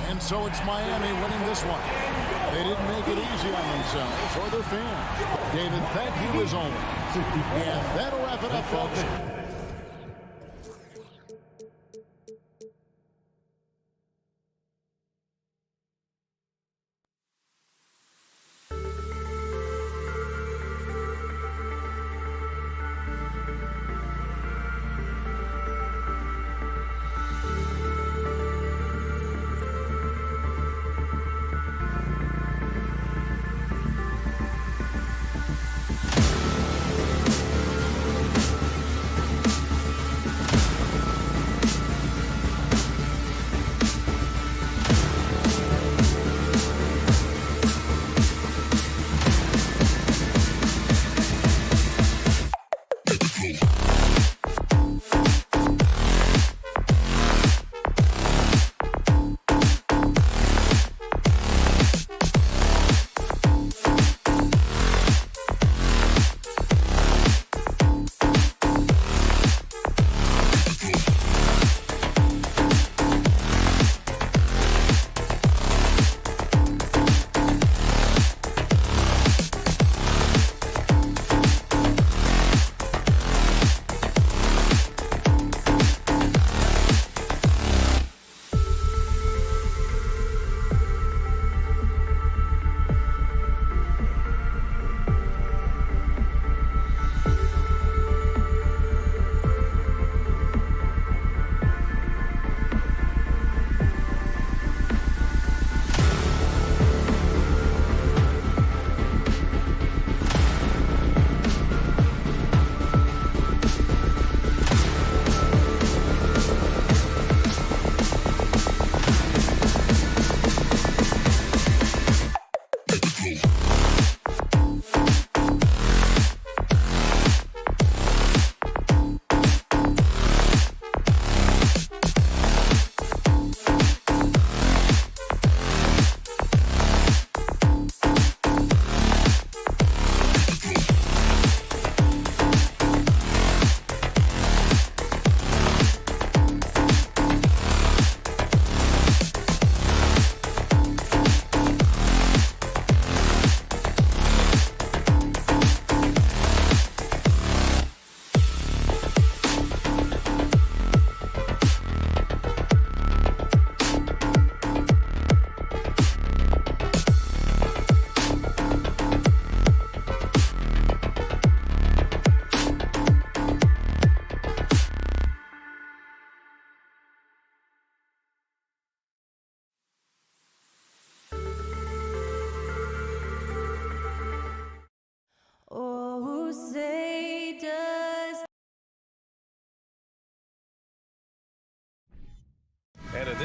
And so it's Miami winning this one. They didn't make it easy on themselves or their fans. David, thank you as always. And that'll wrap it up, folks.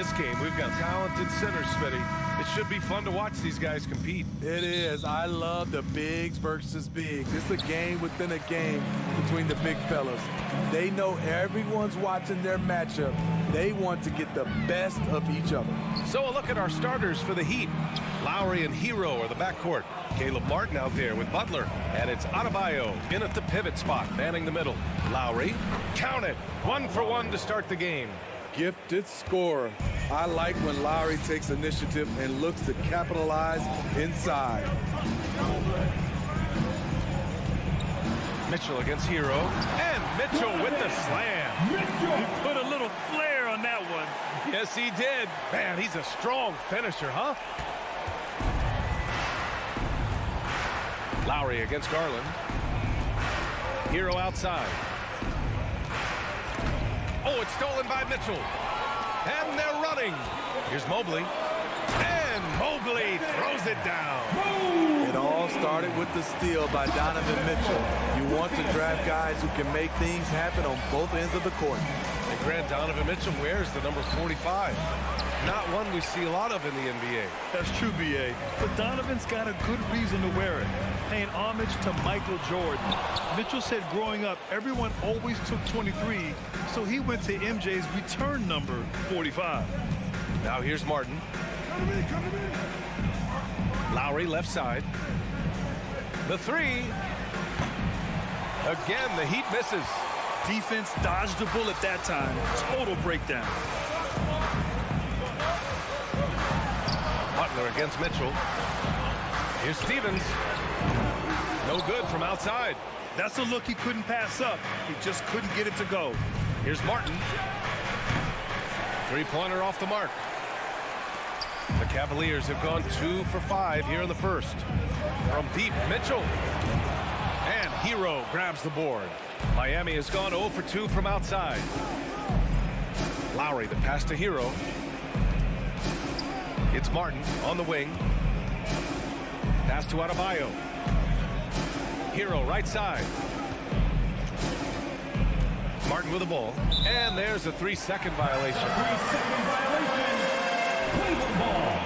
this game. We've got talented centers, Smitty. It should be fun to watch these guys compete. It is. I love the bigs versus bigs. It's a game within a game between the big fellas. They know everyone's watching their matchup. They want to get the best of each other. So a look at our starters for the Heat. Lowry and Hero are the backcourt. Caleb Martin out there with Butler. And it's Adebayo in at the pivot spot, manning the middle. Lowry, count it. 1 for 1 to start the game. Gifted scorer. I like when Lowry takes initiative and looks to capitalize inside. Mitchell against Hero. And Mitchell with the slam. He put a little flair on that one. Yes, he did. Man, he's a strong finisher, huh? Lowry against Garland. Hero outside. Oh, it's stolen by Mitchell. And they're running. Here's Mobley. And Mobley throws it down. It all started with the steal by Donovan Mitchell. You want to draft guys who can make things happen on both ends of the court. And Grant, Donovan Mitchell wears the number 45. Not one we see a lot of in the NBA. That's true, B.A. But Donovan's got a good reason to wear it. Paying homage to Michael Jordan. Mitchell said growing up, everyone always took 23, so he went to MJ's return number 45. Now here's Martin. Lowry left side. The three. Again, the Heat misses. Defense dodged the bullet that time. Total breakdown. Butler against Mitchell. Here's Stevens. No good from outside. That's a look he couldn't pass up. He just couldn't get it to go. Here's Martin. Three-pointer off the mark. The Cavaliers have gone 2 for 5 here in the first. From deep, Mitchell. And Hero grabs the board. Miami has gone 0 for 2 from outside. Lowry, the pass to Hero. It's Martin on the wing. Pass to Adebayo. Hero right side. Martin with the ball. And there's a 3-second violation. 3-second violation. Play the ball.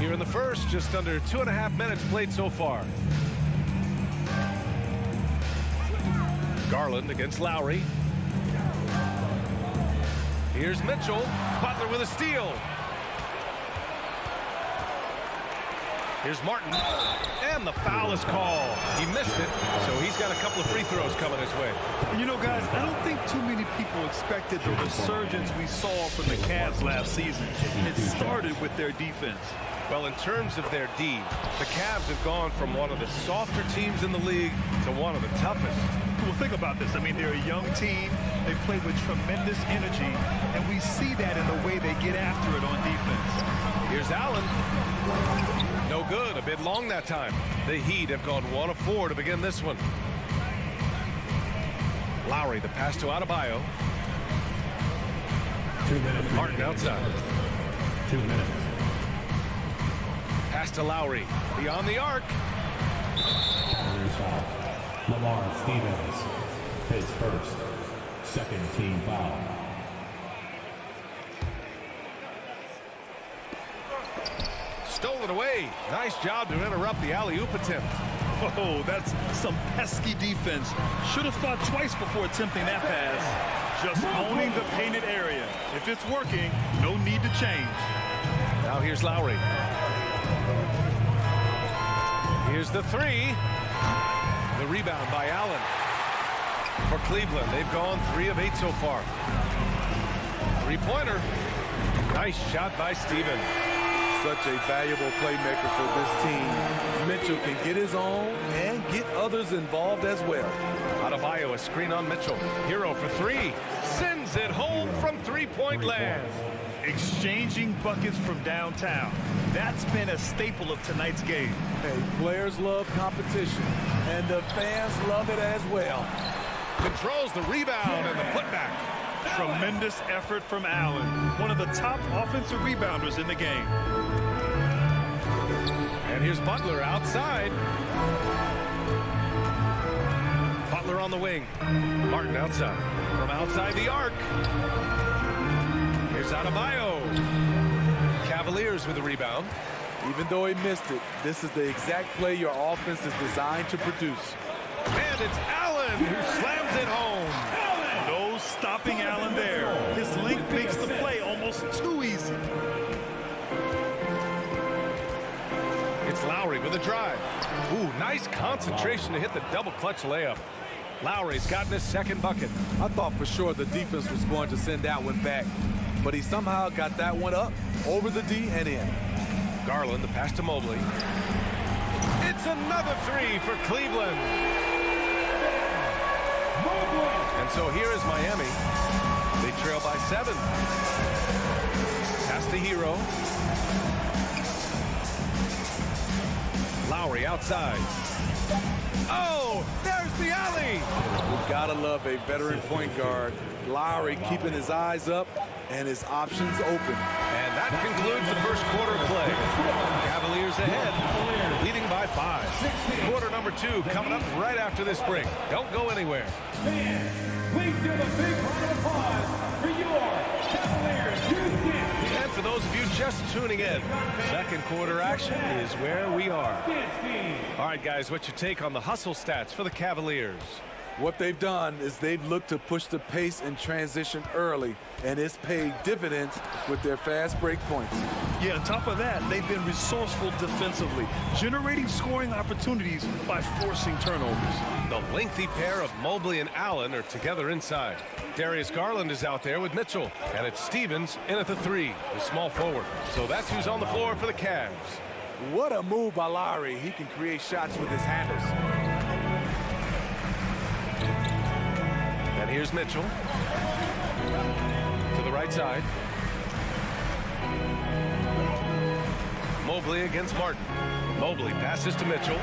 Here in the first, just under 2.5 minutes played so far. Garland against Lowry. Here's Mitchell. Butler with a steal. Here's Martin. And the foul is called. He missed it, so he's got a couple of free throws coming his way. You know, guys, I don't think too many people expected the resurgence we saw from the Cavs last season. It started with their defense. Well, in terms of their D, the Cavs have gone from one of the softer teams in the league to one of the toughest. Well, think about this. I mean, they're a young team. They play with tremendous energy, and we see that in the way they get after it on defense. Here's Allen. No good. A bit long that time. The Heat have gone 1 of 4 to begin this one. Lowry, the pass to Adebayo. 2 minutes. Martin outside. 2 minutes. Pass to Lowry. Beyond the arc. Lamar Stevens, his first, second team foul. Stole it away. Nice job to interrupt the alley-oop attempt. Oh, that's some pesky defense. Should have thought twice before attempting that pass. Just owning the painted area. If it's working, no need to change. Now here's Lowry. Here's the three. The rebound by Allen. For Cleveland, they've gone 3 of 8 so far. Three-pointer. Nice shot by Stevens. Such a valuable playmaker for this team. Mitchell can get his own and get others involved as well. Adebayo, a screen on Mitchell. Hero for 3. Sends it home from three-point land. Exchanging buckets from downtown. That's been a staple of tonight's game. Hey, players love competition, and the fans love it as well. Controls the rebound and the putback. Tremendous effort from Allen, one of the top offensive rebounders in the game. And here's Butler outside. Butler on the wing. Martin outside. From outside the arc. Here's Adebayo. Cavaliers with the rebound. Even though he missed it, this is the exact play your offense is designed to produce. And it's Allen who slams it home. No stopping Allen there. His length makes the play almost too easy. It's Lowry with a drive. Ooh, nice concentration to hit the double clutch layup. Lowry's gotten his second bucket. I thought for sure the defense was going to send that one back, but he somehow got that one up, over the D and in. Garland, the pass to Mobley. It's another three for Cleveland. And so here is Miami. They trail by 7. Pass to Hero. Lowry outside. Oh, there's the alley. We've got to love a veteran point guard. Lowry keeping his eyes up and his options open. And that concludes the first quarter of play. Cavaliers ahead, leading by 5. Quarter number 2 coming up right after this break. Don't go anywhere. Fans, please give a big round of applause for your Cavaliers. And for those of you just tuning in, second quarter action is where we are. All right, guys, what's your take on the hustle stats for the Cavaliers? What they've done is they've looked to push the pace and transition early, and it's paid dividends with their fast break points. Yeah, on top of that, they've been resourceful defensively, generating scoring opportunities by forcing turnovers. The lengthy pair of Mobley and Allen are together inside. Darius Garland is out there with Mitchell, and it's Stevens in at the 3, the small forward. So that's who's on the floor for the Cavs. What a move by Lowry. He can create shots with his handles. And here's Mitchell to the right side. Mobley against Martin. Mobley passes to Mitchell.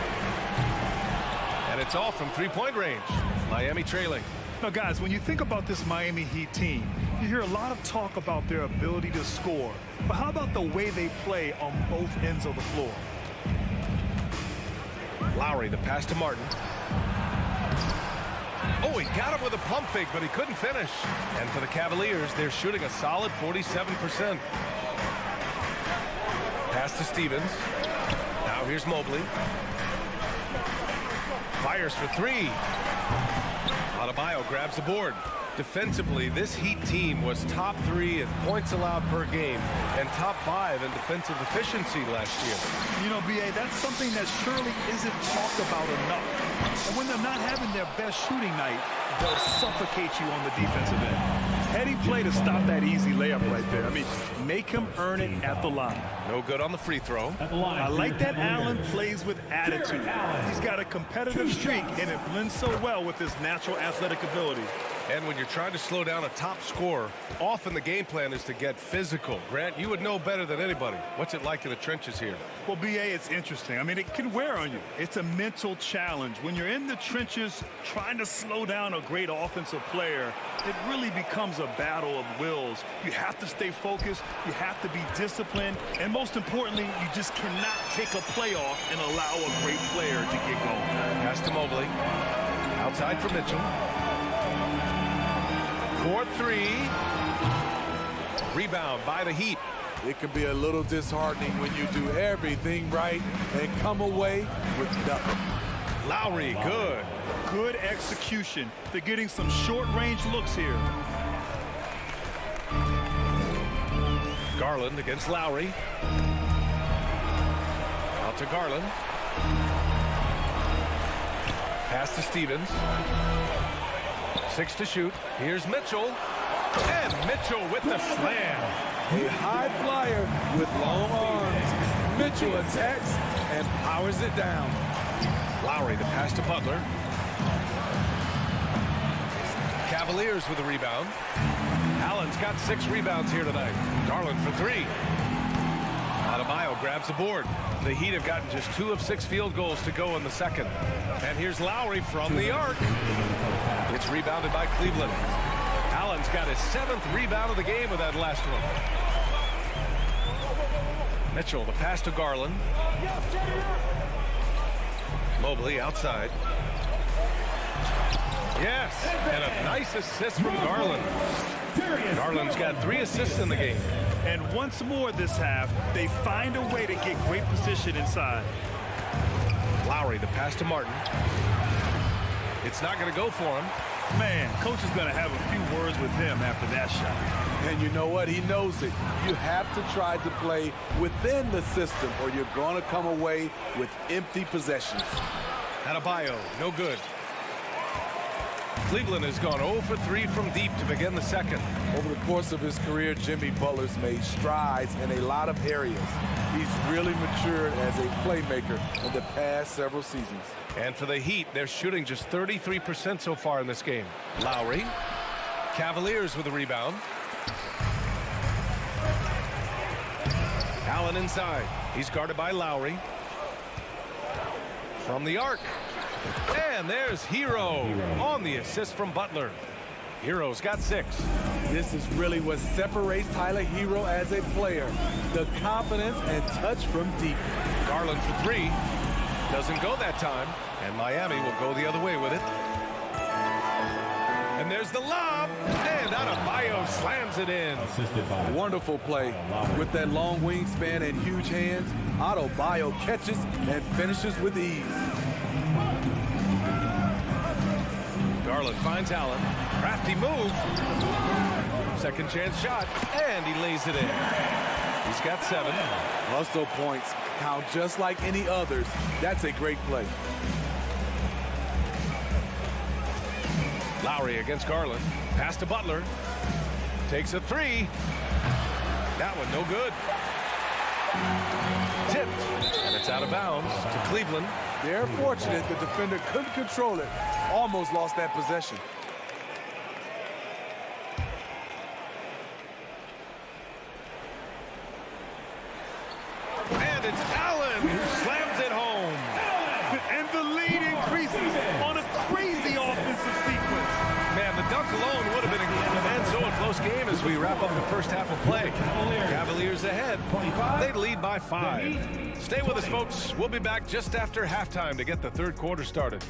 And it's all from three-point range. Miami trailing. Now, guys, when you think about this Miami Heat team, you hear a lot of talk about their ability to score. But how about the way they play on both ends of the floor? Lowry, the pass to Martin. Oh, he got him with a pump fake, but he couldn't finish. And for the Cavaliers, they're shooting a solid 47%. Pass to Stevens. Now here's Mobley. Fires for 3. Adebayo grabs the board. Defensively, this Heat team was top 3 in points allowed per game and top 5 in defensive efficiency last year. You know, B.A., that's something that surely isn't talked about enough. And when they're not having their best shooting night, they'll suffocate you on the defensive end. Heady play to stop that easy layup right there. I mean, make him earn it at the line. No good on the free throw. I like that Allen plays with attitude. He's got a competitive streak, and it blends so well with his natural athletic ability. And when you're trying to slow down a top scorer, often the game plan is to get physical. Grant, you would know better than anybody. What's it like in the trenches here? Well, B.A., it's interesting. I mean, it can wear on you. It's a mental challenge. When you're in the trenches trying to slow down a great offensive player, it really becomes a battle of wills. You have to stay focused. You have to be disciplined. And most importantly, you just cannot take a play off and allow a great player to get going. Pass to Mobley. Outside for Mitchell. 4-3. Rebound by the Heat. It can be a little disheartening when you do everything right and come away with nothing. Lowry, good. Good execution. They're getting some short-range looks here. Garland against Lowry. Out to Garland. Pass to Stevens. 6 to shoot. Here's Mitchell. And Mitchell with the slam. A high flyer with long arms. Mitchell attacks and powers it down. Lowry, the pass to Butler. Cavaliers with a rebound. Allen's got 6 rebounds here tonight. Garland for 3. Adebayo grabs the board. The Heat have gotten just 2 of 6 field goals to go in the second. And here's Lowry from the arc. It's rebounded by Cleveland. Allen's got his 7th rebound of the game with that last one. Mitchell, the pass to Garland. Mobley outside. Yes, and a nice assist from Garland. Garland's got 3 assists in the game. And once more this half, they find a way to get great position inside. Lowry, the pass to Martin. It's not going to go for him. Man, coach is going to have a few words with him after that shot. And you know what? He knows it. You have to try to play within the system or you're going to come away with empty possessions. Adebayo, no good. Cleveland has gone 0 for 3 from deep to begin the second. Over the course of his career, Jimmy Butler's made strides in a lot of areas. He's really matured as a playmaker in the past several seasons. And for the Heat, they're shooting just 33% so far in this game. Lowry. Cavaliers with a rebound. Allen inside. He's guarded by Lowry. From the arc. And there's Hero on the assist from Butler. Hero's got 6. This is really what separates Tyler Hero as a player. The confidence and touch from deep. Garland for 3. Doesn't go that time. And Miami will go the other way with it. And there's the lob. And Adebayo slams it in. Wonderful play. With that long wingspan and huge hands, Adebayo catches and finishes with ease. Garland finds Allen. Crafty move. Second chance shot. And he lays it in. He's got 7. Hustle points count just like any others. That's a great play. Lowry against Garland. Pass to Butler. Takes a 3. That one no good. Tipped. And it's out of bounds to Cleveland. They're fortunate the defender couldn't control it. Almost lost that possession. And it's Allen who slams it home. And the lead increases on a crazy offensive sequence. Man, the dunk alone would have been and so a close game as we wrap up the first half of play. Cavaliers ahead. They lead by 5. Stay with us, folks. We'll be back just after halftime to get the third quarter started.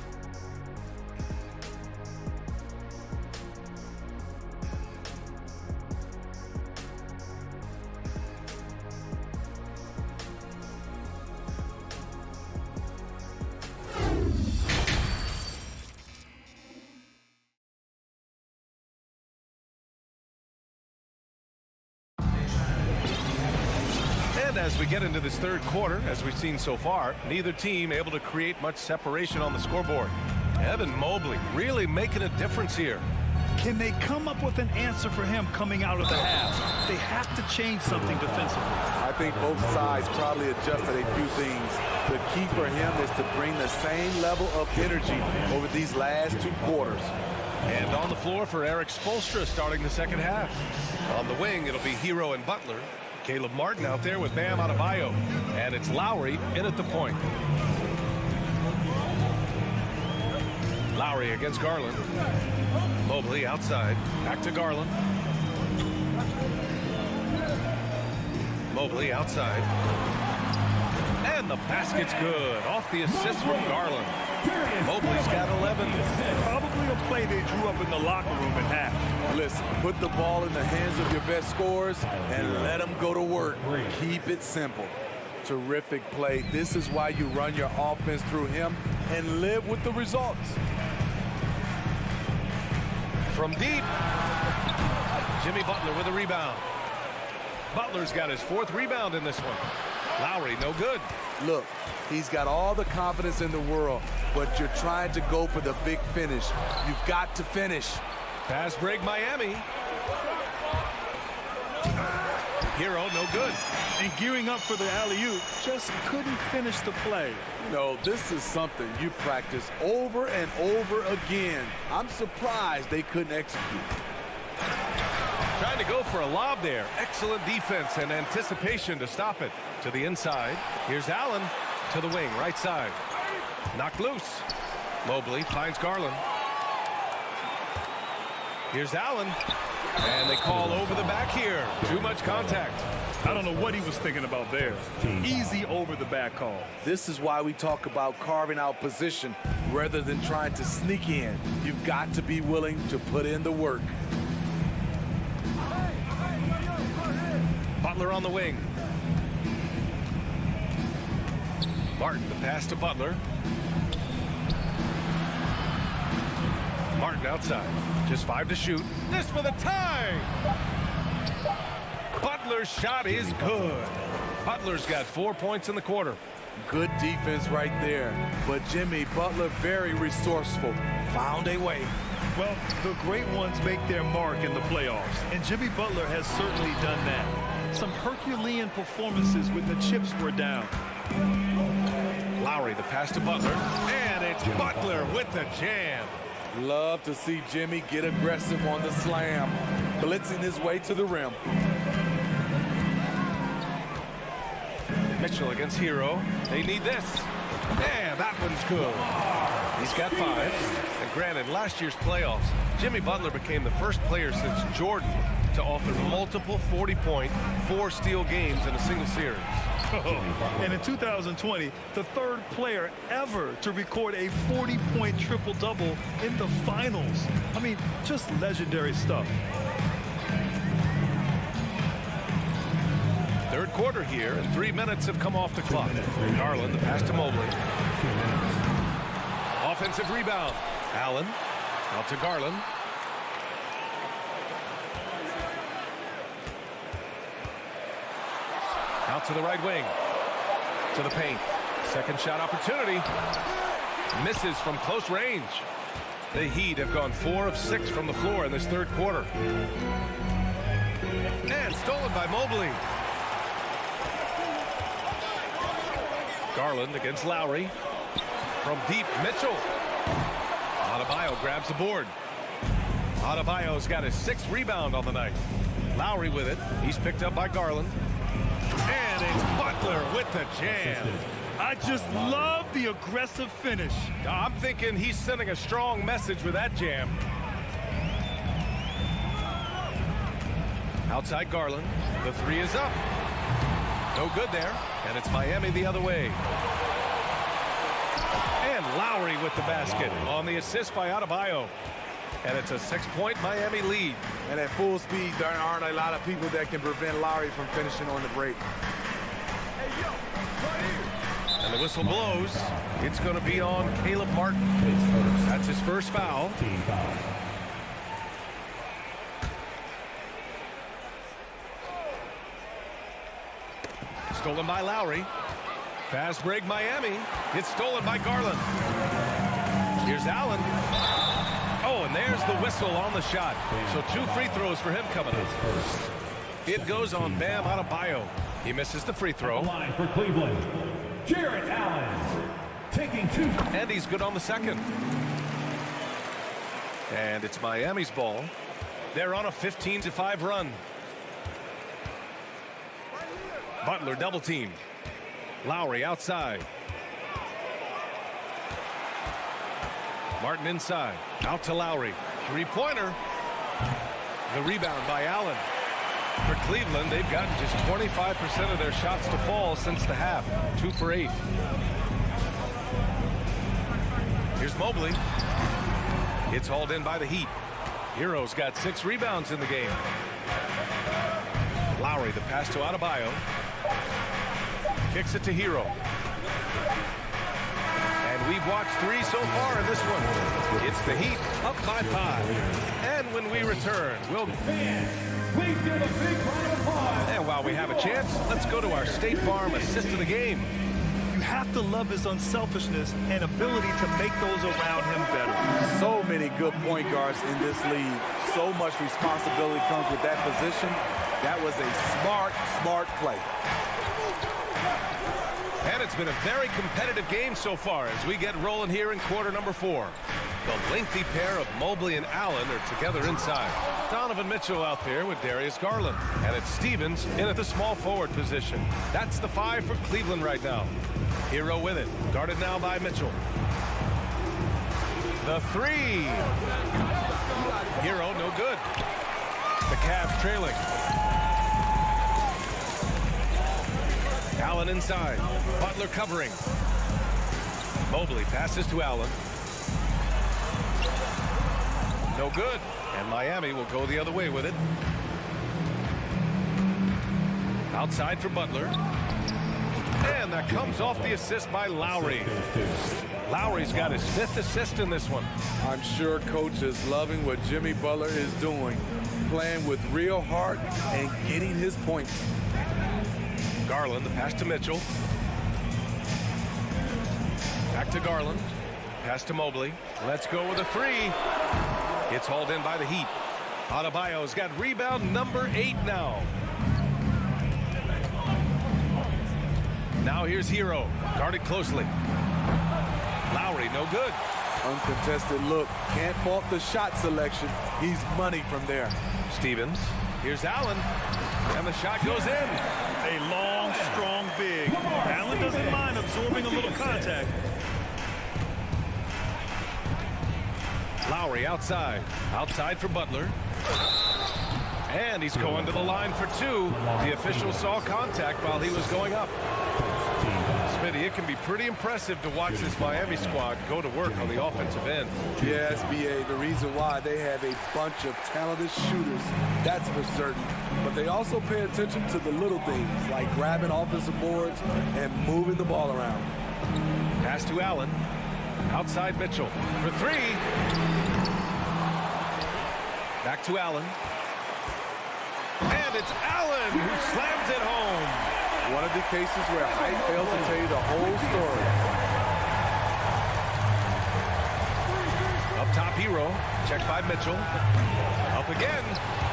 As we get into this third quarter, as we've seen so far, neither team able to create much separation on the scoreboard. Evan Mobley really making a difference here. Can they come up with an answer for him coming out of the half? They have to change something defensively. I think both sides probably adjusted a few things. The key for him is to bring the same level of energy over these last 2 quarters. And on the floor for Eric Spoelstra starting the second half. On the wing, it'll be Hero and Butler. Caleb Martin out there with Bam Adebayo. And it's Lowry in at the point. Lowry against Garland. Mobley outside. Back to Garland. Mobley outside. And the basket's good. Off the assist from Garland. Mobley's got 11. Probably a play they drew up in the locker room at half. Listen, put the ball in the hands of your best scorers and let them go to work. Keep it simple. Terrific play. This is why you run your offense through him and live with the results. From deep, Jimmy Butler with a rebound. Butler's got his 4th rebound in this one. Lowry, no good. Look, he's got all the confidence in the world, but you're trying to go for the big finish. You've got to finish. Fast break, Miami. Hero, no good. And gearing up for the alley-oop, just couldn't finish the play. No, this is something you practice over and over again. I'm surprised they couldn't execute. Trying to go for a lob there. Excellent defense and anticipation to stop it. To the inside. Here's Allen to the wing, right side. Knocked loose. Mobley finds Garland. Here's Allen. And they call over the back here. Too much contact. I don't know what he was thinking about there. Easy over the back call. This is why we talk about carving out position rather than trying to sneak in. You've got to be willing to put in the work. Butler on the wing. Martin, the pass to Butler. Martin outside. Just 5 to shoot. This for the tie! Butler's shot is good. Butler's got 4 points in the quarter. Good defense right there. But Jimmy Butler, very resourceful. Found a way. Well, the great ones make their mark in the playoffs, and Jimmy Butler has certainly done that. Some Herculean performances when the chips were down. Lowry, the pass to Butler, and it's Butler with the jam. Love to see Jimmy get aggressive on the slam, blitzing his way to the rim. Mitchell against Hero. They need this. Yeah, that one's good. He's got 5. And granted, last year's playoffs, Jimmy Butler became the first player since Jordan to offer multiple 40-point, 4-steal games in a single series. And in 2020, the third player ever to record a 40-point triple-double in the finals. I mean, just legendary stuff. Third quarter here, and 3 minutes have come off the clock. Garland, the pass to Mobley. Offensive rebound. Allen, out to Garland. Out to the right wing. To the paint. Second shot opportunity. Misses from close range. The Heat have gone 4 of 6 from the floor in this third quarter. And stolen by Mobley. Garland against Lowry. From deep, Mitchell. Adebayo grabs the board. Adebayo's got his 6th rebound on the night. Lowry with it. He's picked up by Garland. And it's Butler with the jam. I just love the aggressive finish. I'm thinking he's sending a strong message with that jam. Outside Garland. The 3 is up. No good there. And it's Miami the other way. And Lowry with the basket on the assist by Adebayo. And it's a 6-point Miami lead. And at full speed, there aren't a lot of people that can prevent Lowry from finishing on the break. And the whistle blows. It's going to be on Caleb Martin. That's his first foul. Team foul. Stolen by Lowry. Fast break Miami. It's stolen by Garland. Here's Allen. Oh, and there's the whistle on the shot. So 2 free throws for him coming up. It goes on Bam Adebayo. He misses the free throw. Line for Cleveland, Jarrett Allen, taking 2. And he's good on the second. And it's Miami's ball. They're on a 15-5 run. Butler double team. Lowry outside. Martin inside. Out to Lowry. 3-pointer. The rebound by Allen. For Cleveland, they've gotten just 25% of their shots to fall since the half. 2 for 8. Here's Mobley. It's hauled in by the Heat. Hero's got 6 rebounds in the game. Lowry, the pass to Adebayo. Kicks it to Hero. And we've watched 3 so far in this one. It's the Heat up by 5. And when we return, we'll... Please give a big round of applause. And while we have a chance, let's go to our State Farm assist of the game. You have to love his unselfishness and ability to make those around him better. So many good point guards in this league. So much responsibility comes with that position. That was a smart play. And it's been a very competitive game so far as we get rolling here in quarter number 4. The lengthy pair of Mobley and Allen are together inside. Donovan Mitchell out there with Darius Garland. And it's Stevens in at the small forward position. That's the 5 for Cleveland right now. Hero with it. Guarded now by Mitchell. The 3. Hero no good. The Cavs trailing. Allen inside. Butler covering. Mobley passes to Allen. No good. And Miami will go the other way with it. Outside for Butler. And that comes off the assist by Lowry. Lowry's got his 5th assist in this one. I'm sure coach is loving what Jimmy Butler is doing, playing with real heart and getting his points. Garland, the pass to Mitchell. Back to Garland. Pass to Mobley. Let's go with a 3. It's hauled in by the Heat. Adebayo's got rebound number 8 now. Now here's Hero, guarded closely. Lowry, no good. Uncontested look. Can't fault the shot selection. He's money from there. Stevens. Here's Allen. And the shot goes in. A long, strong big. Allen doesn't mind absorbing a little contact. Lowry outside. Outside for Butler. And he's going to the line for 2. The official saw contact while he was going up. Smitty, it can be pretty impressive to watch this Miami squad go to work on the offensive end. Yes, B.A., the reason why they have a bunch of talented shooters, that's for certain. But they also pay attention to the little things, like grabbing offensive boards and moving the ball around. Pass to Allen. Outside Mitchell for 3. Back to Allen. And it's Allen who slams it home. One of the cases where height fails to tell you the whole story. Up top, Hero. Checked by Mitchell. Up again.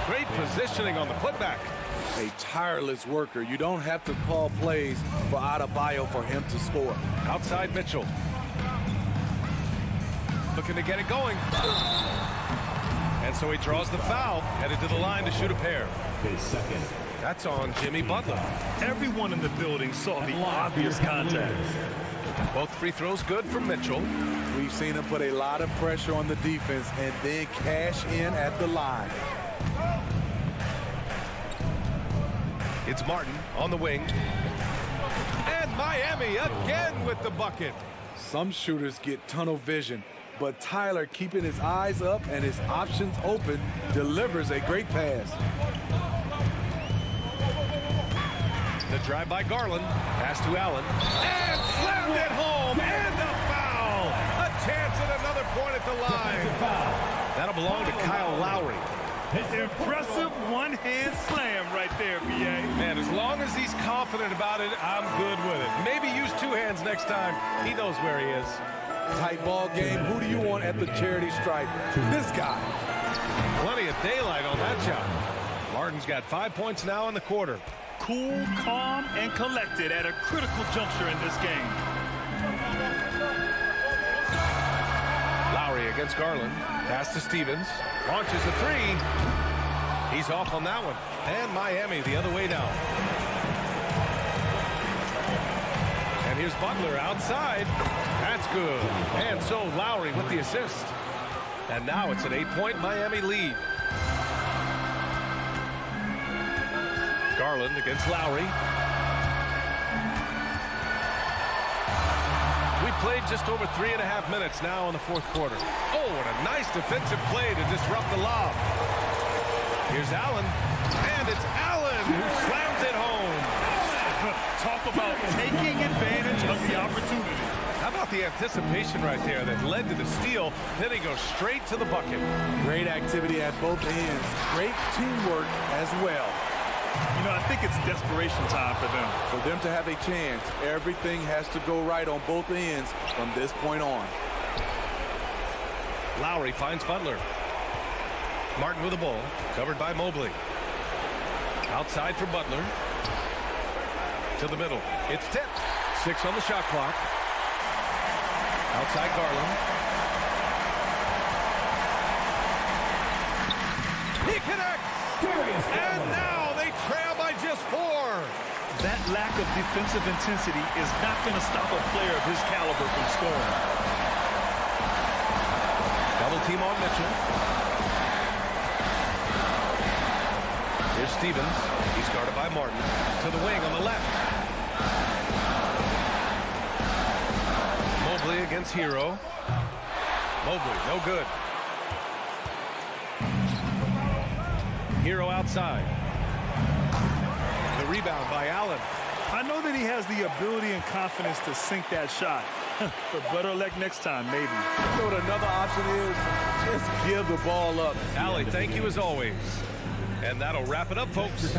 Great positioning on the putback. A tireless worker. You don't have to call plays for Adebayo for him to score. Outside Mitchell. Looking to get it going. And so he draws the foul. Headed to the line to shoot a pair. His second. That's on Jimmy Butler. Everyone in the building saw the obvious contact. Both free throws good for Mitchell. We've seen him put a lot of pressure on the defense and then cash in at the line. It's Martin on the wing. And Miami again with the bucket. Some shooters get tunnel vision, but Tyler, keeping his eyes up and his options open, delivers a great pass. The drive by Garland. Pass to Allen. And slammed it home. And a foul. A chance at another point at the line. That'll belong to Kyle Lowry. Impressive one-hand slam right there, B.A. Man, as long as he's confident about it, I'm good with it. Maybe use 2 hands next time. He knows where he is. Tight ball game. Who do you want at the charity stripe? This guy. Plenty of daylight on that shot. Martin's got 5 points now in the quarter. Cool, calm, and collected at a critical juncture in this game. Lowry against Garland. Pass to Stevens. Launches a 3. He's off on that one. And Miami the other way now. And here's Butler outside. That's good. And so Lowry with the assist. And now it's an 8-point Miami lead. Garland against Lowry. We played just over 3.5 minutes now in the 4th quarter. Oh, what a nice defensive play to disrupt the lob. Here's Allen. And it's Allen who slams it home. Talk about taking advantage of the opportunity. How about the anticipation right there that led to the steal? Then he goes straight to the bucket. Great activity at both ends. Great teamwork as well. You know, I think it's desperation time for them. For them to have a chance, everything has to go right on both ends from this point on. Lowry finds Butler. Martin with the ball, covered by Mobley. Outside for Butler. To the middle. It's tipped. 6 on the shot clock. Outside Garland. He connects! And now they trail by just 4. That lack of defensive intensity is not going to stop a player of his caliber from scoring. Double team on Mitchell. Here's Stevens. He's guarded by Martin. To the wing on the left. It's Hero. Mobley, no good. Hero outside. The rebound by Allen. I know that he has the ability and confidence to sink that shot. But better luck next time, maybe. You know what another option is? Just give the ball up. Allie, thank you as always. And that'll wrap it up, folks.